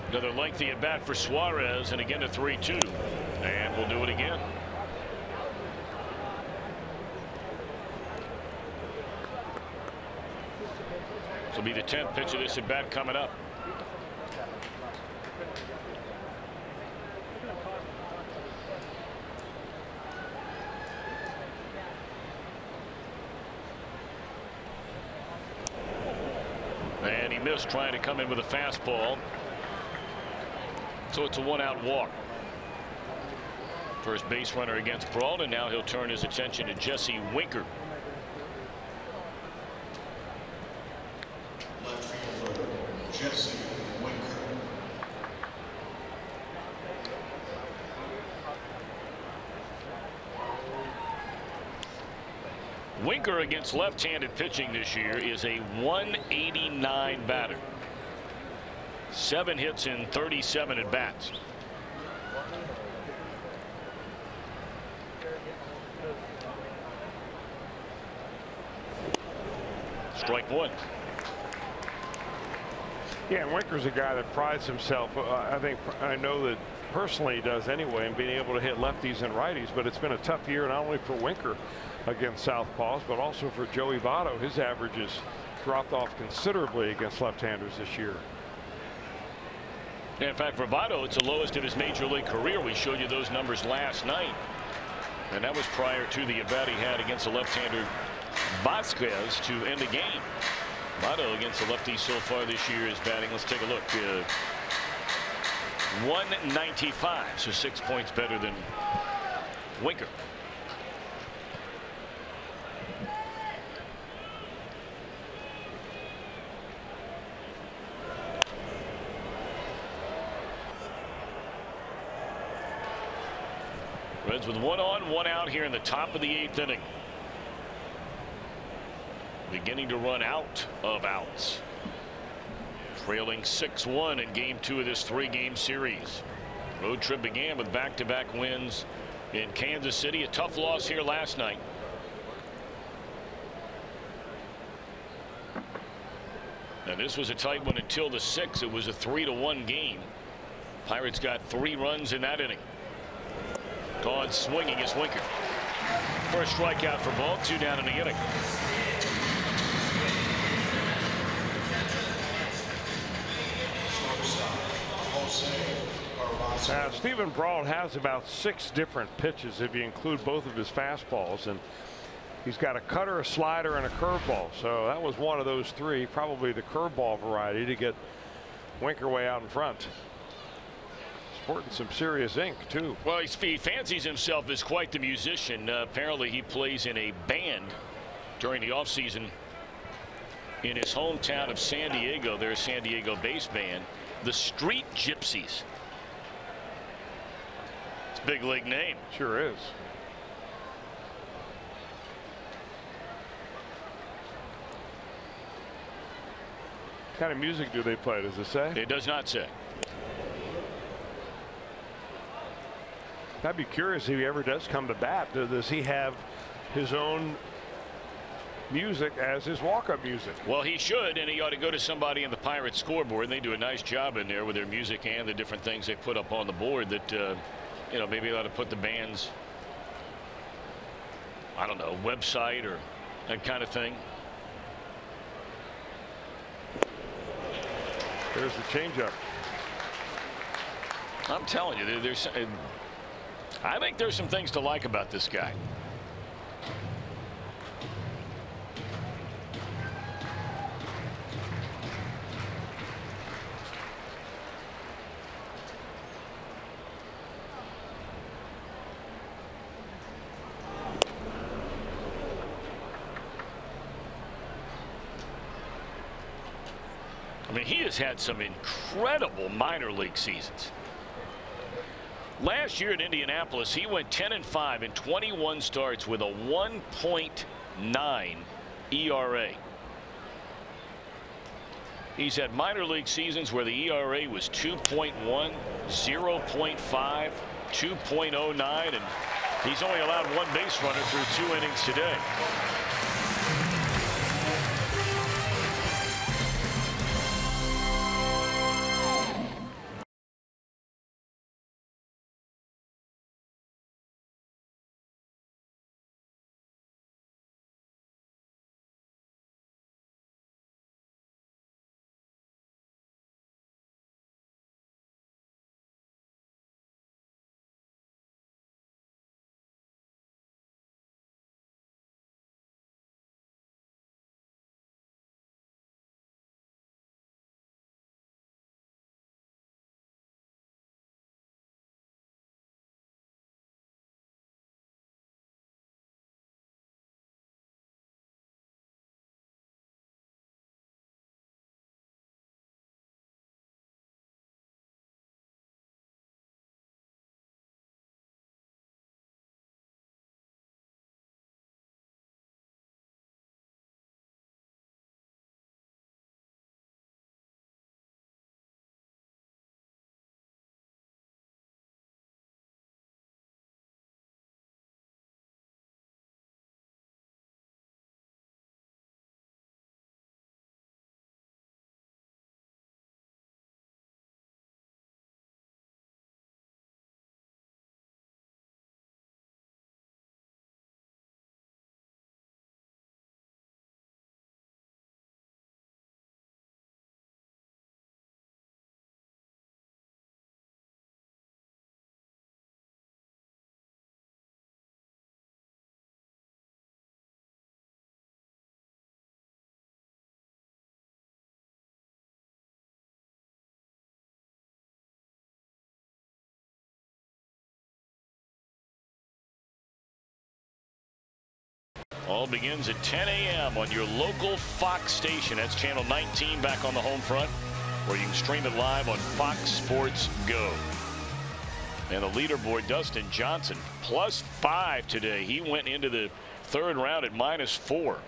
Another lengthy at bat for Suarez, and again a 3-2, and we'll do it again. This will be the 10th pitch of this at bat coming up. And he missed trying to come in with a fastball. So it's a 1-out walk. First base runner against Brault, and now he'll turn his attention to Jesse Winker. Left fielder, Jesse Winker. Winker against left-handed pitching this year is a 189 batter. 7 hits in 37 at bats. Strike 1. Yeah, and Winker's a guy that prides himself. I know that personally he does anyway, in being able to hit lefties and righties. But it's been a tough year not only for Winker against southpaws, but also for Joey Votto. His averages dropped off considerably against left-handers this year. In fact, for Votto, it's the lowest of his major league career. We showed you those numbers last night, and that was prior to the at-bat he had against the left-hander Vasquez to end the game. Votto against the lefty so far this year is batting. Let's take a look. 195, so 6 points better than Winker. Reds with 1 on, 1 out here in the top of the 8th inning. Beginning to run out of outs. Trailing 6-1 in game 2 of this 3-game series. Road trip began with back-to-back wins in Kansas City. A tough loss here last night. And this was a tight one until the 6th. It was a 3-1 game. Pirates got 3 runs in that inning. Gone swinging is Winker. for a strikeout for ball, 2 down in the inning. Stephen Brault has about 6 different pitches if you include both of his fastballs, and he's got a cutter, a slider, and a curveball. So that was one of those 3, probably the curveball variety, to get Winker way out in front. Sporting some serious ink too. Well, he fancies himself as quite the musician. Apparently he plays in a band during the offseason in his hometown of San Diego. Their San Diego based band, the Street Gypsies. It's a big league name. Sure is. What kind of music do they play? Does it say? It does not say. I'd be curious if he ever does come to bat. Does he have his own music as his walk-up music? Well, he should, and he ought to go to somebody in the Pirates scoreboard. They do a nice job in there with their music and the different things they put up on the board that, you know, maybe they ought to put the band's, I don't know, website or that kind of thing. There's the changeup. I'm telling you, I think there's some things to like about this guy. I mean, he has had some incredible minor league seasons. Last year at Indianapolis, he went 10-5 in 21 starts with a 1.9 ERA. He's had minor league seasons where the ERA was 2.1, 0.5, 2.09, and he's only allowed 1 base runner through 2 innings today. All begins at 10 a.m. on your local Fox station. That's channel 19 back on the home front, where you can stream it live on Fox Sports Go. And the leaderboard, Dustin Johnson, +5 today. He went into the 3rd round at -4.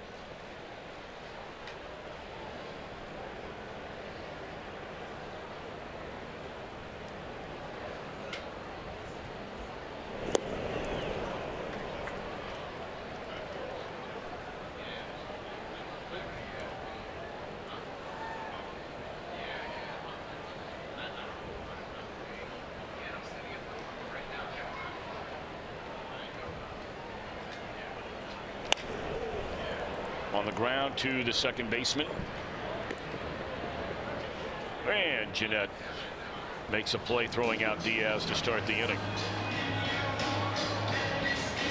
On the ground to the second baseman. And Jeanette makes a play throwing out Diaz to start the inning.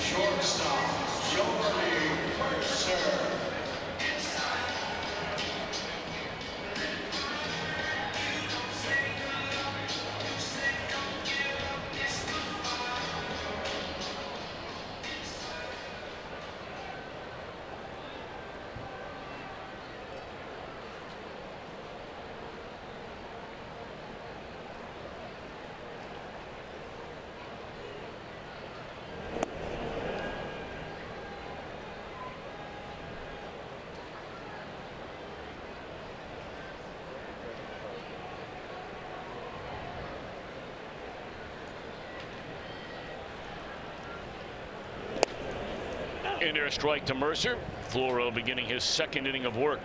Shortstop, Giovanni Mercer. In there, a strike to Mercer. Floro beginning his second inning of work.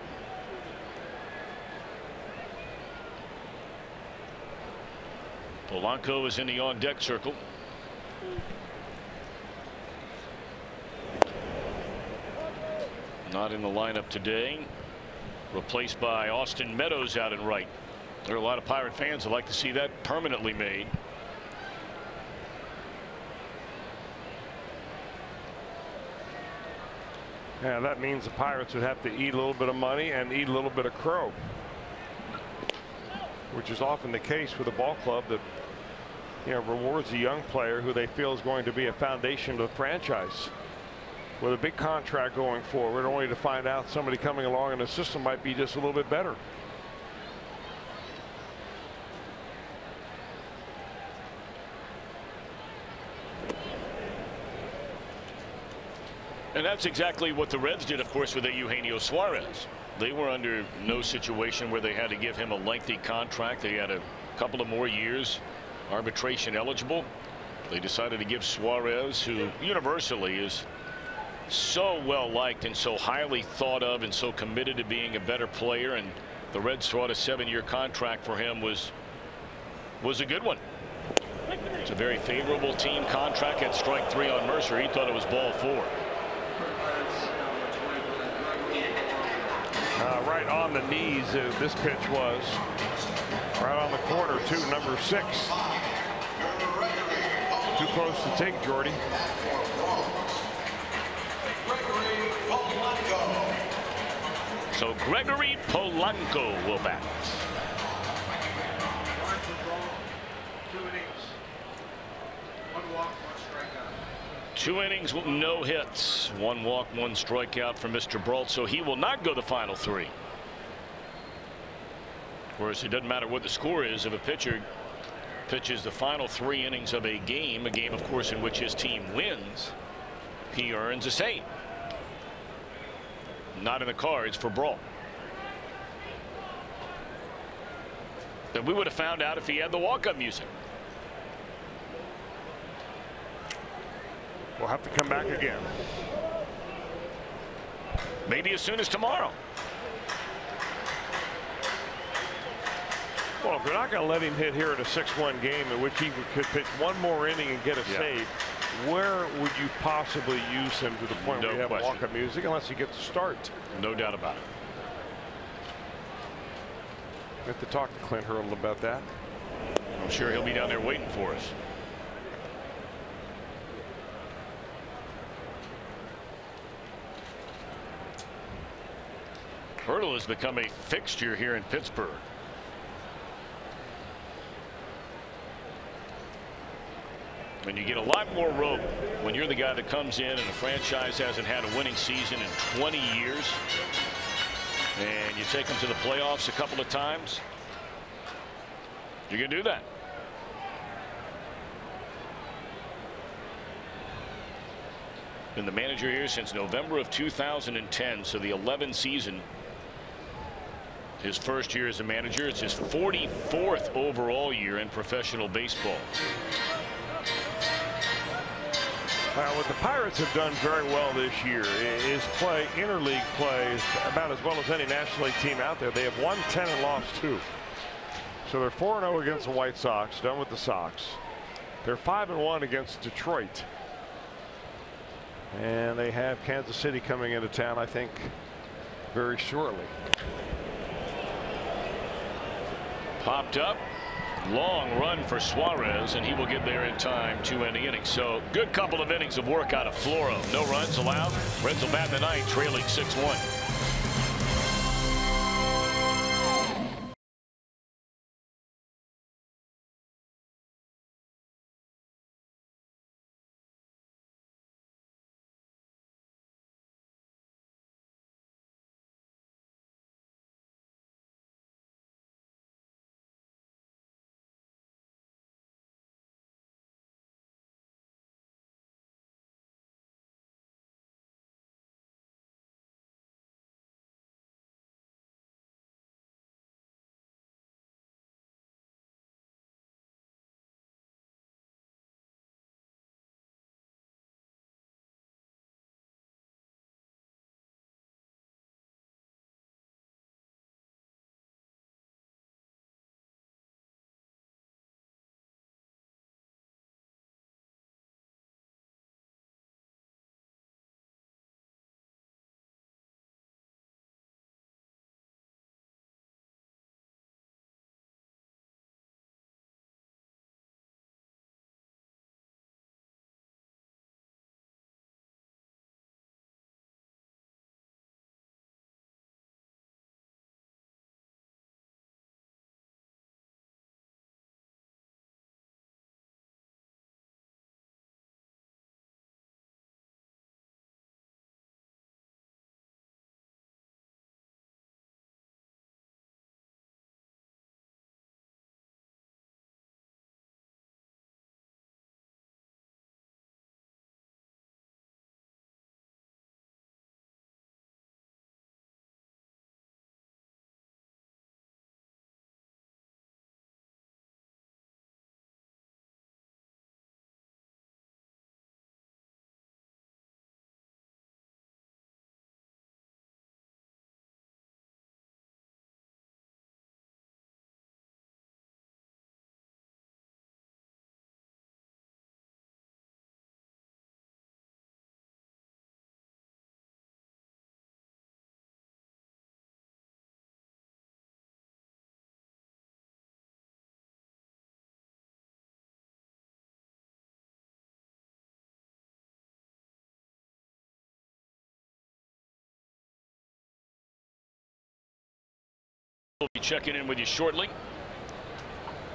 Polanco is in the on-deck circle. Not in the lineup today. Replaced by Austin Meadows out in right. There are a lot of Pirate fans that like to see that permanently made. Yeah, that means the Pirates would have to eat a little bit of money and eat a little bit of crow, which is often the case with a ball club that, you know, rewards a young player who they feel is going to be a foundation to the franchise with a big contract going forward, only to find out somebody coming along in the system might be just a little bit better. And that's exactly what the Reds did, of course, with Eugenio Suarez. They were under no situation where they had to give him a lengthy contract. They had a couple of more years arbitration eligible. They decided to give Suarez, who universally is so well liked and so highly thought of and so committed to being a better player, and the Reds thought a 7-year contract for him was a good one. It's a very favorable team contract. At strike 3 on Mercer. He thought it was ball 4. Right on the knees, this pitch was. Right on the corner, too, number 6. Too close to take, Jordy. So Gregory Polanco will bat. 2 innings, no hits, 1 walk, 1 strikeout for Mr. Brault, so he will not go the final 3. Whereas it doesn't matter what the score is if a pitcher pitches the final 3 innings of a game, of course in which his team wins, he earns a save. Not in the cards for Brault. Then we would have found out if he had the walk-up music. We'll have to come back again. Maybe as soon as tomorrow. Well, if they're not going to let him hit here in a 6-1 game in which he could pitch 1 more inning and get a save, where would you possibly use him to the point where you have walk-up music unless he gets a start? No doubt about it. We have to talk to Clint Hurdle about that. I'm sure he'll be down there waiting for us. Hurdle has become a fixture here in Pittsburgh. And you get a lot more rope when you're the guy that comes in and the franchise hasn't had a winning season in 20 years. And you take them to the playoffs a couple of times. You can do that. Been the manager here since November of 2010, so the 11th season. His first year as a manager. It's his 44th overall year in professional baseball. What the Pirates have done very well this year is play interleague play about as well as any National League team out there. They have won 10 and lost 2. So they're 4-0 against the White Sox, done with the Sox. They're 5-1 against Detroit. And they have Kansas City coming into town, I think, very shortly. Popped up. Long run for Suarez, and he will get there in time to end the inning. So good couple of innings of work out of Floro. No runs allowed. Reds will bat in the ninth, trailing 6-1. We'll be checking in with you shortly.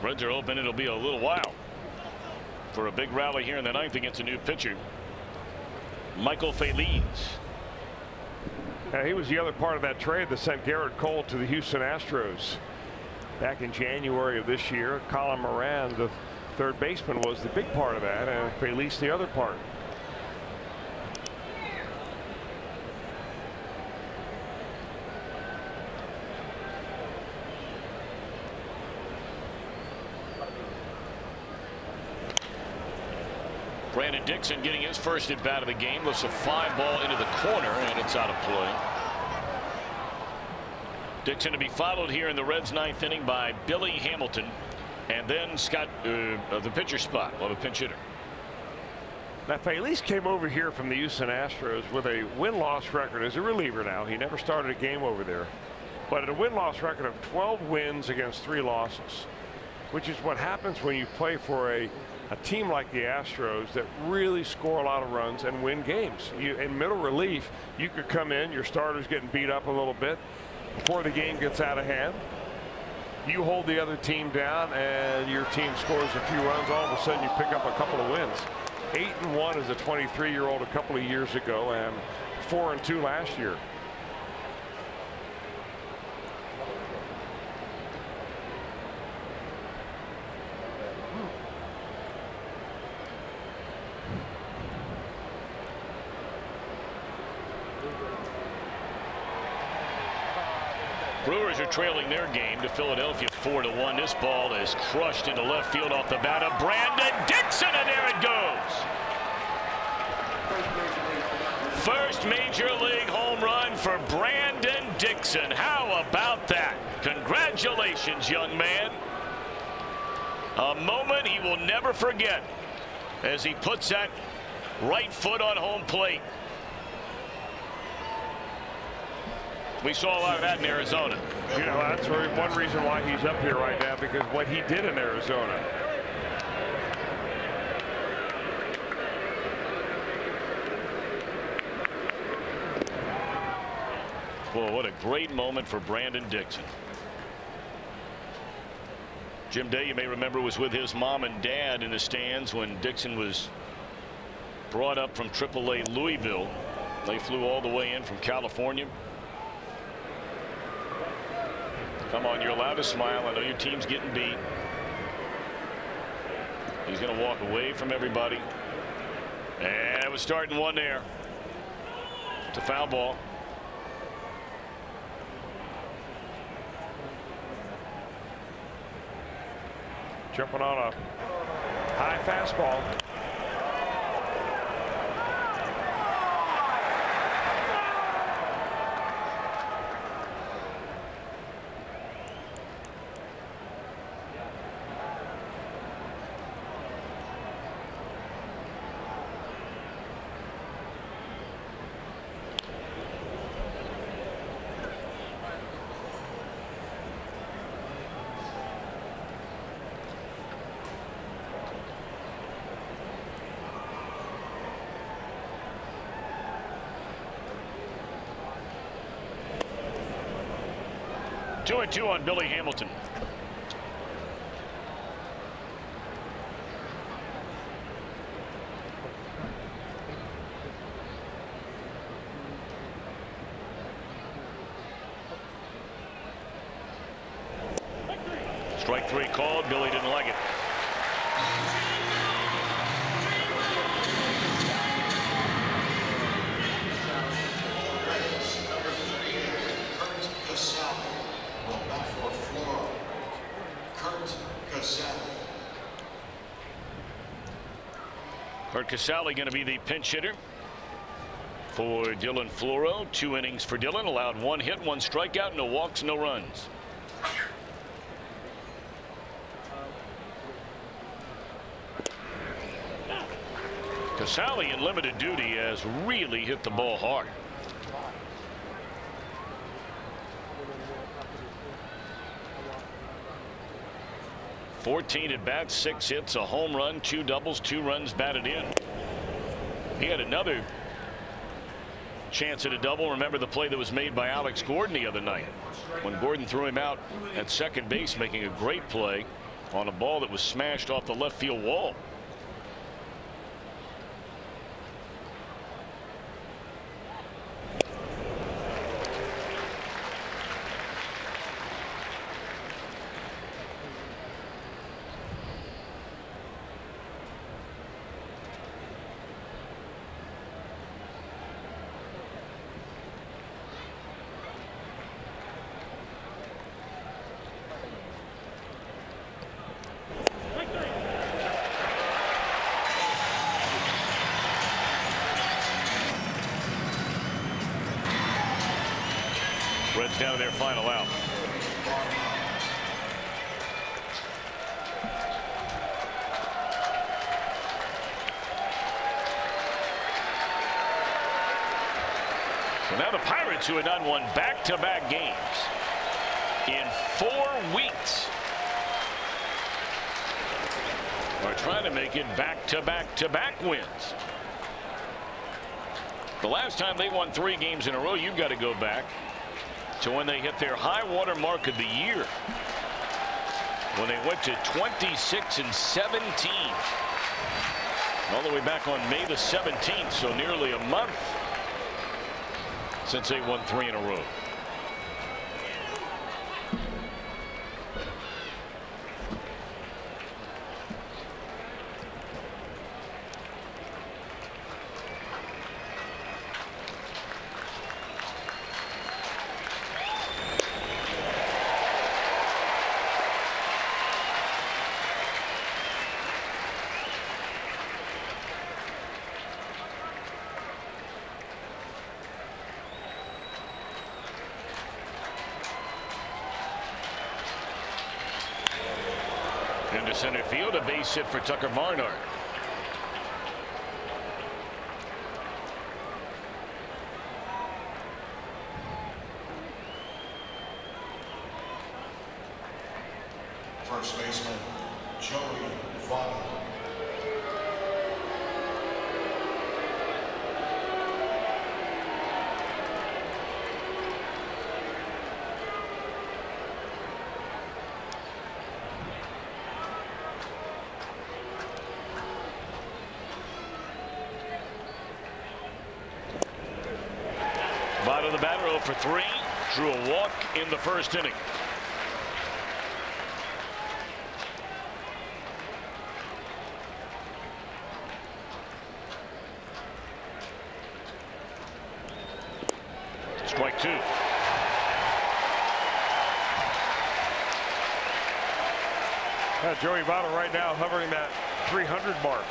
Reds are open. It'll be a little while for a big rally here in the ninth against a new pitcher, Michael Feliz. He was the other part of that trade that sent Garrett Cole to the Houston Astros back in January of this year. Colin Moran, the third baseman, was the big part of that, and Feliz the other part. Brandon Dixon getting his first at bat of the game. Lifts a fly ball into the corner, and it's out of play. Dixon to be followed here in the Reds' ninth inning by Billy Hamilton, and then Scott, the pitcher spot of a pinch hitter. Now, Feliz came over here from the Houston Astros with a win-loss record as a reliever. Now, he never started a game over there, but a win-loss record of 12 wins against 3 losses, which is what happens when you play for a team like the Astros that really score a lot of runs and win games. In middle relief, you could come in, your starter's getting beat up a little bit before the game gets out of hand. You hold the other team down and your team scores a few runs. All of a sudden you pick up a couple of wins. 8-1 as a 23-year-old a couple of years ago, and 4-2 last year. Brewers are trailing their game to Philadelphia 4-1. This ball is crushed into left field off the bat of Brandon Dixon, and there it goes. First major league home run for Brandon Dixon. How about that? Congratulations, young man. A moment he will never forget as he puts that right foot on home plate. We saw a lot of that in Arizona. You know, that's one reason why he's up here right now, because what he did in Arizona. Well, what a great moment for Brandon Dixon. Jim Day, you may remember, was with his mom and dad in the stands when Dixon was brought up from AAA Louisville. They flew all the way in from California. Come on, you're allowed to smile. I know your team's getting beat. He's going to walk away from everybody. And it was starting one there. It's a foul ball. Jumping on a high fastball. 2-2 on Billy Hamilton. Strike three called. Billy didn't like it. Kurt Casale going to be the pinch hitter for Dylan Floro. 2 innings for Dylan. Allowed 1 hit, 1 strikeout, no walks, no runs. Casale in limited duty has really hit the ball hard. .14 at bats, 6 hits, a home run, 2 doubles, 2 runs batted in. He had another chance at a double. Remember the play that was made by Alex Gordon the other night when Gordon threw him out at second base, making a great play on a ball that was smashed off the left field wall. Reds down to their final out. So now the Pirates, who had not won back-to-back games in 4 weeks, are trying to make it back-to-back-to-back wins. The last time they won 3 games in a row, you've got to go back to when they hit their high water mark of the year, when they went to 26-17, all the way back on May the 17th. So nearly a month since they won 3 in a row. Into center field, a base hit for Tucker Barnard. first baseman, Joey Votto. Votto, the batter, 0 for 3. Drew a walk in the first inning. Strike 2. Joey Votto right now hovering that 300 mark.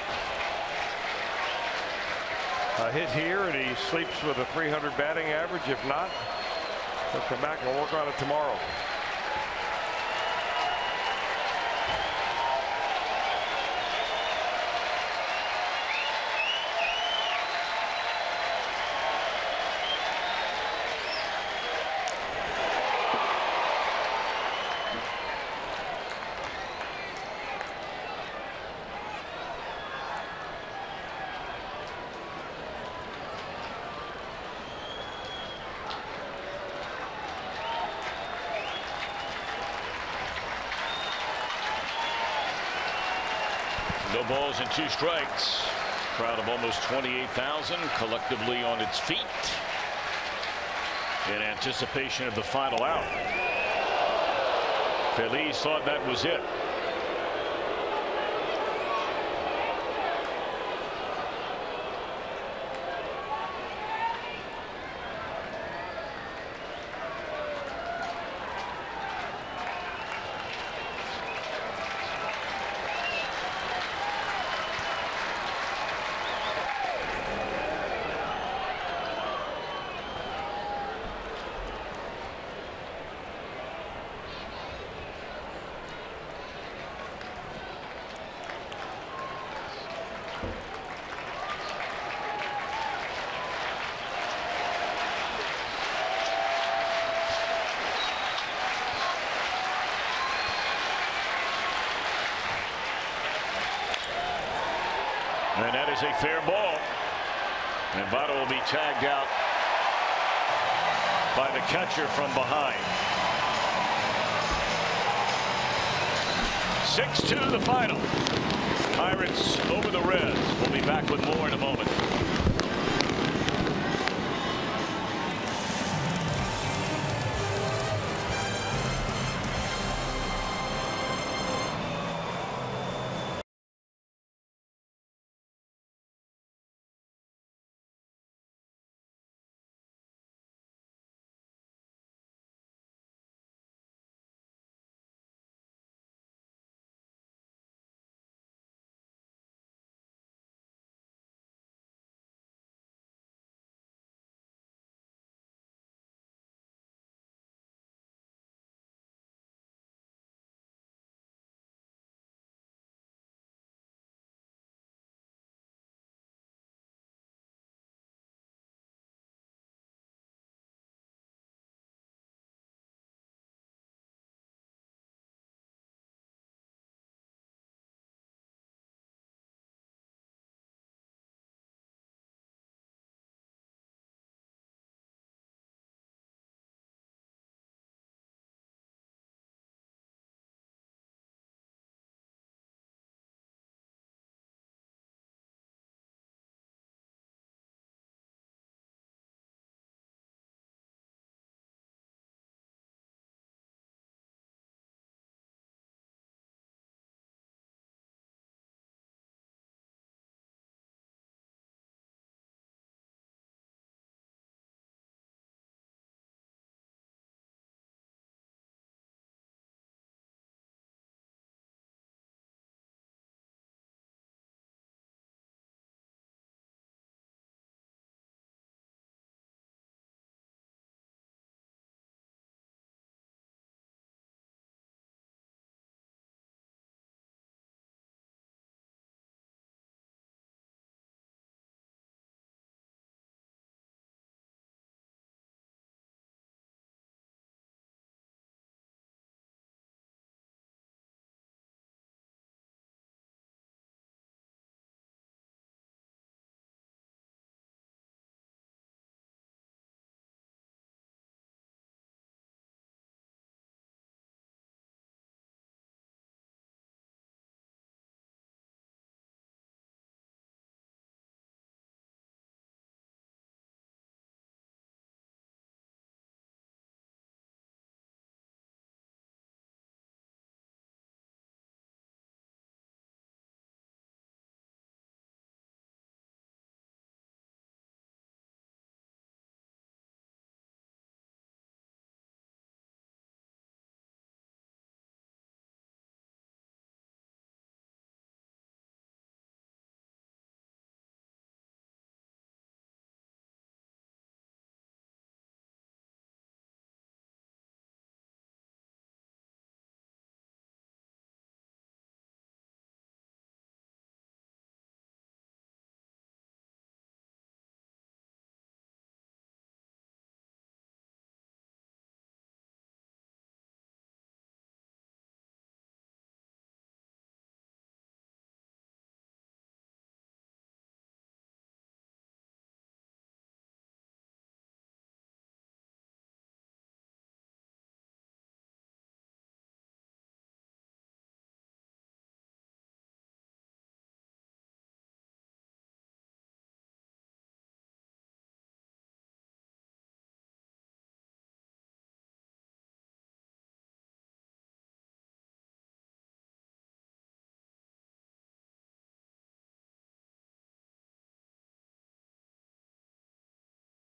A hit here and he sleeps with a 300 batting average. If not, he'll come back and work on it tomorrow. No balls and 2 strikes. Crowd of almost 28,000 collectively on its feet in anticipation of the final out. Feliz thought that was it. And that is a fair ball. And Votto will be tagged out by the catcher from behind. 6-2 the final. Pirates over the Reds. We'll be back with more in a moment.